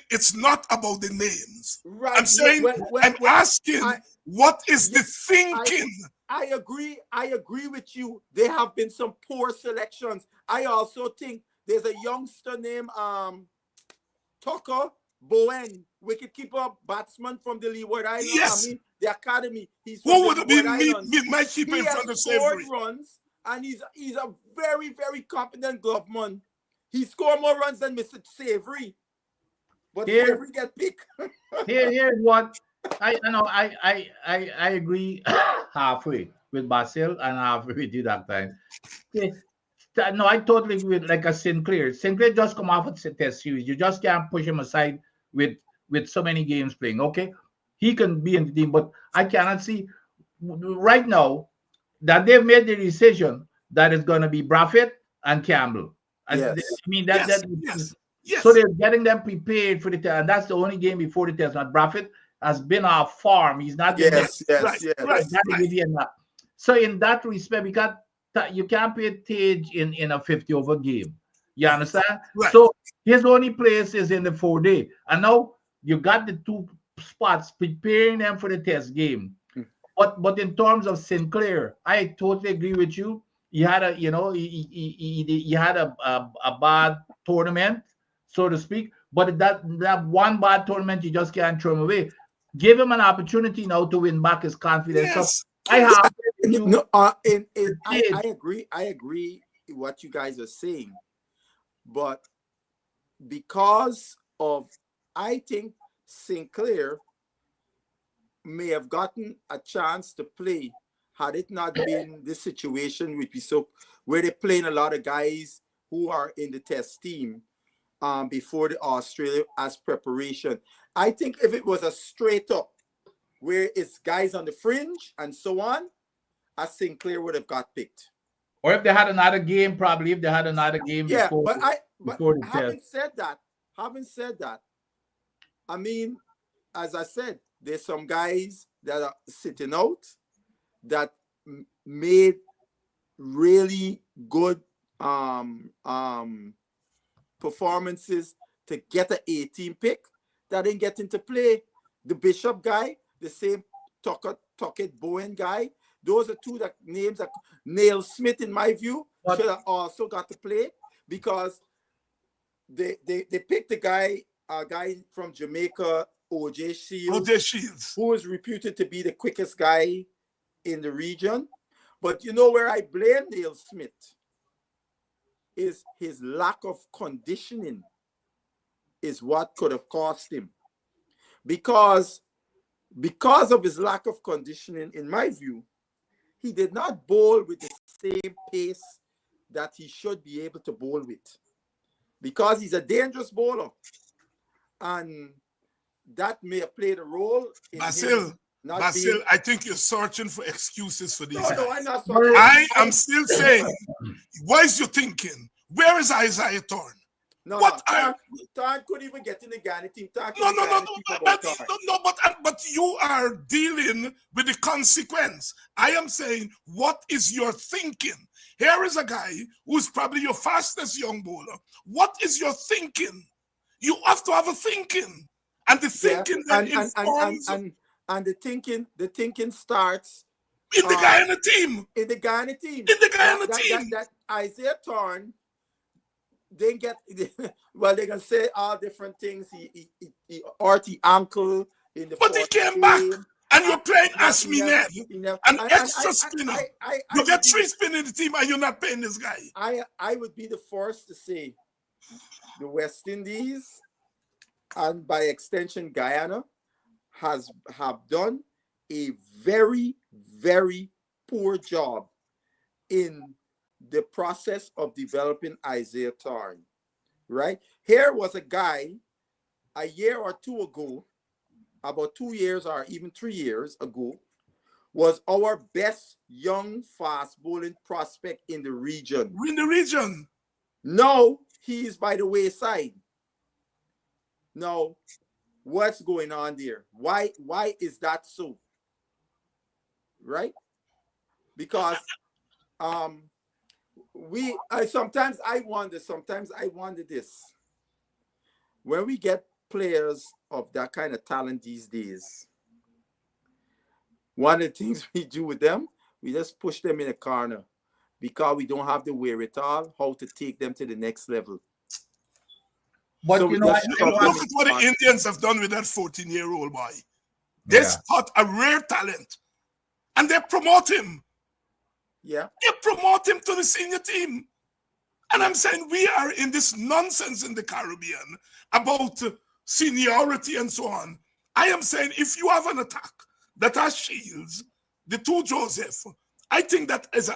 it's not about the names. Right. I'm saying, I'm asking, what is the thinking? I agree with you. There have been some poor selections. I also think there's a youngster named Tucker Bowen, wicketkeeper batsman from the Leeward Islands. Yes. I mean, the academy. He's what would have been my keeper in front of Savory? Runs, and he's a very, very competent gloveman. He scored more runs than Mr. Savory. But Savory get picked. Here's what I agree halfway with Basil and halfway with you that time. No, I totally agree with like a Sinclair. Sinclair just come off a test series. You just can't push him aside with so many games playing. Okay, he can be in the team, but I cannot see right now that they've made the decision that it's going to be Brathwaite and Campbell. And yes. I mean yes. So they're getting them prepared for the test, and that's the only game before the test. Now Brathwaite has been off form. He's not. So in that respect, you can't play Tage in a 50 over game. You understand? Right. So his only place is in the 4-day. And now you got the two spots preparing them for the test game. But in terms of Sinclair, I totally agree with you. He had he had a bad tournament, so to speak. But that one bad tournament, you just can't throw him away. Give him an opportunity now to win back his confidence. Yes. I agree. I agree with what you guys are saying, but because of, I think Sinclair may have gotten a chance to play had it not been this situation where they're playing a lot of guys who are in the test team before the Australia as preparation. I think if it was a straight up where it's guys on the fringe and so on, I Sinclair would have got picked. Or if they had another game, probably if they had another game before. But having said that, I mean, as I said, there's some guys that are sitting out that made really good performances to get an 18 pick that didn't get into play. The Bishop guy, the same Tuckett Bowen guy. Those are two names that Neil Smith, in my view, should have also got to play because they picked a guy from Jamaica, OJ Shields, who is reputed to be the quickest guy in the region. But you know where I blame Neil Smith is his lack of conditioning is what could have cost him. Because of his lack of conditioning, in my view, he did not bowl with the same pace that he should be able to bowl with. Because he's a dangerous bowler. And that may have played a role in Basil, I think you're searching for excuses for these guys. No, I'm not searching. I am still saying, what is your thinking? Where is Isaiah Thorne? No, What no. are Tarn couldn't even get in the Ghana team. Tarn no, couldn't no, no, Ghana no, team no, about but, Tarn. no, but you are dealing with the consequence. I am saying, what is your thinking? Here is a guy who's probably your fastest young bowler. What is your thinking? You have to have a thinking, and the Yeah, thinking then informs and the thinking starts in the Guyana team. in the Ghana team. In the Guyana team. That Isaiah Tarn didn't get well. They can say all different things. He hurt the ankle in the But he fourth came back, game. and you're playing He never, Asmined, he never, an and extra spinner. I You get would be 3 spin in the team, and you're not paying this guy. I would be the first to say the West Indies and by extension Guyana have done a very, very poor job in the process of developing Isaiah Tarn. Right? Here was a guy a year or two ago, about 2 years or even 3 years ago, was our best young fast bowling prospect in the region. In the region. Now he is by the wayside. Now, what's going on there? Why is that so? Right? Because sometimes I wonder this. When we get players of that kind of talent these days, one of the things we do with them, we just push them in a corner because we don't have the wherewithal how to take them to the next level. But So you know, Look at what the Indians have done with that 14-year-old boy. They spot a rare talent, and they promote him. Yeah. They promote him to the senior team. And I'm saying we are in this nonsense in the Caribbean about seniority and so on. I am saying if you have an attack that has Shields, the two Joseph, I think that is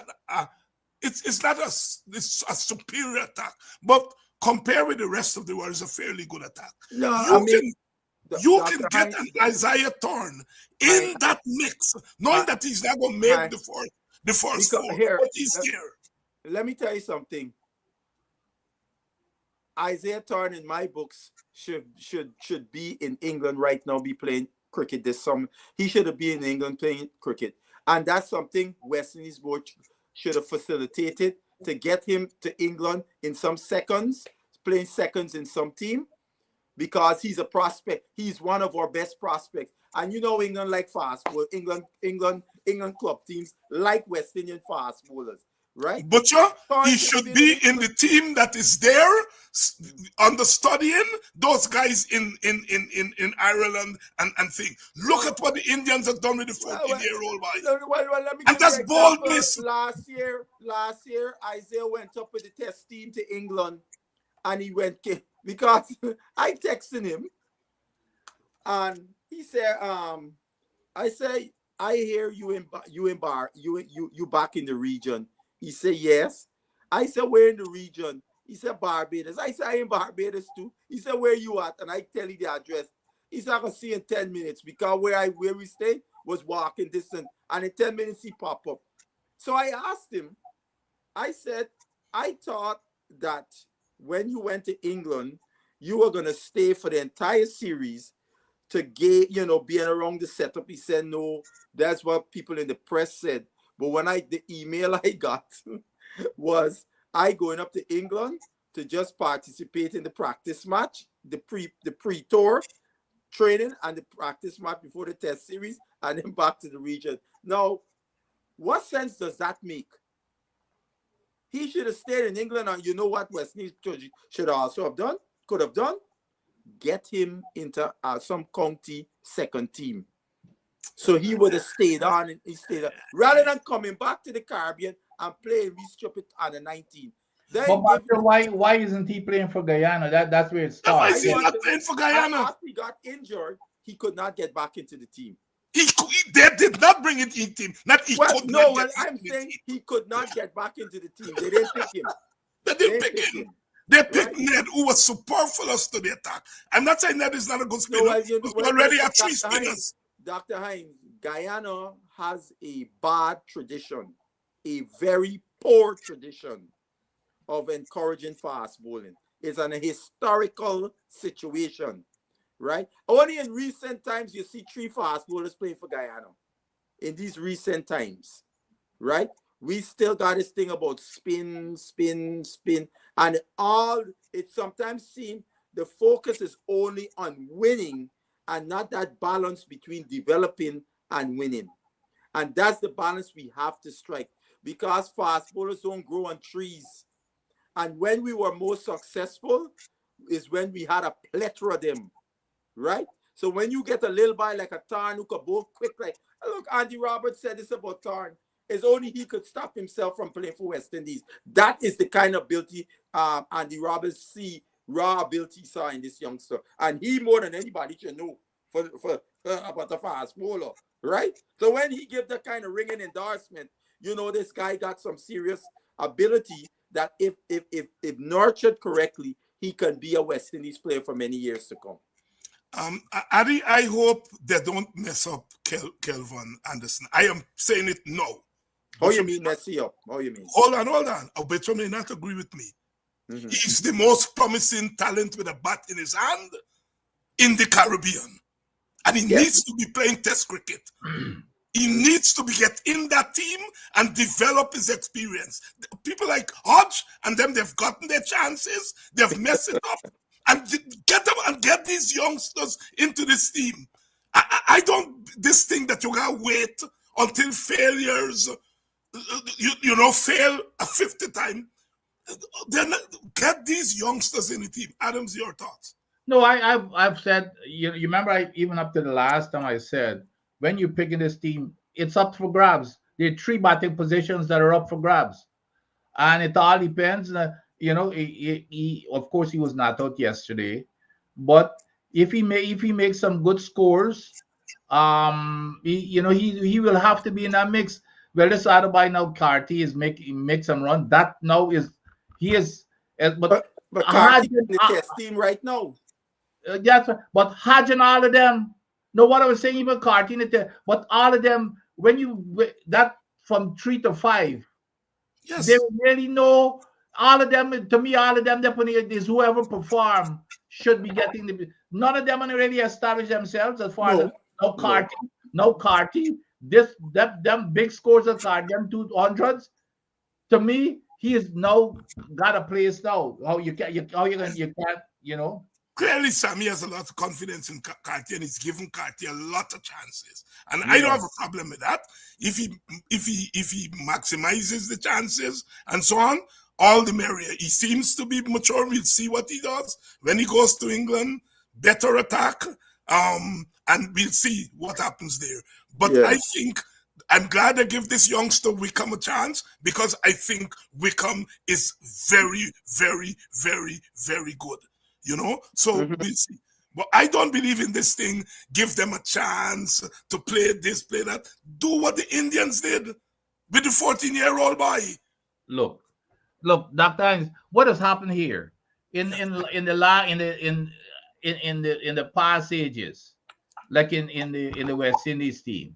it's not it's a superior attack, but compared with the rest of the world, it's a fairly good attack. No, You can get an Isaiah Thorne in that mix, knowing that he's not going to make the first four, but he's here. Let me tell you something. Isaiah Thorne, in my books, should be in England right now, be playing cricket this summer. He should have been in England playing cricket. And that's something West Indies board should have facilitated to get him to England in some seconds, playing seconds in some team, because he's a prospect. He's one of our best prospects. And you know England like fast bowlers. England club teams like West Indian fast bowlers, right? But he should be in the team that is there, understudying those guys in Ireland and thing. Look at what the Indians have done with the 14-year-old boy. Well, let me and that's boldness. Last year, Isaiah went up with the test team to England, and he went because I texted him, and he said, I say, I hear you back in the region. He said, yes. I said, where in the region? He said, Barbados. I said, I in Barbados too. He said, where you at? And I tell you the address. He said, I can see in 10 minutes because where we stayed was walking distance. And in 10 minutes, he popped up. So I asked him, I said, I thought that when you went to England, you were going to stay for the entire series to get, being around the setup. He said, no, that's what people in the press said. But when the email I got was I going up to England to just participate in the practice match, the pre-tour training and the practice match before the test series, and then back to the region. Now, what sense does that make? He should have stayed in England, and you know what West Indies should also have done, could have done? Get him into some county second team. So he would have stayed on, and he stayed on, rather than coming back to the Caribbean and playing restrip under 19. But why isn't he playing for Guyana? That's where it starts. Why is he not playing for Guyana? After he got injured, he could not get back into the team. They did not bring it in team. I'm saying he could not get back into the team. They didn't pick him. They didn't pick him. They picked Ned, who was superfluous to the attack. I'm not saying Ned is not a good spinner. He already had 3 spinners. Dr. Hinds, Guyana has a bad tradition, a very poor tradition of encouraging fast bowling. It's an historical situation, right? Only in recent times you see 3 fast bowlers playing for Guyana. In these recent times, right? We still got this thing about spin, spin, spin, and all. It sometimes seems the focus is only on winning and not that balance between developing and winning. And that's the balance we have to strike, because fast bowlers don't grow on trees. And when we were most successful is when we had a plethora of them, right? So when you get a little guy like a Tarn who could bowl quick, like, look, Andy Roberts said this about Tarn. It's only he could stop himself from playing for West Indies. That is the kind of ability Andy Roberts raw ability saw in this youngster. And he more than anybody should know about a fast bowler, right? So when he gave that kind of ringing endorsement, you know this guy got some serious ability that if nurtured correctly, he can be a West Indies player for many years to come. Adi, I hope they don't mess up Kelvin Anderson. I am saying it now. How you mean mess up? How you mean? Hold on. Obeto may not agree with me. Mm-hmm. He's the most promising talent with a bat in his hand in the Caribbean. And he needs to be playing Test cricket. He needs to get in that team and develop his experience. People like Hodge and them, they've gotten their chances. They've messed it up. And get them and get these youngsters into this team. I don't, this thing that you gotta wait until failures, fail a 50th time. Then get these youngsters in the team. Adams, your thoughts? No, I've said, you remember, even up to the last time I said, when you're picking this team, it's up for grabs. There are 3 batting positions that are up for grabs. And it all depends. He of course he was not out yesterday, but if he makes some good scores, he will have to be in that mix. Well, this other by now, Carty is make some run. That now is but Carty in the Test team right now. Yes, but Hodge and all of them. No, what I was saying, even Carty in the Test, but all of them, when you that from 3 to 5, yes, they really know. All of them, to me, all of them definitely is whoever perform should be getting the. None of them really established themselves as far as no Carty. Them big scores of Carty, them 200s. To me, he is now got a place now. You can't. Clearly, Sammy has a lot of confidence in Carty, and he's given Carty a lot of chances. And I don't have a problem with that. If he maximizes the chances and so on, all the merrier. He seems to be mature. We'll see what he does when he goes to England. Better attack, and we'll see what happens there. But I think I'm glad I give this youngster Wickham a chance, because I think Wickham is very, very, very, very good. So we'll see. But I don't believe in this thing. Give them a chance to play this, play that. Do what the Indians did with the 14-year-old boy. Look, Dr. Hinds, what has happened here in the past ages, like in the West Indies team,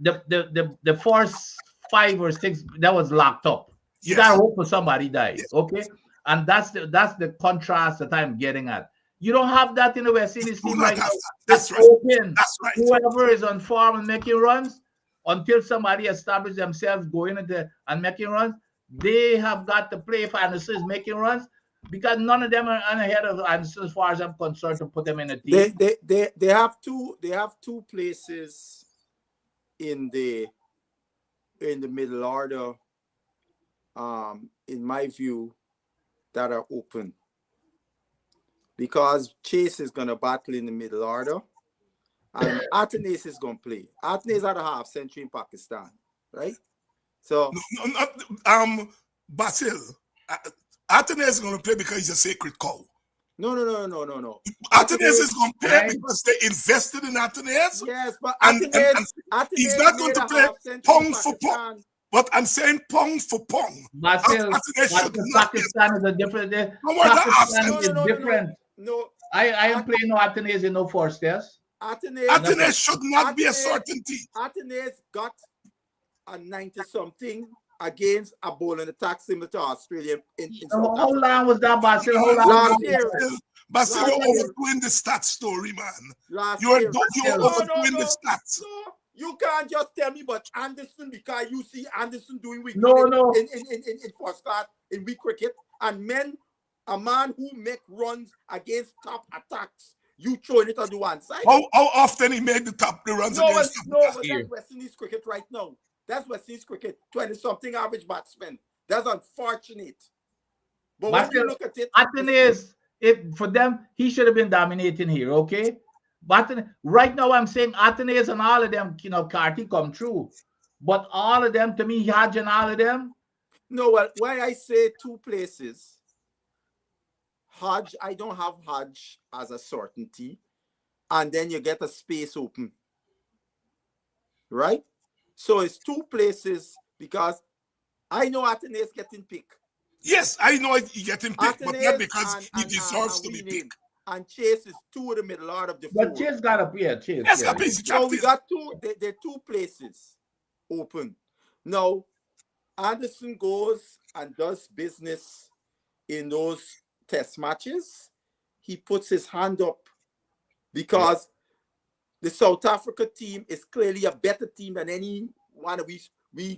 the first 5 or 6 that was locked up. You gotta hope for somebody dies, okay? And that's the contrast that I'm getting at. You don't have that in the West Indies team right now. That's right. Open. That's right. Whoever is on farm and making runs, until somebody establishes themselves going into and making runs, they have got to play if Anderson is making runs, because none of them are ahead of Anderson as far as I'm concerned to put them in a team. They have two places in the middle order, in my view, that are open, because Chase is going to battle in the middle order, and Atenes is going to play. Atenes had a half century in Pakistan, right? So, Basil, Atenes is going to play because he's a sacred cow. No. Atenes is going to play because they invested in Atenes. Yes, but Atenes he's not going to play pong for pong. But I'm saying pong for pong. Basil, Pakistan is a different. Pakistan is different. No, I am playing no Atenes in no force test. Atenes should not be a certainty. Atenes got a 90-something against a bowling attack similar to Australia in South How Africa. long was that, Basil? How long? Last year. Basil, Last you're year. overdoing the stats story, man. Last You're year. overdoing the stats. No, you can't just tell me but Anderson, because you see Anderson doing week No. in first class in week cricket, and a man who make runs against top attacks, you throwing it on the one side. How often he made the runs against top but attacks? that's West Indies cricket right now. That's West Indies cricket. 20-something average batsmen. That's unfortunate. But when you look at it, Athens, if for them, he should have been dominating here, okay? But right now, I'm saying Athens and all of them, Carty come true. But all of them, to me, Hodge and all of them. No, well, why I say two places. Hodge, I don't have Hodge as a certainty. And then you get a space open. Right? So it's two places because I know Athens getting picked. Yes, I know he getting picked, but not because he deserves to be picked. picked. And Chase is two in the middle order of the But four. Chase got up here, Chase. Yes, yeah. So we got there are two places open. Now, Anderson goes and does business in those test matches. He puts his hand up because the South Africa team is clearly a better team than any one of we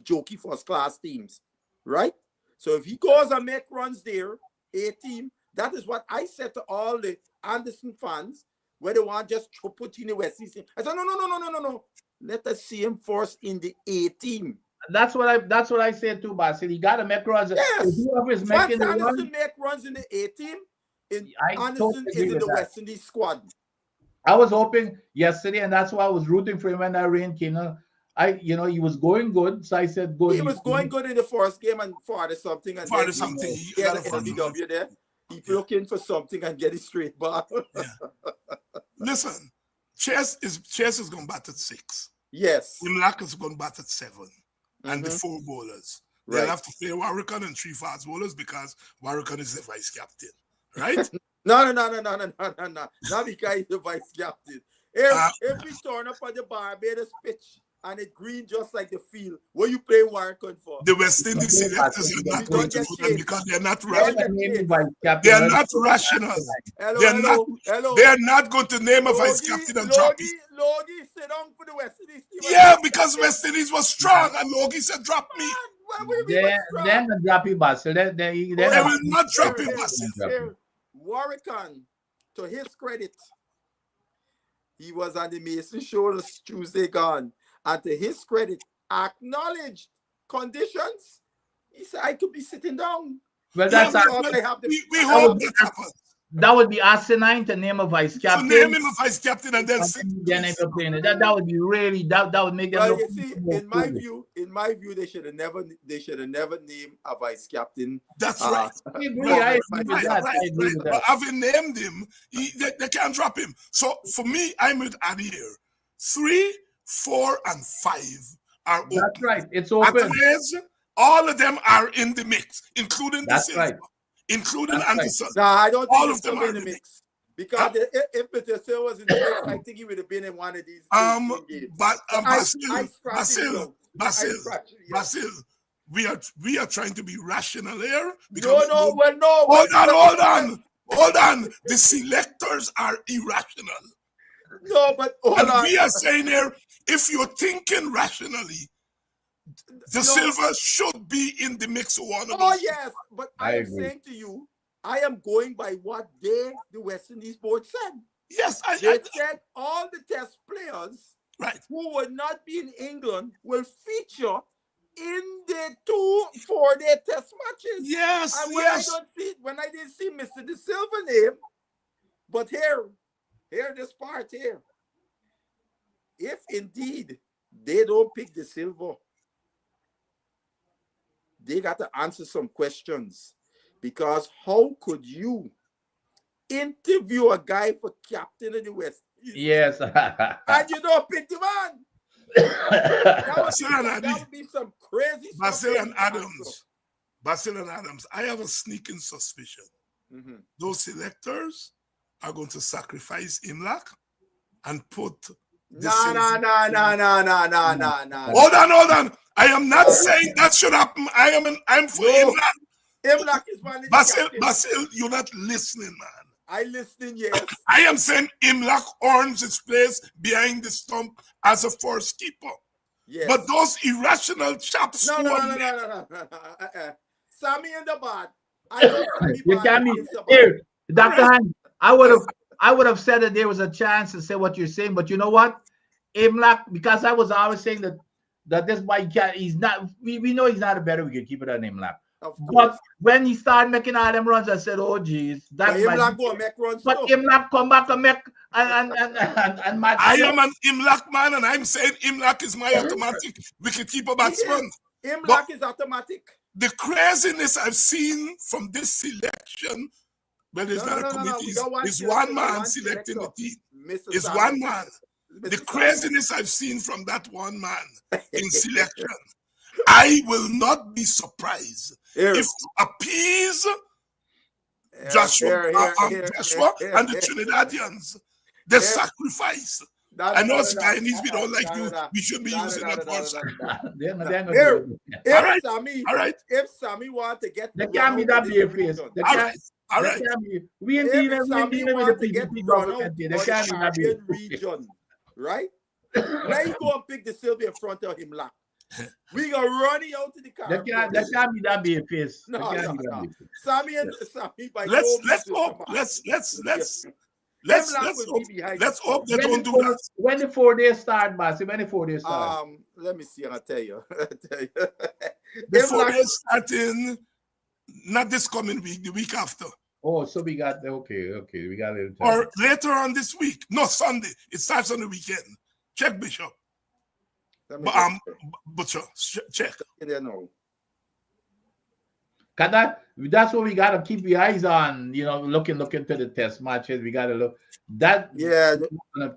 jokey first class teams, right? So if he goes and make runs there, A team, that is what I said to all the Anderson fans, where they want just to put in the West Indies. I said, no. Let us see him first in the A team. That's what I said too, Basil. He got to make runs. Yes. Whoever's Once making the Anderson run, make runs in the A team, Anderson totally is agree in with the that. West Indies squad. I was hoping yesterday, and that's why I was rooting for him when that rain came. He was going good, so I said good. He was going good in the first game and farted something, and then he had an LBW there. He looking for something and get it straight ball. Yeah. Listen, Chase is going to bat at 6. Yes. Imlak is going to bat at 7. And the 4 bowlers. They'll have to play Warrican and 3 fast bowlers because Warrican is the vice captain. Right? No. Not because he's the vice captain. If we turn up on the Barbados pitch and it green just like the field, what you play Warrican for? The West Indies selectors are not going to do that because they're not rational. They are not rational. They are not going to name a vice captain and drop it. Logie sit down for the West Indies team. Yeah, because West Indies was strong and Logie said drop me. They're not dropping Basil. They will not drop him, Basil. Warrican, to his credit, he was on the Mason shoulders Tuesday gone. And to his credit, acknowledged conditions. He said, I could be sitting down. Well, that's we hope that happens. That would be asinine to name a vice captain. So name him a vice captain and then that would be really that would make them. Well, you see, in my view, they should have never named a vice captain. That's right. I agree with that. But having named him, they can't drop him. So for me, I'm with Adi here. 3, 4, and 5 are open. That's right. It's open. All of them are in the mix, including the Silver. Right. Including Anderson. No, I don't think all of them are in the mix. Because if Mr. Silva was in the mix, I think he would have been in one of these games. Basil, we are trying to be rational here. No. Hold on. The selectors are irrational. No, but hold on. We are saying here, if you're thinking rationally, the Silver should be in the mix. Yes, but I am saying to you, I am going by what the West Indies board said. Yes, they said all the test players who would not be in England will feature in the 2 4-day test matches. Yes, and when I didn't see Mr. De Silva name, but here this part here. If indeed they don't pick De Silva, they got to answer some questions, because how could you interview a guy for captain of the West Indies? Yes. And you don't pick the man? That would be some crazy Basil and Adams, I have a sneaking suspicion. Those selectors are going to sacrifice Imlak and put No. Hold on. I am not saying that should happen. I'm for Imlak. Imlak is one of the captains. Basil, you're not listening, man. I listening, yes. I am saying Imlak earns his place behind the stump as a first keeper. Yes. But those irrational chaps. No. Sammy in the bad. I know Sammy You bad can't be against the bad. here, Dr. Hand. I would have said that there was a chance to say what you're saying, but you know what? Imlak, because I was always saying that this boy he's not. We know he's not a better wicketkeeper than Imlak. But when he started making all them runs, I said, "Oh, geez, that's Imlak go make runs." But Imlak come back and make and match. I am an Imlak man, and I'm saying Imlak is my automatic wicketkeeper batsman. Imlak is automatic. The craziness I've seen from this selection, well, there's not a committee. It's one man selecting the team. It's one man. The craziness I've seen from that one man in selection, I will not be surprised if to appease Joshua and the Trinidadians, the sacrifice. I know it's Guyanese, we don't like you. We should be using that word. All right. If Sammy want to get they can't be that be a face. All right. We ain't dealing with the people region, right? Now you go and pick the silver in front of him, like we gonna run it out to the car. That can't be that be a face. No. Sammy by Let's hope they don't do that. When the 4 days start, Basi, when the 4 days start? Let me see. I'll tell you. The 4 days starting not this coming week, the week after. Oh, so we got okay. We got a little time. Or later on this week. No, Sunday. It starts on the weekend. Check, Bishop. Butcher, check. That's what we gotta keep the eyes on. Looking to the test matches. We gotta look that. Yeah,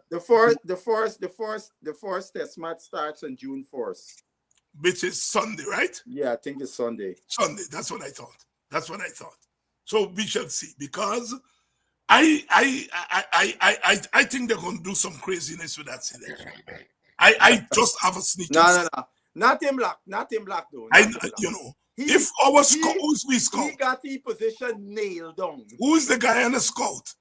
the first test match starts on June 4th, which is Sunday, right? Yeah, I think it's Sunday. That's what I thought. So we shall see, because I think they're going to do some craziness with that selection. I just have a sneaky. No. Not in black though. If our scout, who's we scout? He got the position nailed down. Who's the guy on the scout?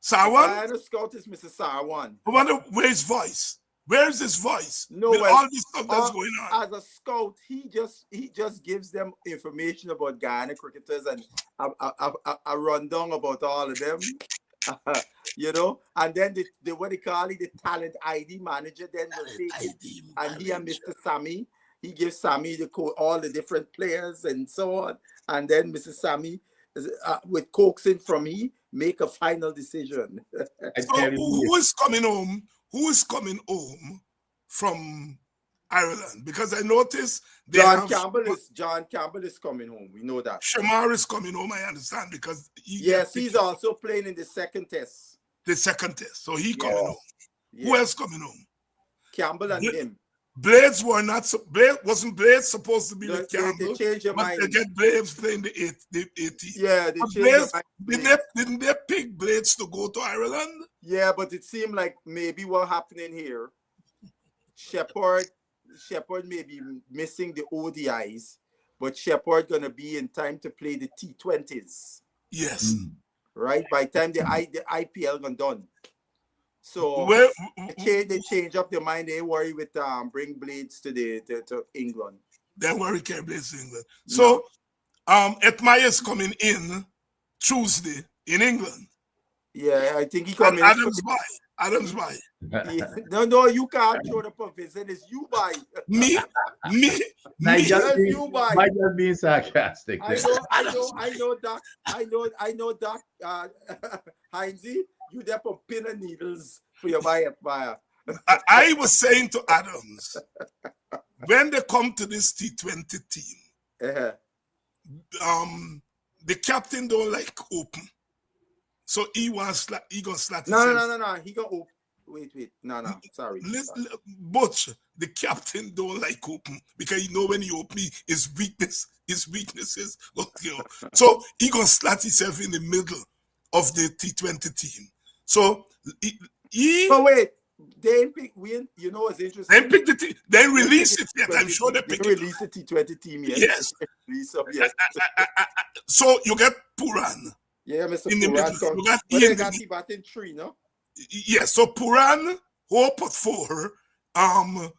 Sarwan? The guy on the scout is Mr. Sarwan. I wonder where's his voice? Where's his voice? No, with all this stuff that's going on. As a scout, he just gives them information about Guyana cricketers and a rundown about all of them. And then the what they call it, the talent ID manager then will take it, and he and Mr. Sammy, he gives Sammy all the different players and so on, and then Mr. Sammy, with coaxing from me, make a final decision. So who is coming home? Who is coming home from Ireland? Because I noticed John Campbell is coming home. We know that. Shamar is coming home, I understand, because he's also playing in the second test. The second test. So he coming home. Yes. Who else coming home? Campbell and him. Blades wasn't Blades supposed to be with Campbell? They changed their mind. They get Blades playing the 18th. Yeah, they changed their mind. Didn't they pick Blades to go to Ireland? Yeah, but it seemed like maybe what happening here, Shepherd may be missing the ODIs, but Shepherd gonna be in time to play the T20s. Yes. Right? By the time the IPL gone done. So they change up their mind. They worry with bring Blades to England. They worry carry Blades to England. So Etmayer is coming in Tuesday in England. Yeah, I think he coming. Adams by. No, you can't show up a visit. It's you by. Me. You by. Might just being sarcastic. I know Doc. Hinds, you there for pin and needles for your buyer. I was saying to Adams, when they come to this T20 team, the captain don't like open. So he gonna slap. No. He gonna open. Wait. No. Sorry. Butch, the captain don't like open because when he open, his weaknesses. So he gonna slot himself in the middle of the T20 team. So he. But they ain't pick. You know what's They interesting? picked the team. They released it yet. But I'm sure they they picked it. released the T20 team yet. Yes. Release up yet. So you get Puran Yeah, Mr. in the Puran. middle. You got But Ian they in got the the batting 3, no? Yes, so Puran, Hope at 4, our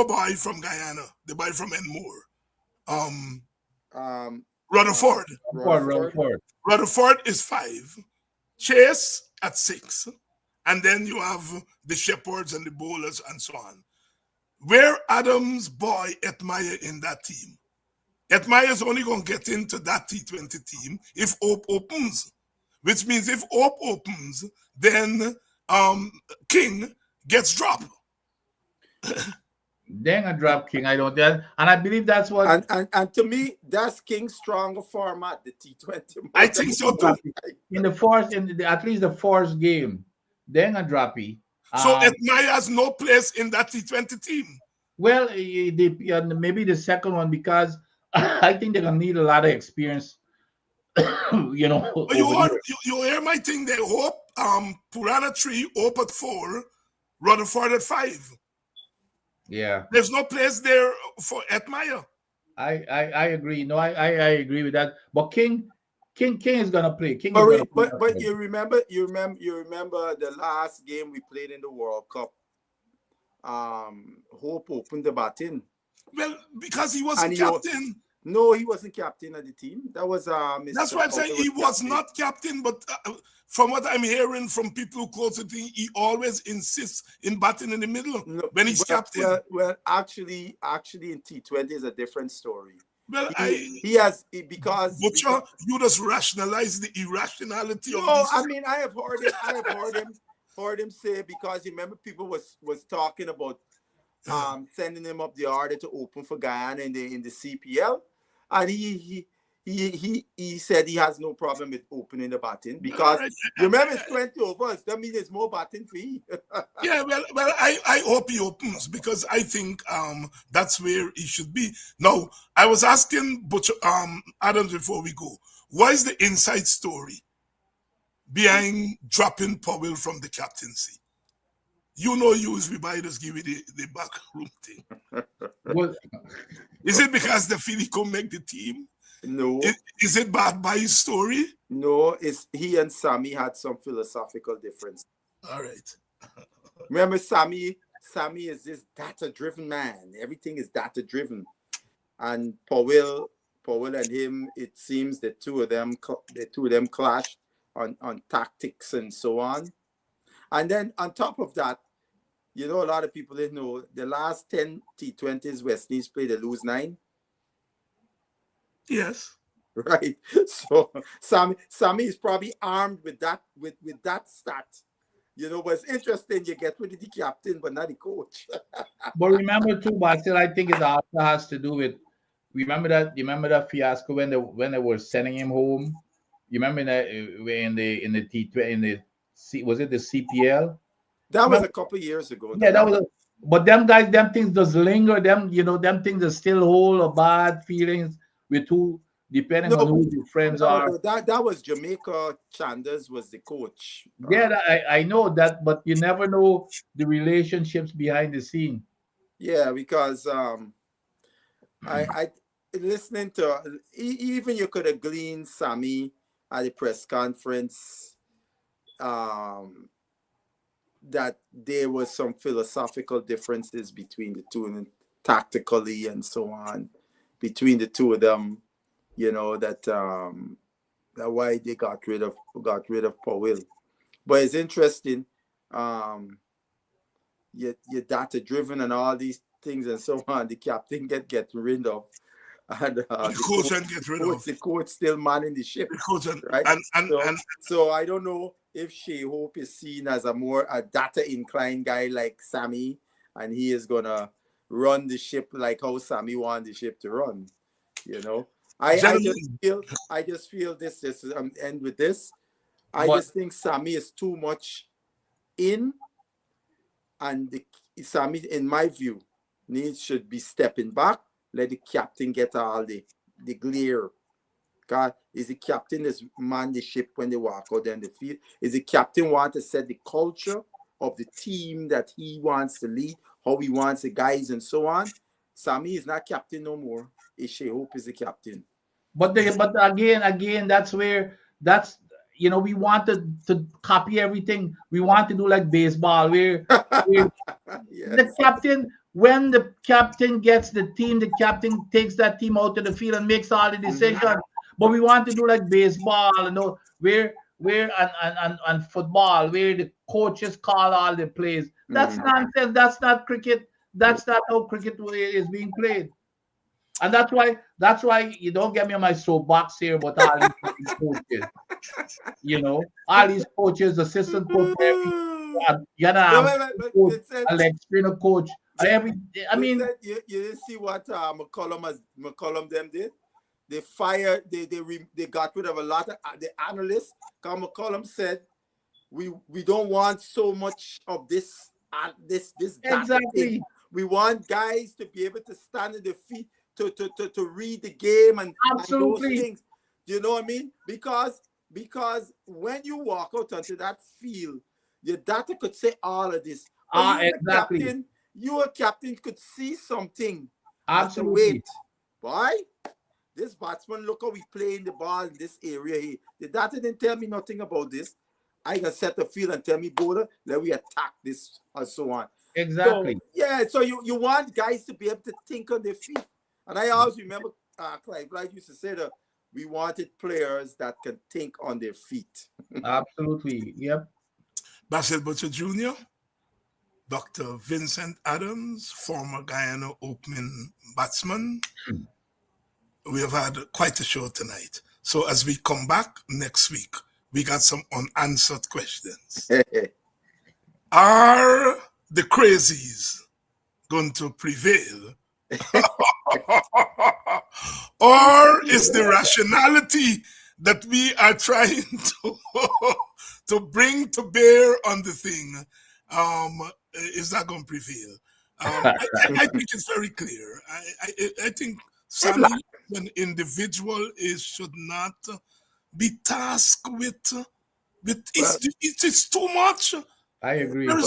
boy from Guyana, the boy from Enmore, Rutherford. Rutherford. Rutherford is 5, Chase at 6, and then you have the Shepherds and the Bowlers and so on. Where Adams' boy Etmire in that team? Etmire is only going to get into that T20 team if Hope opens. Which means if Hope opens, then King gets dropped. Then a drop King. I don't. And I believe that's what. And to me, that's King's stronger format, the T20. I think so too. In the first, at least the first game, then a droppy. So Etmire has no place in that T20 team. Well, maybe the second one, because I think they're gonna need a lot of experience. You know, you hear my thing there. Hope Purana 3, Hope at 4, Rutherford at 5. Yeah, there's no place there for Etmire. I agree. No, I agree with that. But King is gonna play. But you remember the last game we played in the World Cup. Hope opened the batting. Well, because he wasn't captain. No, he wasn't captain of the team. That was Mr. That's why I'm saying he was not captain. But from what I'm hearing from people who close to the team, he always insists in batting in the middle when he's captain. Well, actually, in T20 is a different story. Well, because Butcher, you just rationalize the irrationality of this. No, I mean, I have heard him say, because you remember people was talking about sending him up the order to open for Guyana in the CPL, and he said he has no problem with opening the batting because remember it's 20 overs. That means there's more batting for you. Yeah, well, I hope he opens because I think that's where he should be. Now, I was asking Butcher, Adams before we go, what is the inside story behind dropping Powell from the captaincy? You know, usually by just give you the back room thing. What? Is it because the feel he could make the team? No. Is it bad by his story? No, it's he and Sammy had some philosophical difference. All right. Remember, Sammy is this data-driven man. Everything is data-driven. And Powell and him, it seems the two of them clashed on tactics and so on. And then on top of that, you know, a lot of people didn't know the last 10 T20s West Indies played, they lose 9. Yes. Right. So Sammy is probably armed with that stat. You know, but it's interesting you get rid of the captain, but not the coach. But remember too, Basil, I think it also has to do with remember that fiasco when they were sending him home. You remember that in the T20 was it the CPL? That was a couple of years ago. Yeah, that was. But them guys, them things just linger. Them things that still hold a bad feelings with who, depending on who your friends are. That was Jamaica. Chanders was the coach. Yeah, I know that, but you never know the relationships behind the scene. Yeah, because I listening to even you could have gleaned Sammy at the press conference. That there was some philosophical differences between the two, and tactically and so on, between the two of them. You know that why they got rid of Powell. But it's interesting. You're data driven and all these things and so on. The captain get rid of. And the coach and get rid of. The coach still manning the ship. The coach right? So I don't know if Shea Hope is seen as a data inclined guy like Sammy, and he is gonna run the ship like how Sammy wanted the ship to run. You know, I just feel this end with this. I just think Sammy is too much in, and Sammy, in my view, should be stepping back. Let the captain get all the glare. God, is the captain is man the ship when they walk out there in the field? Is the captain want to set the culture of the team that he wants to lead, how he wants the guys and so on. Sammy is not captain no more. Ishe Hope is the captain. But again, that's where we want to copy everything. We want to do like baseball, where Yes. the captain, when the captain gets the team, the captain takes that team out to the field and makes all the decisions. But we want to do like baseball, where and football, where the coaches call all the plays. That's nonsense. That's not cricket. That's not how cricket is being played. And that's why you don't get me on my soapbox here about all these coaches. All these coaches, assistant coach, a leg spinner coach. You didn't see what McCollum them did? They fired, they got rid of a lot of the analysts. Because McCollum said, we don't want so much of this Exactly. thing. We want guys to be able to stand on their feet to read the game and those things. Do you know what I mean? Because when you walk out onto that field, your data could say all of this. Exactly. You a captain could see something. Absolutely. Wait, boy, this batsman, look how we playing the ball in this area here. The data didn't tell me nothing about this. I can set the field and tell me, bowler, let we attack this and so on. Exactly. So you want guys to be able to think on their feet. And I always remember Clive Light used to say that we wanted players that can think on their feet. Absolutely. Yep. Basil Butcher Jr., Dr. Vincent Adams, former Guyana opening batsman. We have had quite a show tonight. So as we come back next week, we got some unanswered questions. Are the crazies going to prevail? Or is the rationality that we are trying to bring to bear on the thing, is that going to prevail? I think it's very clear. I think Sammy, an individual, should not be tasked with it is too much. I agree. There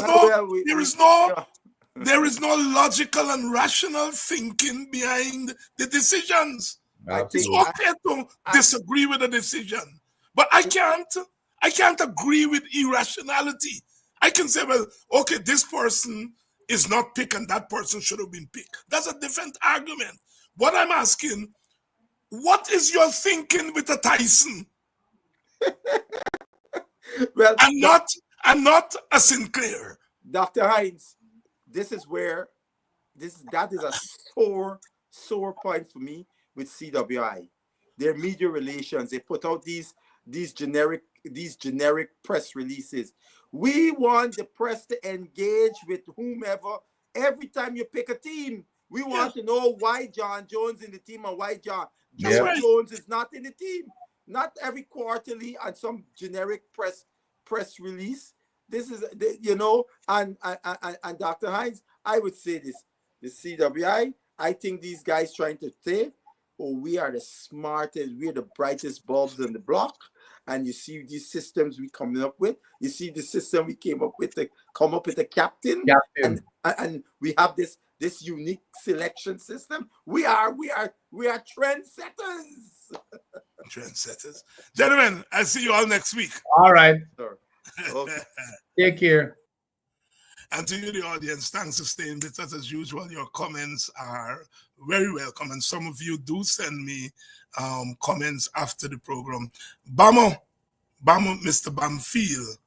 is no logical and rational thinking behind the decisions. It's okay to disagree with a decision, but I can't agree with irrationality. I can say, well, okay, this person is not picked and that person should have been picked. That's a different argument. What I'm asking, what is your thinking with a Tyson? Well, I'm not a Sinclair. Dr. Hinds, that is a sore point for me with CWI. Their media relations, they put out these generic press releases. We want the press to engage with whomever every time you pick a team. We want to know why John Jones in the team and why John Jones is not in the team. Not every quarterly and some generic press release. This is and Dr. Hinds, I would say this. The CWI, I think these guys trying to say, we are the smartest, we're the brightest bulbs in the block. And you see these systems we coming up with. You see the system we came up with to come up with a captain. And we have this unique selection system. We are trendsetters. Trendsetters. Gentlemen, I'll see you all next week. All right. Sure. Okay. Take care. And to you, the audience, thanks for staying with us as usual. Your comments are very welcome. And some of you do send me comments after the program. Bamo, Mr. Bamfield,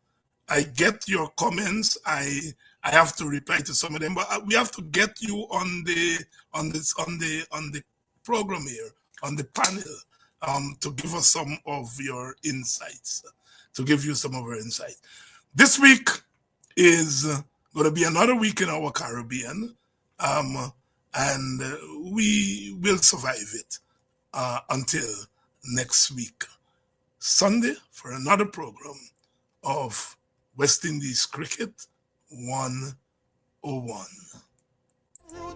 I get your comments. I have to reply to some of them, but we have to get you on the program here, on the panel, to give us some of your insights, This week is going to be another week in our Caribbean, and we will survive it until next week, Sunday, for another program of West Indies Cricket 101.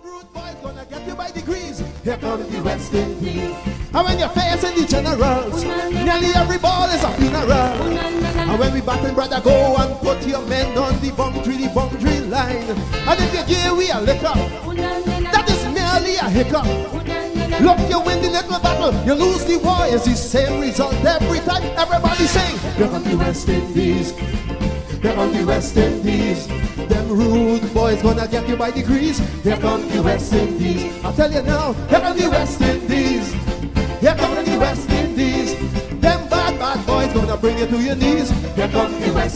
Rude boys gonna get you by degrees. Here comes the West Indies. And when you're facing the generals, nearly every ball is a funeral. And when we batting, brother, go and put your men on the boundary line. And if you give we a liquor, that is merely a hiccup. Look, you win the little battle, you lose the war. It's the same result every time. Everybody sing. Here come the West Indies. Here come the West Indies. Them rude boys gonna get you by degrees. Here come the West Indies. I tell you now, here come the West Indies. Here come the West Indies. Them bad boys gonna bring you to your knees. Here come the West